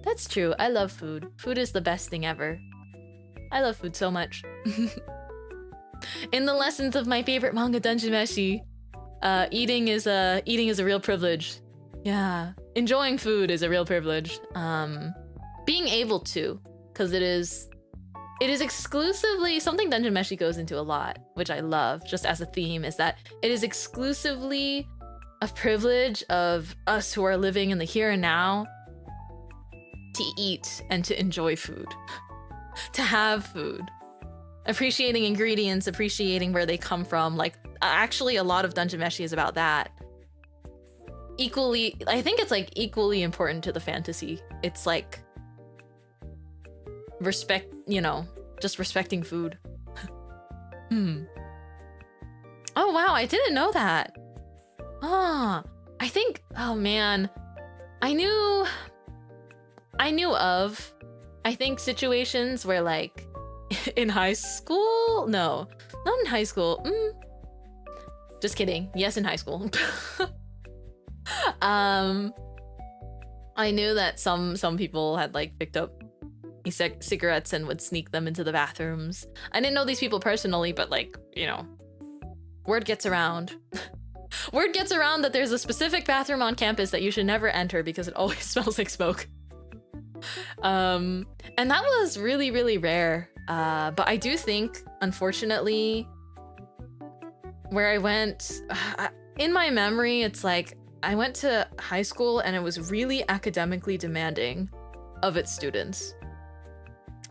Speaker 1: That's true, I love food. Food is the best thing ever. I love food so much. In the lessons of my favorite manga, Dungeon Meshi, eating is a real privilege. Yeah, enjoying food is a real privilege. Being able to, because it is exclusively something Dungeon Meshi goes into a lot, which I love just as a theme, is that it is exclusively a privilege of us who are living in the here and now to eat and to enjoy food, to have food, appreciating ingredients, appreciating where they come from. Like, actually a lot of Dungeon Meshi is about that. Equally, I think it's like equally important to the fantasy. It's like respect, just respecting food. Oh wow, I didn't know that. I think, oh man, I knew of, I think, situations where like in high school, no, not in high school. Just kidding. Yes, in high school. I knew that some people had like picked up cigarettes and would sneak them into the bathrooms. I didn't know these people personally, but like, word gets around. Word gets around that there's a specific bathroom on campus that you should never enter because it always smells like smoke. And that was really, really rare. But I do think, unfortunately, where I went, in my memory, it's like I went to high school and it was really academically demanding of its students.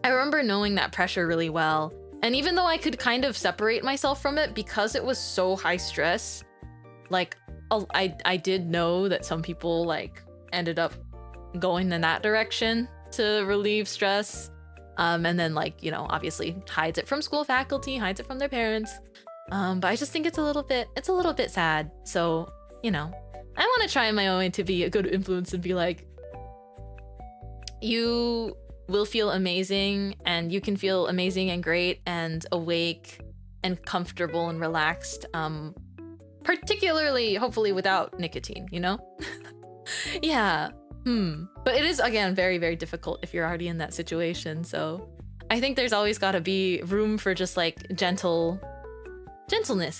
Speaker 1: I remember knowing that pressure really well. And even though I could kind of separate myself from it because it was so high stress, like I did know that some people like ended up going in that direction to relieve stress. And then like, you know, obviously hides it from school faculty, hides it from their parents. But I just think it's a little bit sad. So, you know, I want to try in my own way to be a good influence and be like, you will feel amazing and you can feel amazing and great and awake and comfortable and relaxed. Particularly, hopefully without nicotine, you know? Yeah. But it is, again, very, very difficult if you're already in that situation. So I think there's always got to be room for just like gentleness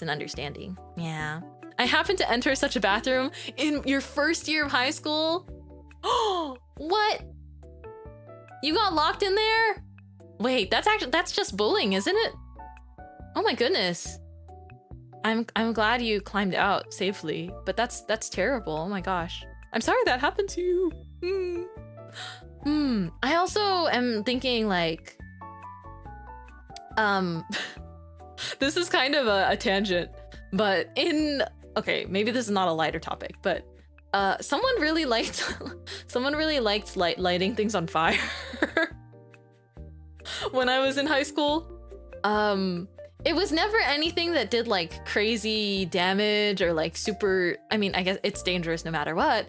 Speaker 1: and understanding. Yeah. I happened to enter such a bathroom in your first year of high school. Oh, what? You got locked in there? Wait, that's just bullying, isn't it? Oh my goodness. I'm glad you climbed out safely, but that's terrible. Oh my gosh. I'm sorry that happened to you. I also am thinking like, this is kind of a tangent, but okay, maybe this is not a lighter topic, but someone really liked lighting things on fire when I was in high school. It was never anything that did like crazy damage or like super, I mean, I guess it's dangerous no matter what,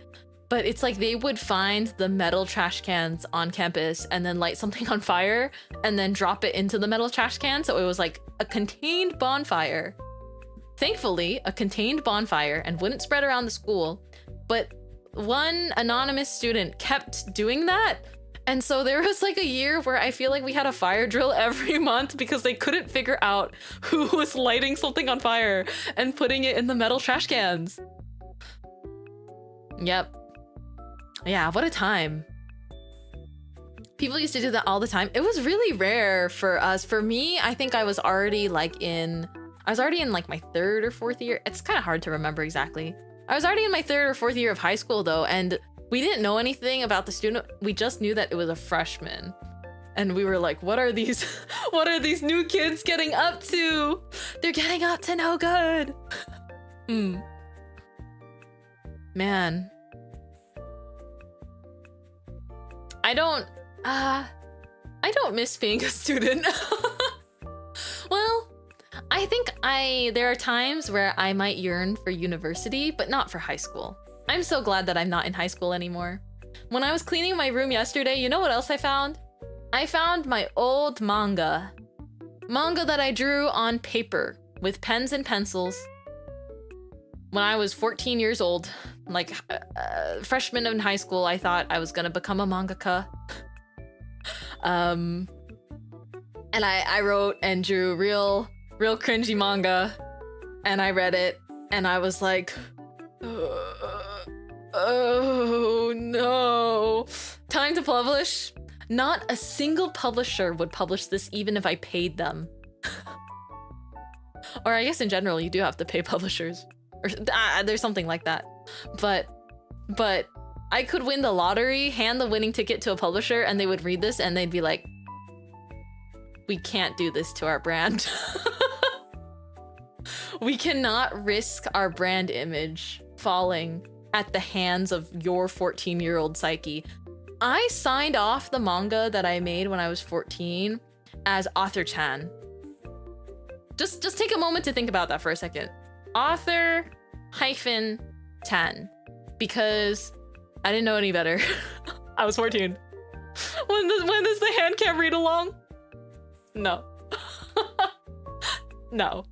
Speaker 1: but it's like they would find the metal trash cans on campus and then light something on fire and then drop it into the metal trash can. So it was like a contained bonfire. Thankfully, a contained bonfire and wouldn't spread around the school. But one anonymous student kept doing that. And so there was like a year where I feel like we had a fire drill every month because they couldn't figure out who was lighting something on fire and putting it in the metal trash cans. Yep. Yeah, what a time. People used to do that all the time. It was really rare for us. For me, I think I was already in like my third or fourth year. It's kind of hard to remember exactly. I was already in my third or fourth year of high school though, and we didn't know anything about the student. We just knew that it was a freshman. And we were like, what are these new kids getting up to? They're getting up to no good. Man. I don't miss being a student. Well, I think there are times where I might yearn for university, but not for high school. I'm so glad that I'm not in high school anymore. When I was cleaning my room yesterday, you know what else I found? I found my old manga. Manga that I drew on paper with pens and pencils when I was 14 years old. Like freshman in high school, I thought I was gonna become a mangaka. And I wrote and drew real cringy manga, and I read it and I was like, oh no, time to publish. Not a single publisher would publish this even if I paid them. Or I guess in general you do have to pay publishers, or there's something like that. But I could win the lottery, hand the winning ticket to a publisher, and they would read this and they'd be like, we can't do this to our brand. We cannot risk our brand image falling at the hands of your 14-year-old psyche. I signed off the manga that I made when I was 14 as author-chan. Just take a moment to think about that for a second. Author-chan. Because I didn't know any better. I was 14. When does the hand cam read along? No. No.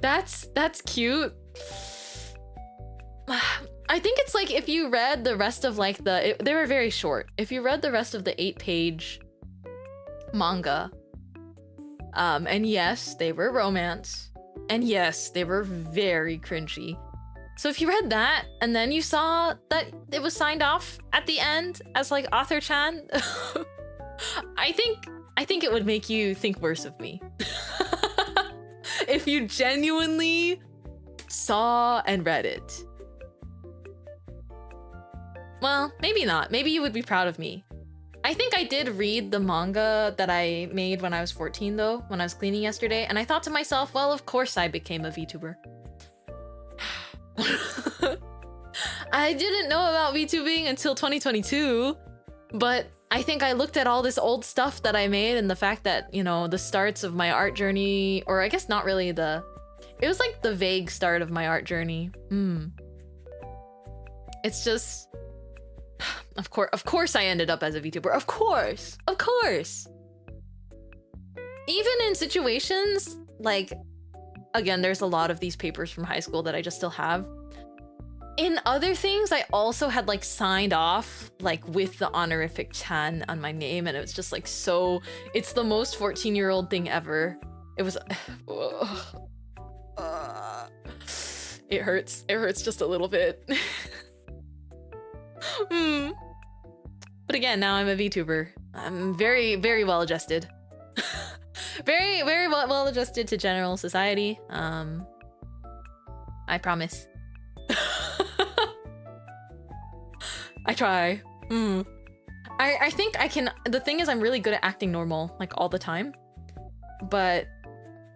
Speaker 1: That's cute. I think it's like if you read the rest of like they were very short. If you read the rest of the 8-page manga, and yes, they were romance, and yes, they were very cringy. So if you read that and then you saw that it was signed off at the end as like author-chan, I think it would make you think worse of me. if you genuinely saw and read it. Well, maybe not. Maybe you would be proud of me. I think I did read the manga that I made when I was 14 though, when I was cleaning yesterday, and I thought to myself, well, of course I became a VTuber. I didn't know about VTubing until 2022, but I think I looked at all this old stuff that I made and the fact that, you know, the starts of my art journey, or I guess not really it was like the vague start of my art journey. It's just, of course I ended up as a VTuber. Of course. Even in situations like, again, there's a lot of these papers from high school that I just still have. In other things, I also had like signed off like with the honorific Chan on my name, and it was just like so, it's the most 14-year-old thing ever. It was, it hurts just a little bit. But again, now I'm a VTuber. I'm very, very well adjusted. Very, very well adjusted to general society. I promise. I try. I think I can. The thing is, I'm really good at acting normal, like all the time. But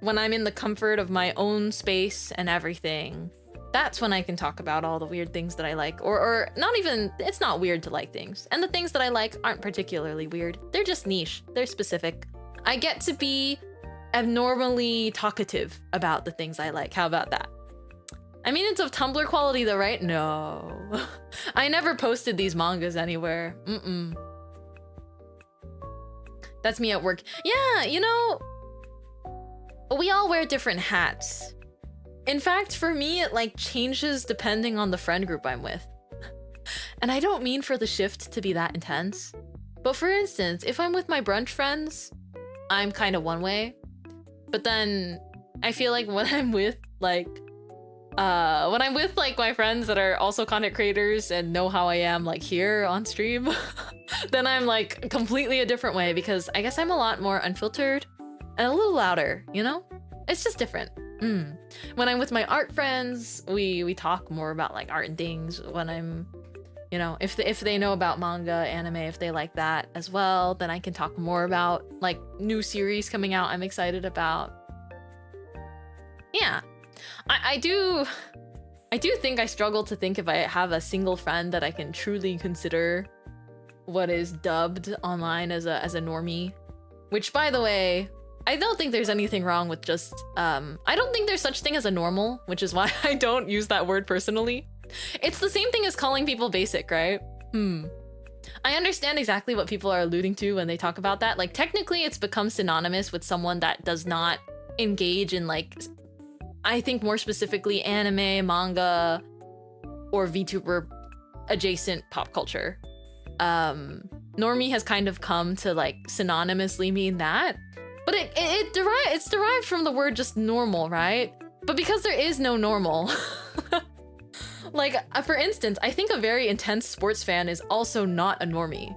Speaker 1: when I'm in the comfort of my own space and everything, that's when I can talk about all the weird things that I like. Or not even, it's not weird to like things. And the things that I like aren't particularly weird. They're just niche. They're specific. I get to be abnormally talkative about the things I like. How about that? I mean, it's of Tumblr quality though, right? No. I never posted these mangas anywhere. That's me at work. Yeah, you know, we all wear different hats. In fact, for me, it like changes depending on the friend group I'm with. And I don't mean for the shift to be that intense. But for instance, if I'm with my brunch friends, I'm kind of one way. But then I feel like when I'm with my friends that are also content creators and know how I am like here on stream, then I'm like completely a different way, because I guess I'm a lot more unfiltered and a little louder, you know? It's just different. When I'm with my art friends, we talk more about like art and things. When I'm, you know, if they know about manga, anime, if they like that as well, then I can talk more about like new series coming out I'm excited about. Yeah. I do think I struggle to think if I have a single friend that I can truly consider what is dubbed online as a normie. Which, by the way, I don't think there's anything wrong with just I don't think there's such thing as a normal, which is why I don't use that word personally. It's the same thing as calling people basic, right? I understand exactly what people are alluding to when they talk about that. Like, technically it's become synonymous with someone that does not engage in like, I think more specifically anime, manga, or VTuber adjacent pop culture. Normie has kind of come to like synonymously mean that, but it's derived from the word just normal, right? But because there is no normal, like for instance, I think a very intense sports fan is also not a normie,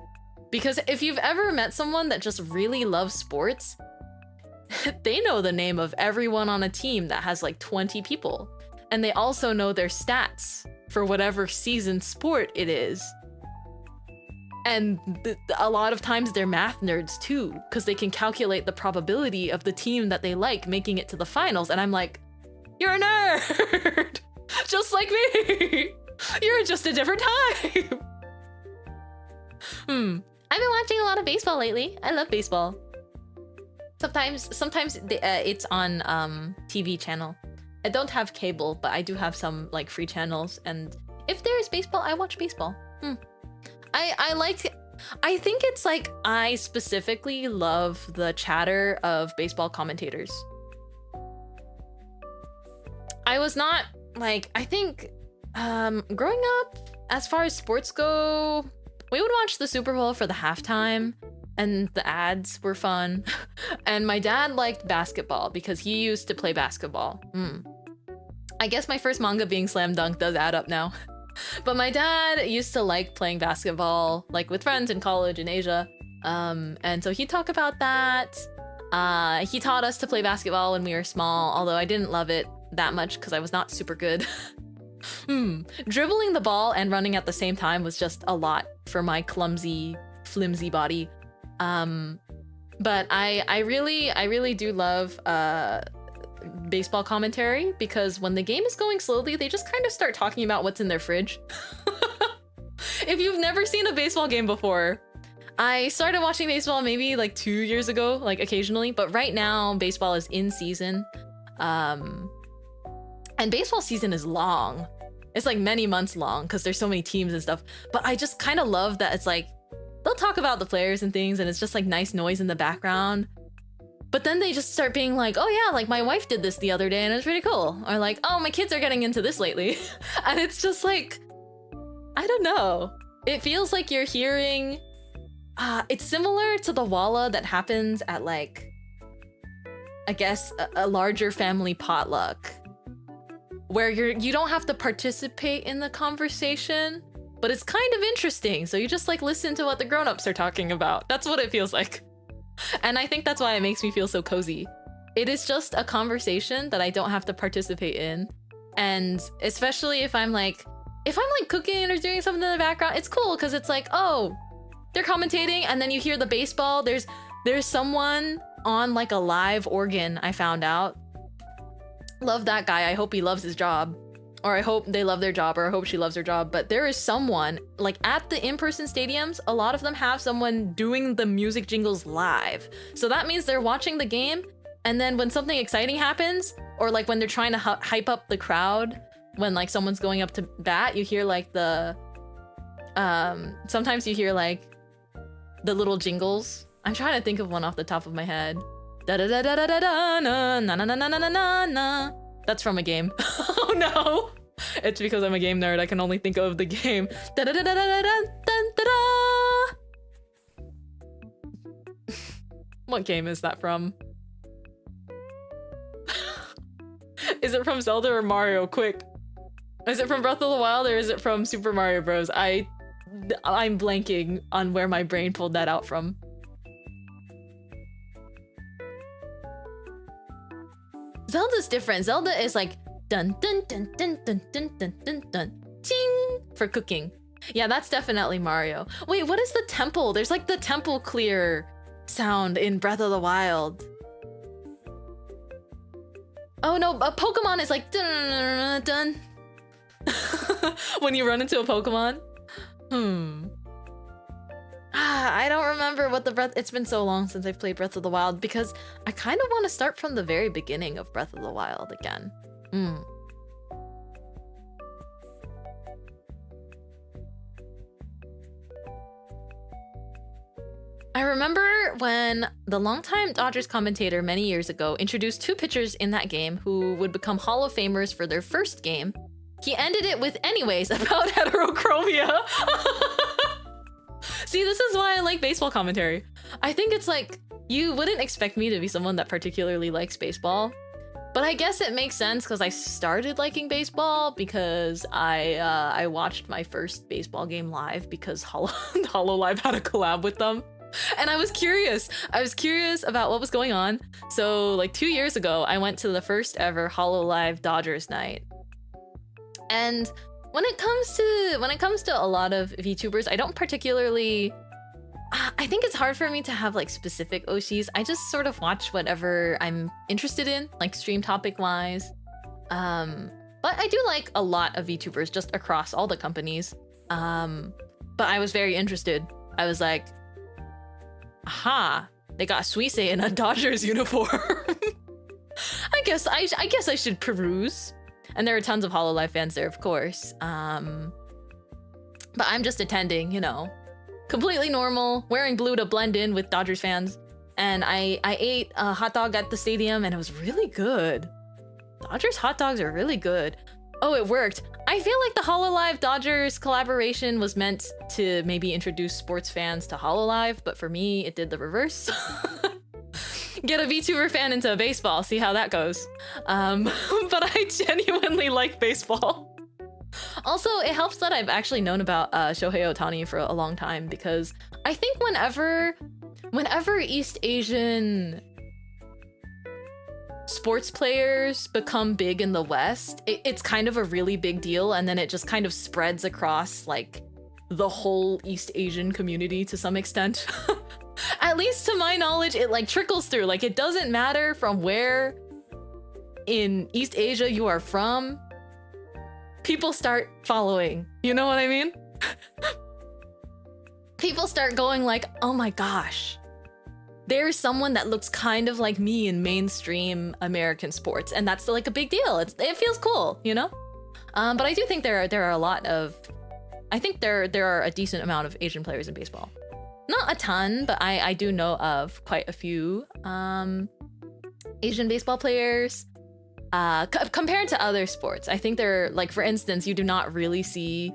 Speaker 1: because if you've ever met someone that just really loves sports, they know the name of everyone on a team that has like 20 people. And they also know their stats for whatever season sport it is. And a lot of times they're math nerds too, because they can calculate the probability of the team that they like making it to the finals. And I'm like, you're a nerd! Just like me! You're just a different type! I've been watching a lot of baseball lately. I love baseball. Sometimes it's on TV channel. I don't have cable, but I do have some like free channels, and if there is baseball, I watch baseball. I think it's like I specifically love the chatter of baseball commentators. I was not like, I think growing up, as far as sports go, we would watch the Super Bowl for the halftime. And the ads were fun. And my dad liked basketball because he used to play basketball. I guess my first manga being Slam Dunk does add up now. But my dad used to like playing basketball, like with friends in college in Asia. And so he'd talk about that. He taught us to play basketball when we were small, although I didn't love it that much because I was not super good. Dribbling the ball and running at the same time was just a lot for my clumsy, flimsy body. But I really do love baseball commentary, because when the game is going slowly, they just kind of start talking about what's in their fridge. If you've never seen a baseball game before, I started watching baseball maybe like 2 years ago, like occasionally, but right now baseball is in season. And baseball season is long. It's like many months long because there's so many teams and stuff. But I just kind of love that it's like, they'll talk about the players and things and it's just like nice noise in the background. But then they just start being like, oh yeah, like my wife did this the other day and it was pretty cool. Or like, oh, my kids are getting into this lately. And it's just like, I don't know. It feels like you're hearing, it's similar to the walla that happens at like, I guess, a larger family potluck, where you don't have to participate in the conversation, but it's kind of interesting. So you just like listen to what the grown-ups are talking about. That's what it feels like. And I think that's why it makes me feel so cozy. It is just a conversation that I don't have to participate in. And especially if I'm like cooking or doing something in the background, it's cool because it's like, oh, they're commentating and then you hear the baseball. There's someone on like a live organ, I found out. Love that guy. I hope he loves his job. Or I hope they love their job, or I hope she loves her job. But there is someone, like at the in-person stadiums, a lot of them have someone doing the music jingles live. So that means they're watching the game, and then when something exciting happens, or like when they're trying to hype up the crowd, when like someone's going up to bat, you hear like the, sometimes you hear like the little jingles. I'm trying to think of one off the top of my head. Da da da da da da da na na na na na na na na. That's from a game. Oh no! It's because I'm a game nerd. I can only think of the game. Da da da da da da da da da. What game is that from? Is it from Zelda or Mario? Quick. Is it from Breath of the Wild or is it from Super Mario Bros? I'm blanking on where my brain pulled that out from. Zelda's different. Zelda is like dun dun dun dun dun dun dun dun dun ting for cooking. Yeah, that's definitely Mario. Wait, what is the temple? There's like the temple clear sound in Breath of the Wild. Oh no, a Pokemon is like dun dun dun. When you run into a Pokemon. I don't remember what the Breath... It's been so long since I've played Breath of the Wild because I kind of want to start from the very beginning of Breath of the Wild again. I remember when the longtime Dodgers commentator many years ago introduced two pitchers in that game who would become Hall of Famers for their first game. He ended it with anyways about heterochromia. See, this is why I like baseball commentary. I think it's like, you wouldn't expect me to be someone that particularly likes baseball, but I guess it makes sense because I started liking baseball because I watched my first baseball game live because HoloLive had a collab with them. And I was curious. I was curious about what was going on. So like 2 years ago, I went to the first ever HoloLive Dodgers night. And when it comes to a lot of VTubers, I don't particularly... I think it's hard for me to have like specific OCs. I just sort of watch whatever I'm interested in, like stream topic wise. But I do like a lot of VTubers just across all the companies. But I was very interested. I was like, aha, they got Suisse in a Dodgers uniform. I guess I should peruse. And there are tons of HoloLive fans there, of course. But I'm just attending, you know, completely normal, wearing blue to blend in with Dodgers fans. And I ate a hot dog at the stadium and it was really good. Dodgers hot dogs are really good. Oh, it worked. I feel like the HoloLive Dodgers collaboration was meant to maybe introduce sports fans to HoloLive, but for me, it did the reverse. Get a VTuber fan into baseball, see how that goes. But I genuinely like baseball. Also, it helps that I've actually known about Shohei Ohtani for a long time because I think whenever East Asian sports players become big in the West, it's kind of a really big deal, and then it just kind of spreads across like the whole East Asian community to some extent. At least to my knowledge, it like trickles through. Like, it doesn't matter from where in East Asia you are from, people start following. You know what I mean? People start going like, oh my gosh, there's someone that looks kind of like me in mainstream American sports, and that's like a big deal. It feels cool, you know? But I do think there are a lot of, I think there are a decent amount of Asian players in baseball. Not a ton, but I do know of quite a few Asian baseball players. Compared to other sports, I think they're like, for instance, you do not really see,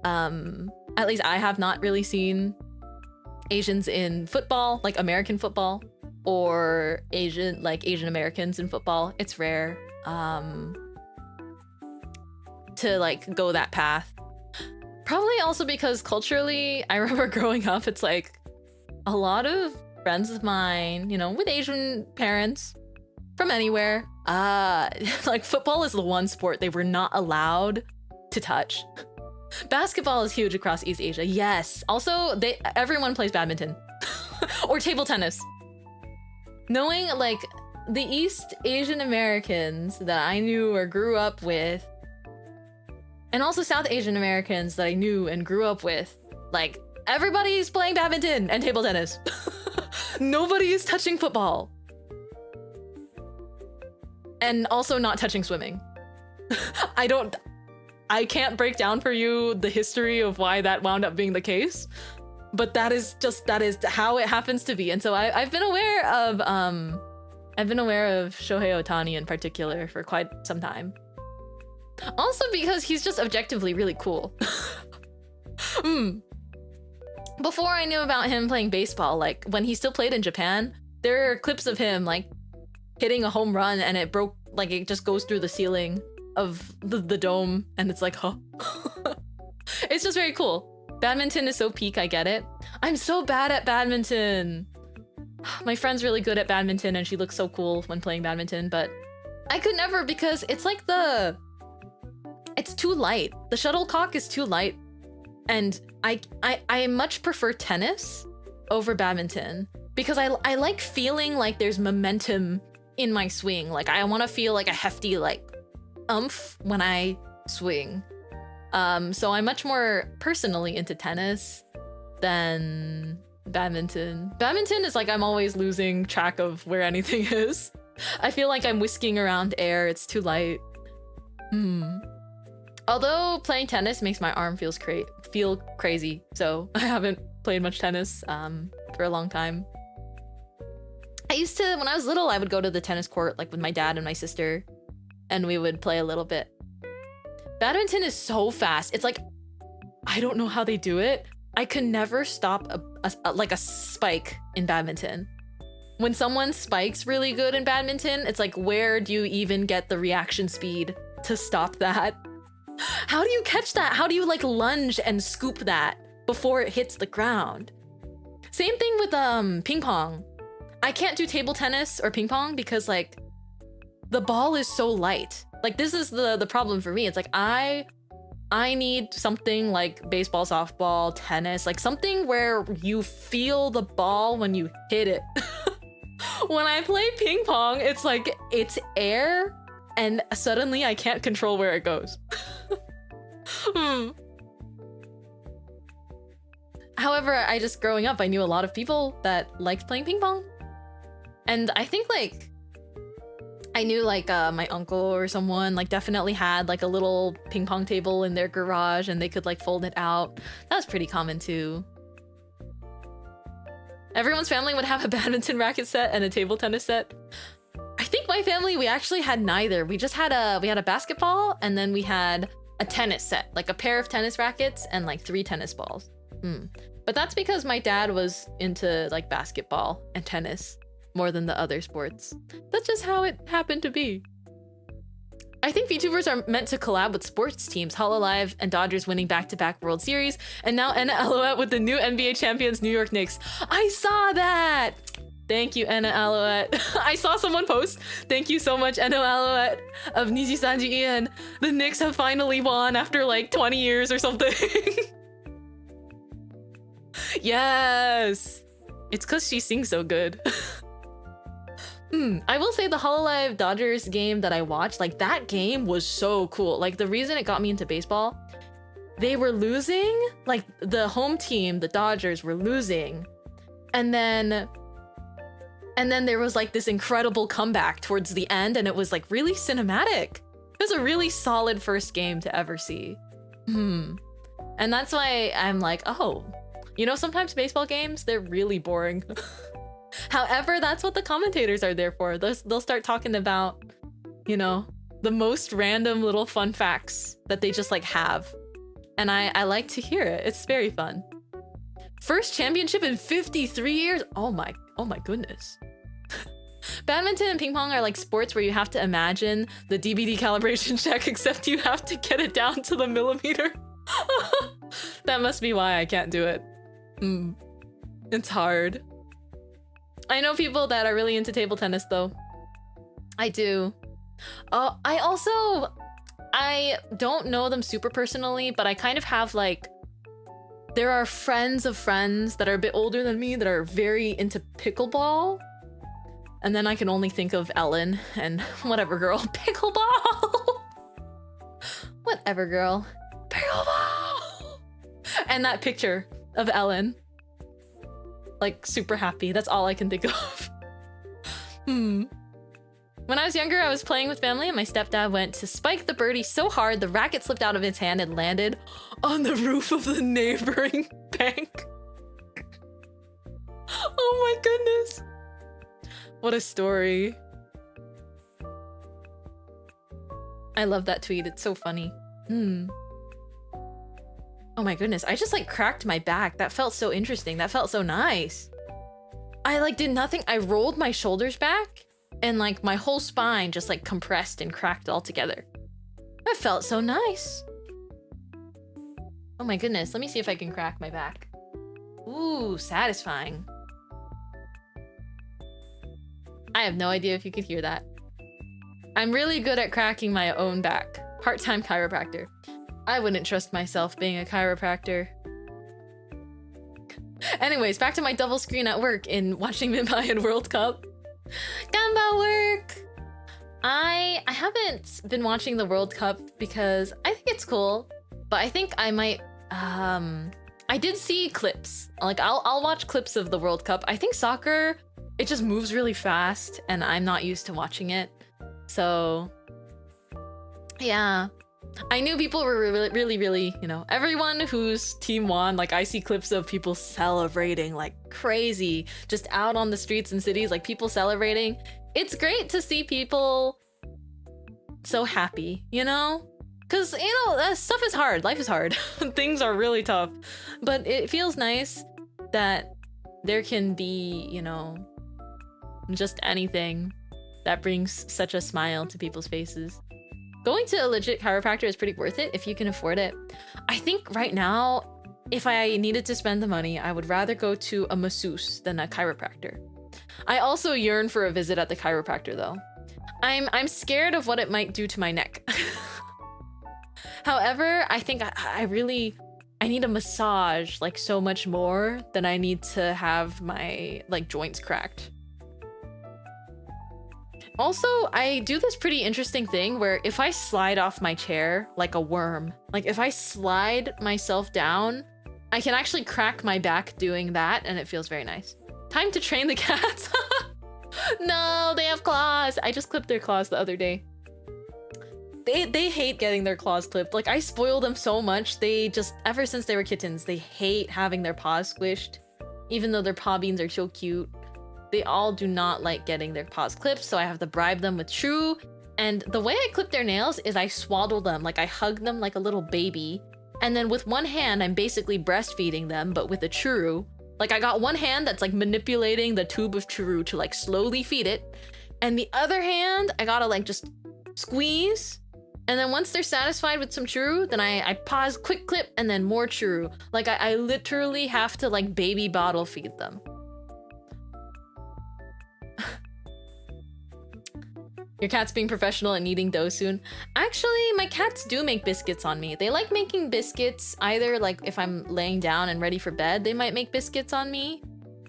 Speaker 1: at least I have not really seen Asians in football, like American football, or Asian Americans in football. It's rare to like go that path. Probably also because culturally, I remember growing up, it's like a lot of friends of mine, you know, with Asian parents from anywhere, like football is the one sport they were not allowed to touch. Basketball is huge across East Asia. Yes. Also, everyone plays badminton or table tennis. Knowing like the East Asian Americans that I knew or grew up with, and also South Asian Americans that I knew and grew up with, like everybody's playing badminton and table tennis. Nobody is touching football. And also not touching swimming. I can't break down for you the history of why that wound up being the case, but that is how it happens to be. And so I've been aware of Shohei Ohtani in particular for quite some time. Also because he's just objectively really cool. Before I knew about him playing baseball, like when he still played in Japan, there are clips of him like hitting a home run and it broke, like it just goes through the ceiling of the dome, and it's like, huh. It's just very cool. Badminton is so peak, I get it. I'm so bad at badminton. My friend's really good at badminton and she looks so cool when playing badminton, but I could never because it's like it's too light. The shuttlecock is too light, and I much prefer tennis over badminton because I like feeling like there's momentum in my swing. Like I want to feel like a hefty like oomph when I swing. So I'm much more personally into tennis than badminton. Badminton is like I'm always losing track of where anything is. I feel like I'm whisking around air. It's too light. Although playing tennis makes my arm feel crazy, so I haven't played much tennis for a long time. I used to, when I was little, I would go to the tennis court like with my dad and my sister, and we would play a little bit. Badminton is so fast. It's like, I don't know how they do it. I could never stop a spike in badminton. When someone spikes really good in badminton, it's like, where do you even get the reaction speed to stop that? How do you catch that? How do you like lunge and scoop that before it hits the ground? Same thing with ping pong. I can't do table tennis or ping pong because like the ball is so light. Like this is the problem for me. It's like I need something like baseball, softball, tennis, like something where you feel the ball when you hit it. When I play ping pong, it's like it's air and suddenly I can't control where it goes. However, I just growing up, I knew a lot of people that liked playing ping pong. And I think like I knew like my uncle or someone like definitely had like a little ping pong table in their garage and they could like fold it out. That was pretty common too. Everyone's family would have a badminton racket set and a table tennis set. I think my family, we actually had neither. We just had a basketball and then we had a tennis set, like a pair of tennis rackets and like 3 tennis balls. But that's because my dad was into like basketball and tennis more than the other sports. That's just how it happened to be. I think VTubers are meant to collab with sports teams, HoloLive and Dodgers winning back-to-back World Series, and now Enna Alouette with the new NBA champions New York Knicks. I saw that! Thank you, Enna Alouette. I saw someone post, thank you so much, Enna Alouette of Niji Sanji Ian. The Knicks have finally won after like 20 years or something. Yes! It's because she sings so good. I will say the HoloLive Dodgers game that I watched, like that game was so cool. Like the reason it got me into baseball, they were losing, like the home team, the Dodgers were losing. And then there was like this incredible comeback towards the end, and it was like really cinematic. It was a really solid first game to ever see. And that's why I'm like, oh, you know, sometimes baseball games, they're really boring. However, that's what the commentators are there for. They'll start talking about, you know, the most random little fun facts that they just like have. And I like to hear it. It's very fun. First championship in 53 years? Oh my goodness. Badminton and ping pong are like sports where you have to imagine the DBD calibration check, except you have to get it down to the millimeter. That must be why I can't do it. It's hard. I know people that are really into table tennis though. I do. I don't know them super personally, but I kind of have like, there are friends of friends that are a bit older than me that are very into pickleball. And then I can only think of Ellen and whatever girl, pickleball. Whatever girl, pickleball. And that picture of Ellen, like super happy. That's all I can think of. When I was younger, I was playing with family and my stepdad went to spike the birdie so hard the racket slipped out of his hand and landed on the roof of the neighboring bank. Oh my goodness. What a story. I love that tweet. It's so funny. Oh my goodness. I just like cracked my back. That felt so interesting. That felt so nice. I like did nothing. I rolled my shoulders back and like my whole spine just like compressed and cracked all together. That felt so nice. Oh my goodness. Let me see if I can crack my back. Ooh, satisfying. I have no idea if you could hear that. I'm really good at cracking my own back. Part-time chiropractor. I wouldn't trust myself being a chiropractor. Anyways, back to my double screen at work in watching Mintmai and World Cup. Gamba work! I haven't been watching the World Cup because I think it's cool, but I think I might, I did see clips. Like, I'll watch clips of the World Cup. I think soccer, it just moves really fast and I'm not used to watching it. So, yeah. I knew people were really, you know, everyone whose team won, like I see clips of people celebrating like crazy, just out on the streets and cities, like people celebrating. It's great to see people so happy, you know? Because, you know, stuff is hard. Life is hard. Things are really tough. But it feels nice that there can be, you know, just anything that brings such a smile to people's faces. Going to a legit chiropractor is pretty worth it if you can afford it. I think right now, if I needed to spend the money, I would rather go to a masseuse than a chiropractor. I also yearn for a visit at the chiropractor though. I'm scared of what it might do to my neck. However, I think I need a massage like so much more than I need to have my like joints cracked. Also, I do this pretty interesting thing where if I slide off my chair like a worm, like if I slide myself down, I can actually crack my back doing that and it feels very nice. Time to train the cats. No, they have claws. I just clipped their claws the other day. They hate getting their claws clipped. Like I spoil them so much. They just, ever since they were kittens, they hate having their paws squished. Even though their paw beans are so cute. They all do not like getting their paws clipped, so I have to bribe them with True. And the way I clip their nails is I swaddle them, like I hug them like a little baby. And then with one hand, I'm basically breastfeeding them, but with a True. Like I got one hand that's like manipulating the tube of True to like slowly feed it. And the other hand, I gotta like just squeeze. And then once they're satisfied with some True, then I pause, quick clip, and then more True. Like I literally have to like baby bottle feed them. Your cat's being professional and needing dough soon. Actually, my cats do make biscuits on me. They like making biscuits either like if I'm laying down and ready for bed, they might make biscuits on me.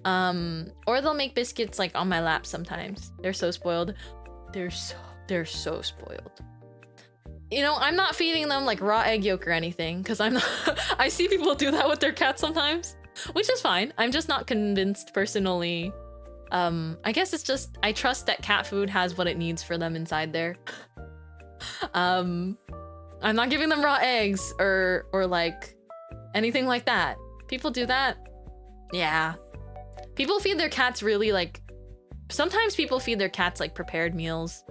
Speaker 1: Or they'll make biscuits like on my lap sometimes. They're so spoiled. They're so spoiled. You know, I'm not feeding them like raw egg yolk or anything because I'm not I see people do that with their cats sometimes, which is fine. I'm just not convinced personally. I guess it's just I trust that cat food has what it needs for them inside there. I'm not giving them raw eggs or like anything like that. People do that. Yeah. People feed their cats really like sometimes people feed their cats like prepared meals.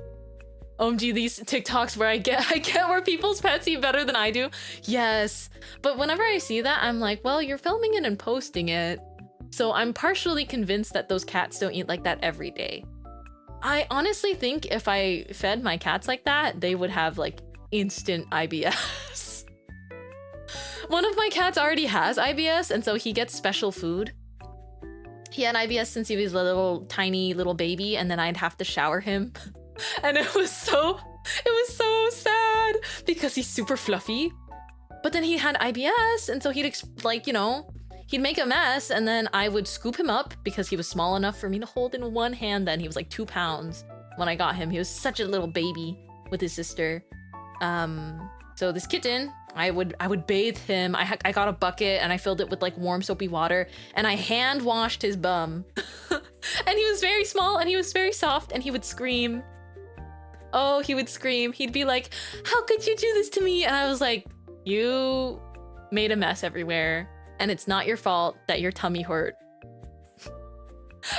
Speaker 1: OMG, these TikToks where I get where people's pets eat better than I do. Yes. But whenever I see that, I'm like, well, you're filming it and posting it. So I'm partially convinced that those cats don't eat like that every day. I honestly think if I fed my cats like that, they would have like instant IBS. One of my cats already has IBS, and so he gets special food. He had IBS since he was a little tiny little baby, and then I'd have to shower him. And it was so sad because he's super fluffy. But then he had IBS, and so he'd like, you know, he'd make a mess, and then I would scoop him up because he was small enough for me to hold in one hand. Then he was like 2 pounds when I got him. He was such a little baby with his sister. So this kitten, I would bathe him. I got a bucket and I filled it with like warm soapy water and I hand washed his bum. And he was very small and he was very soft and he would scream. Oh, he would scream. He'd be like, "How could you do this to me?" And I was like, "You made a mess everywhere. And it's not your fault that your tummy hurt."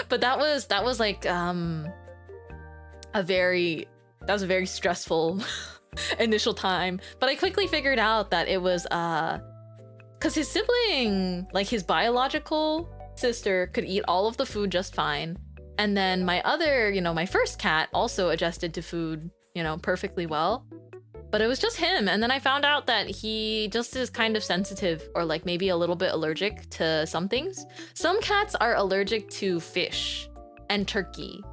Speaker 1: But that was like a very stressful initial time. But I quickly figured out that it was because his sibling, like his biological sister, could eat all of the food just fine. And then my other, you know, my first cat also adjusted to food, you know, perfectly well. But it was just him. And then I found out that he just is kind of sensitive or like maybe a little bit allergic to some things. Some cats are allergic to fish and turkey.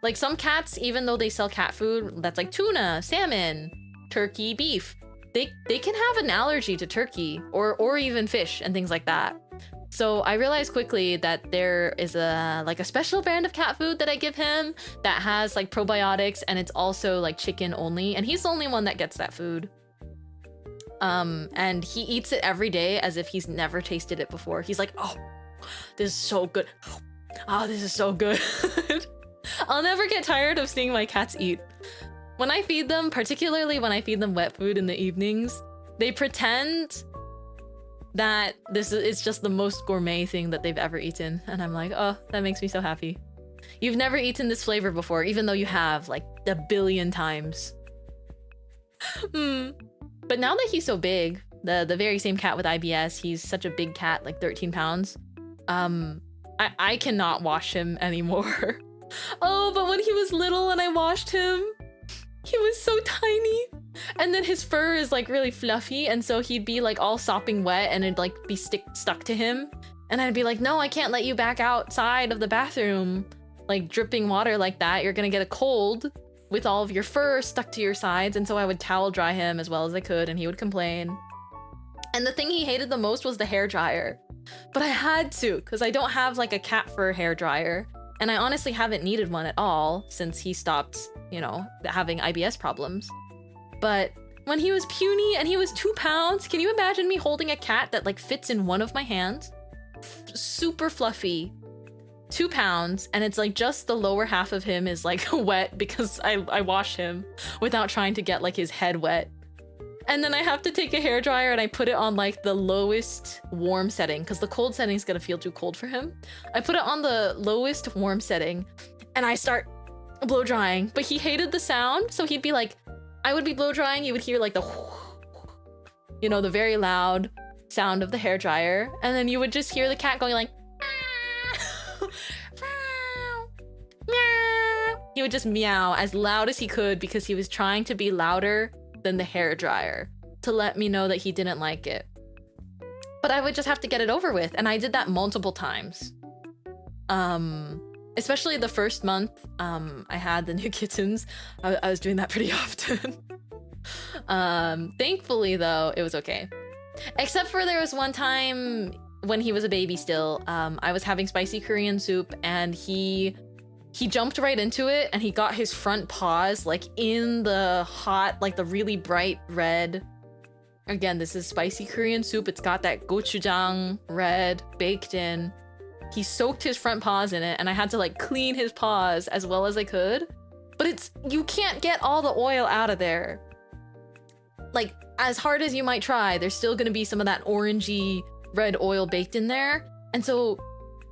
Speaker 1: Like some cats, even though they sell cat food that's like tuna, salmon, turkey, beef, they can have an allergy to turkey or even fish and things like that. So I realized quickly that there is a special brand of cat food that I give him that has like probiotics, and it's also like chicken only, and he's the only one that gets that food. And he eats it every day as if he's never tasted it before. He's like, "Oh, this is so good. Oh, this is so good." I'll never get tired of seeing my cats eat. When I feed them, particularly when I feed them wet food in the evenings, they pretend that it's just the most gourmet thing that they've ever eaten. And I'm like, oh, that makes me so happy. You've never eaten this flavor before, even though you have like a billion times. But now that he's so big, the very same cat with IBS, he's such a big cat, like 13 pounds. I cannot wash him anymore. Oh, but when he was little and I washed him, he was so tiny. And then his fur is like really fluffy, and so he'd be like all sopping wet and it'd like be stuck to him. And I'd be like, "No, I can't let you back outside of the bathroom, like dripping water like that. You're gonna get a cold with all of your fur stuck to your sides." And so I would towel dry him as well as I could, and he would complain. And the thing he hated the most was the hair dryer. But I had to, because I don't have like a cat fur hair dryer. And I honestly haven't needed one at all since he stopped, you know, having IBS problems. But when he was puny and he was 2 pounds, can you imagine me holding a cat that like fits in one of my hands? Super fluffy, 2 pounds, and it's like just the lower half of him is like wet because I wash him without trying to get like his head wet. And then I have to take a hairdryer and I put it on like the lowest warm setting because the cold setting is gonna feel too cold for him. I put it on the lowest warm setting and I start blow drying, but he hated the sound. So he'd be like, I would be blow drying, you would hear like the, you know, the very loud sound of the hairdryer. And then you would just hear the cat going like, he would just meow as loud as he could because he was trying to be louder than the hairdryer to let me know that he didn't like it. But I would just have to get it over with, and I did that multiple times. especially the first month I had the new kittens. I was doing that pretty often. Thankfully though, it was okay. Except for there was one time when he was a baby still, I was having spicy Korean soup and he jumped right into it and he got his front paws like in the hot, like the really bright red. Again, this is spicy Korean soup. It's got that gochujang red baked in. He soaked his front paws in it and I had to like clean his paws as well as I could. But you can't get all the oil out of there. Like, as hard as you might try, there's still gonna be some of that orangey red oil baked in there. And so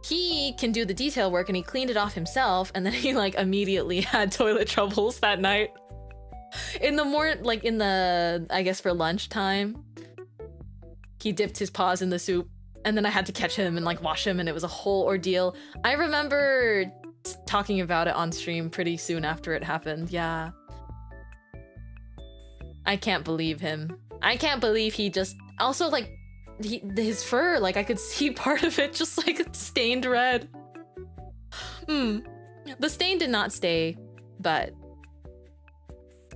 Speaker 1: he can do the detail work and he cleaned it off himself and then he like immediately had toilet troubles that night. In the morning, like in the, I guess for lunchtime, he dipped his paws in the soup and then I had to catch him and like wash him and it was a whole ordeal. I remember talking about it on stream pretty soon after it happened, yeah. I can't believe him. I can't believe he just, also like, his fur, like I could see part of it just like stained red. The stain did not stay, but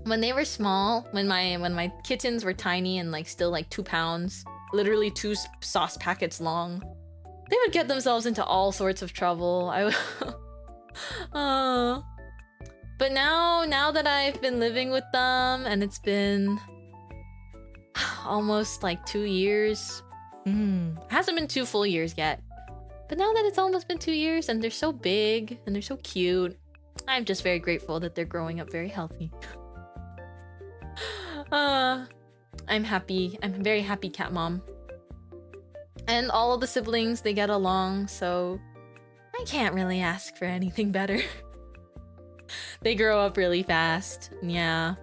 Speaker 1: when they were small, when my kittens were tiny and like still like 2 pounds, literally 2 sauce packets long, they would get themselves into all sorts of trouble. But now that I've been living with them and it's been almost like 2 years, hasn't been 2 full years yet, but now that it's almost been 2 years and they're so big and they're so cute, I'm just very grateful that they're growing up very healthy. I'm happy. I'm a very happy cat mom. And all of the siblings, they get along, so I can't really ask for anything better. They grow up really fast. Yeah.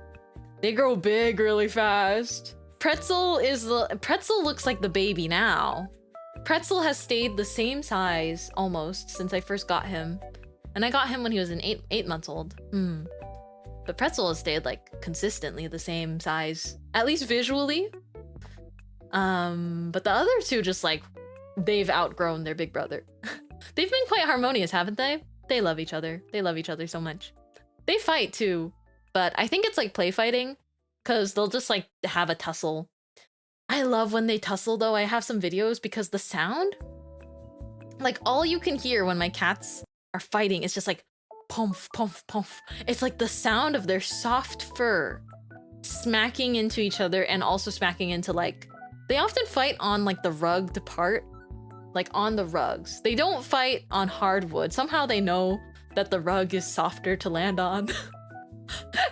Speaker 1: They grow big really fast. Pretzel looks like the baby now. Pretzel has stayed the same size almost since I first got him. And I got him when he was an 8 months old. But Pretzel has stayed like consistently the same size, at least visually. But the other two just like, they've outgrown their big brother. They've been quite harmonious, haven't they? They love each other. They love each other so much. They fight too, but I think it's like play fighting because they'll just like have a tussle. I love when they tussle though. I have some videos because the sound, like all you can hear when my cats are fighting is just like pump, pump, pump. It's like the sound of their soft fur smacking into each other and also smacking into like, they often fight on like the rugged part, like on the rugs. They don't fight on hardwood. Somehow they know that the rug is softer to land on.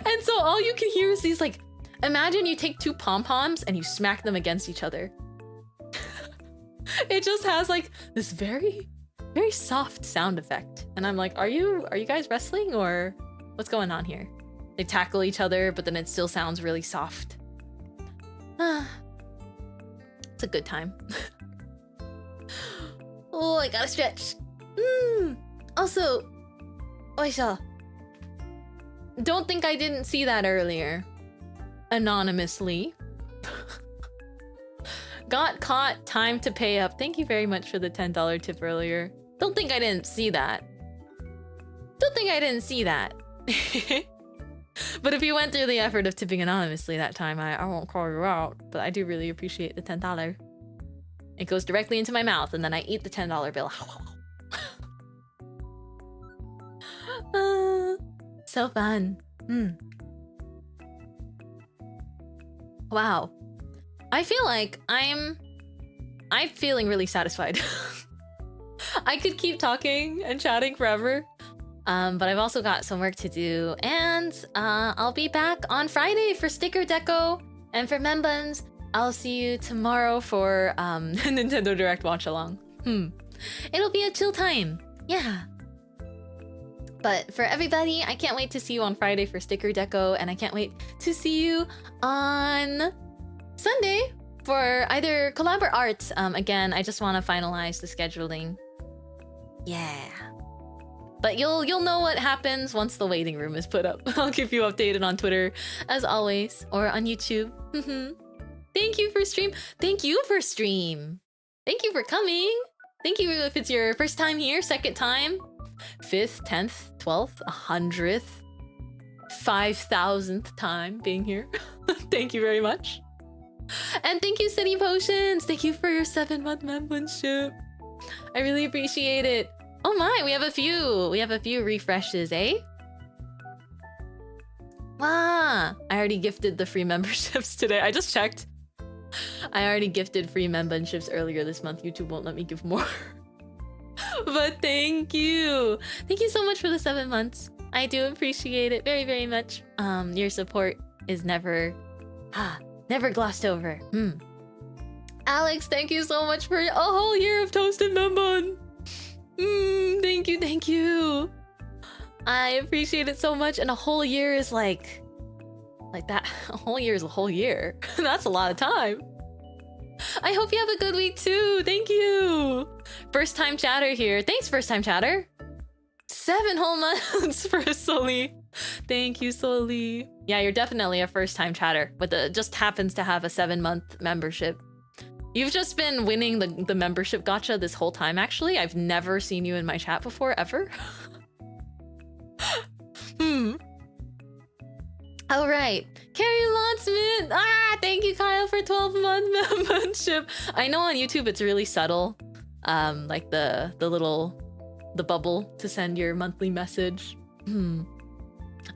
Speaker 1: And so all you can hear is these like, imagine you take 2 pom-poms and you smack them against each other. It just has like this very, very soft sound effect. And I'm like, are you guys wrestling or what's going on here? They tackle each other, but then it still sounds really soft. It's a good time. Oh, I gotta stretch. Also, Oisha, don't think I didn't see that earlier. Anonymously. Got caught, time to pay up. Thank you very much for the $10 tip earlier. Don't think I didn't see that. Don't think I didn't see that. But if you went through the effort of tipping anonymously that time, I won't call you out. But I do really appreciate the $10. It goes directly into my mouth and then I eat the $10 bill. So fun. Wow. I feel like I'm feeling really satisfied. I could keep talking and chatting forever. But I've also got some work to do, and I'll be back on Friday for sticker deco, and for Membuns, I'll see you tomorrow for Nintendo Direct watch along. It'll be a chill time, yeah. But for everybody, I can't wait to see you on Friday for sticker deco, and I can't wait to see you on Sunday for either collab or art. Again, I just want to finalize the scheduling. Yeah. But you'll know what happens once the waiting room is put up. I'll keep you updated on Twitter, as always, or on YouTube. Thank you for stream. Thank you for stream. Thank you for coming. Thank you if it's your first time here, second time. 5th, 10th, 12th, 100th, 5,000th time being here. Thank you very much. And thank you, City Potions. Thank you for your 7-month membership. I really appreciate it. Oh my, we have a few refreshes, eh? Wow, I already gifted the free memberships today. I just checked. I already gifted free memberships earlier this month. YouTube won't let me give more. But thank you. Thank you so much for the 7 months. I do appreciate it very, very much. Your support is never glossed over. Alex, thank you so much for a whole year of toasted membon. Thank you, thank you. I appreciate it so much. And a whole year is like that. A whole year is a whole year. That's a lot of time. I hope you have a good week too. Thank you. First time chatter here. Thanks, first time chatter. 7 whole months for Sully. Thank you, Sully. Yeah, you're definitely a first time chatter, but just happens to have a 7-month membership. You've just been winning the membership gacha this whole time, actually. I've never seen you in my chat before, ever. All right, Carrie Lotsmith. Thank you, Kyle, for 12-month membership. I know on YouTube it's really subtle, like the bubble to send your monthly message.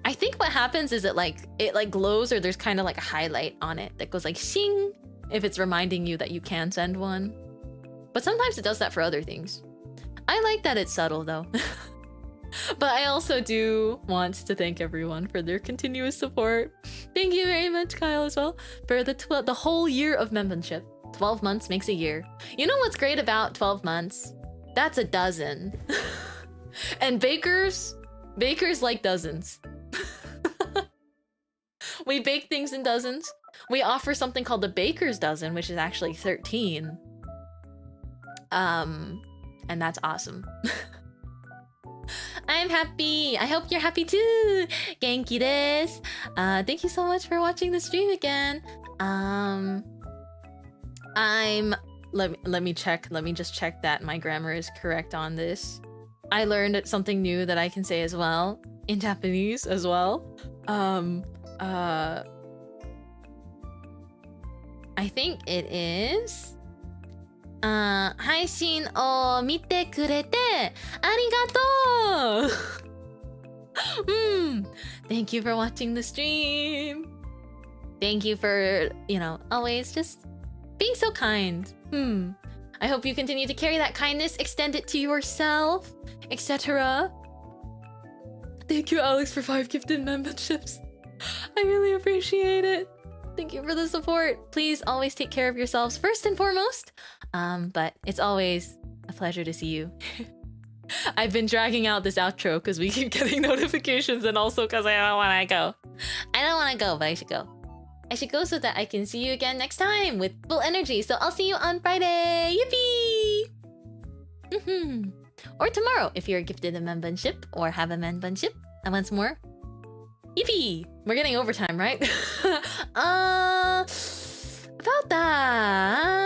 Speaker 1: I think what happens is it glows, or there's kind of like a highlight on it that goes like shing if it's reminding you that you can send one. But sometimes it does that for other things. I like that it's subtle though. But I also do want to thank everyone for their continuous support. Thank you very much, Kyle, as well, for the whole year of membership. 12 months makes a year. You know what's great about 12 months? That's a dozen. And bakers like dozens. We bake things in dozens. We offer something called the baker's dozen, which is actually 13. And that's awesome. I'm happy. I hope you're happy too. Genki desu. Thank you so much for watching the stream again. Let me just check that my grammar is correct on this. I learned something new that I can say as well in Japanese as well. I think it is 配信を見てくれてありがとう。Thank you for watching the stream. Thank you for, always just being so kind. I hope you continue to carry that kindness, extend it to yourself, etc. Thank you, Alex, for 5 gifted memberships. I really appreciate it. Thank you for the support. Please always take care of yourselves first and foremost. But it's always a pleasure to see you. I've been dragging out this outro because we keep getting notifications, and also because I don't want to go. I don't want to go, but I should go. I should go so that I can see you again next time with full energy. So I'll see you on Friday. Yippee! Or tomorrow if you're gifted a membership or have a membership. And once more, yippee! We're getting overtime, right? About that.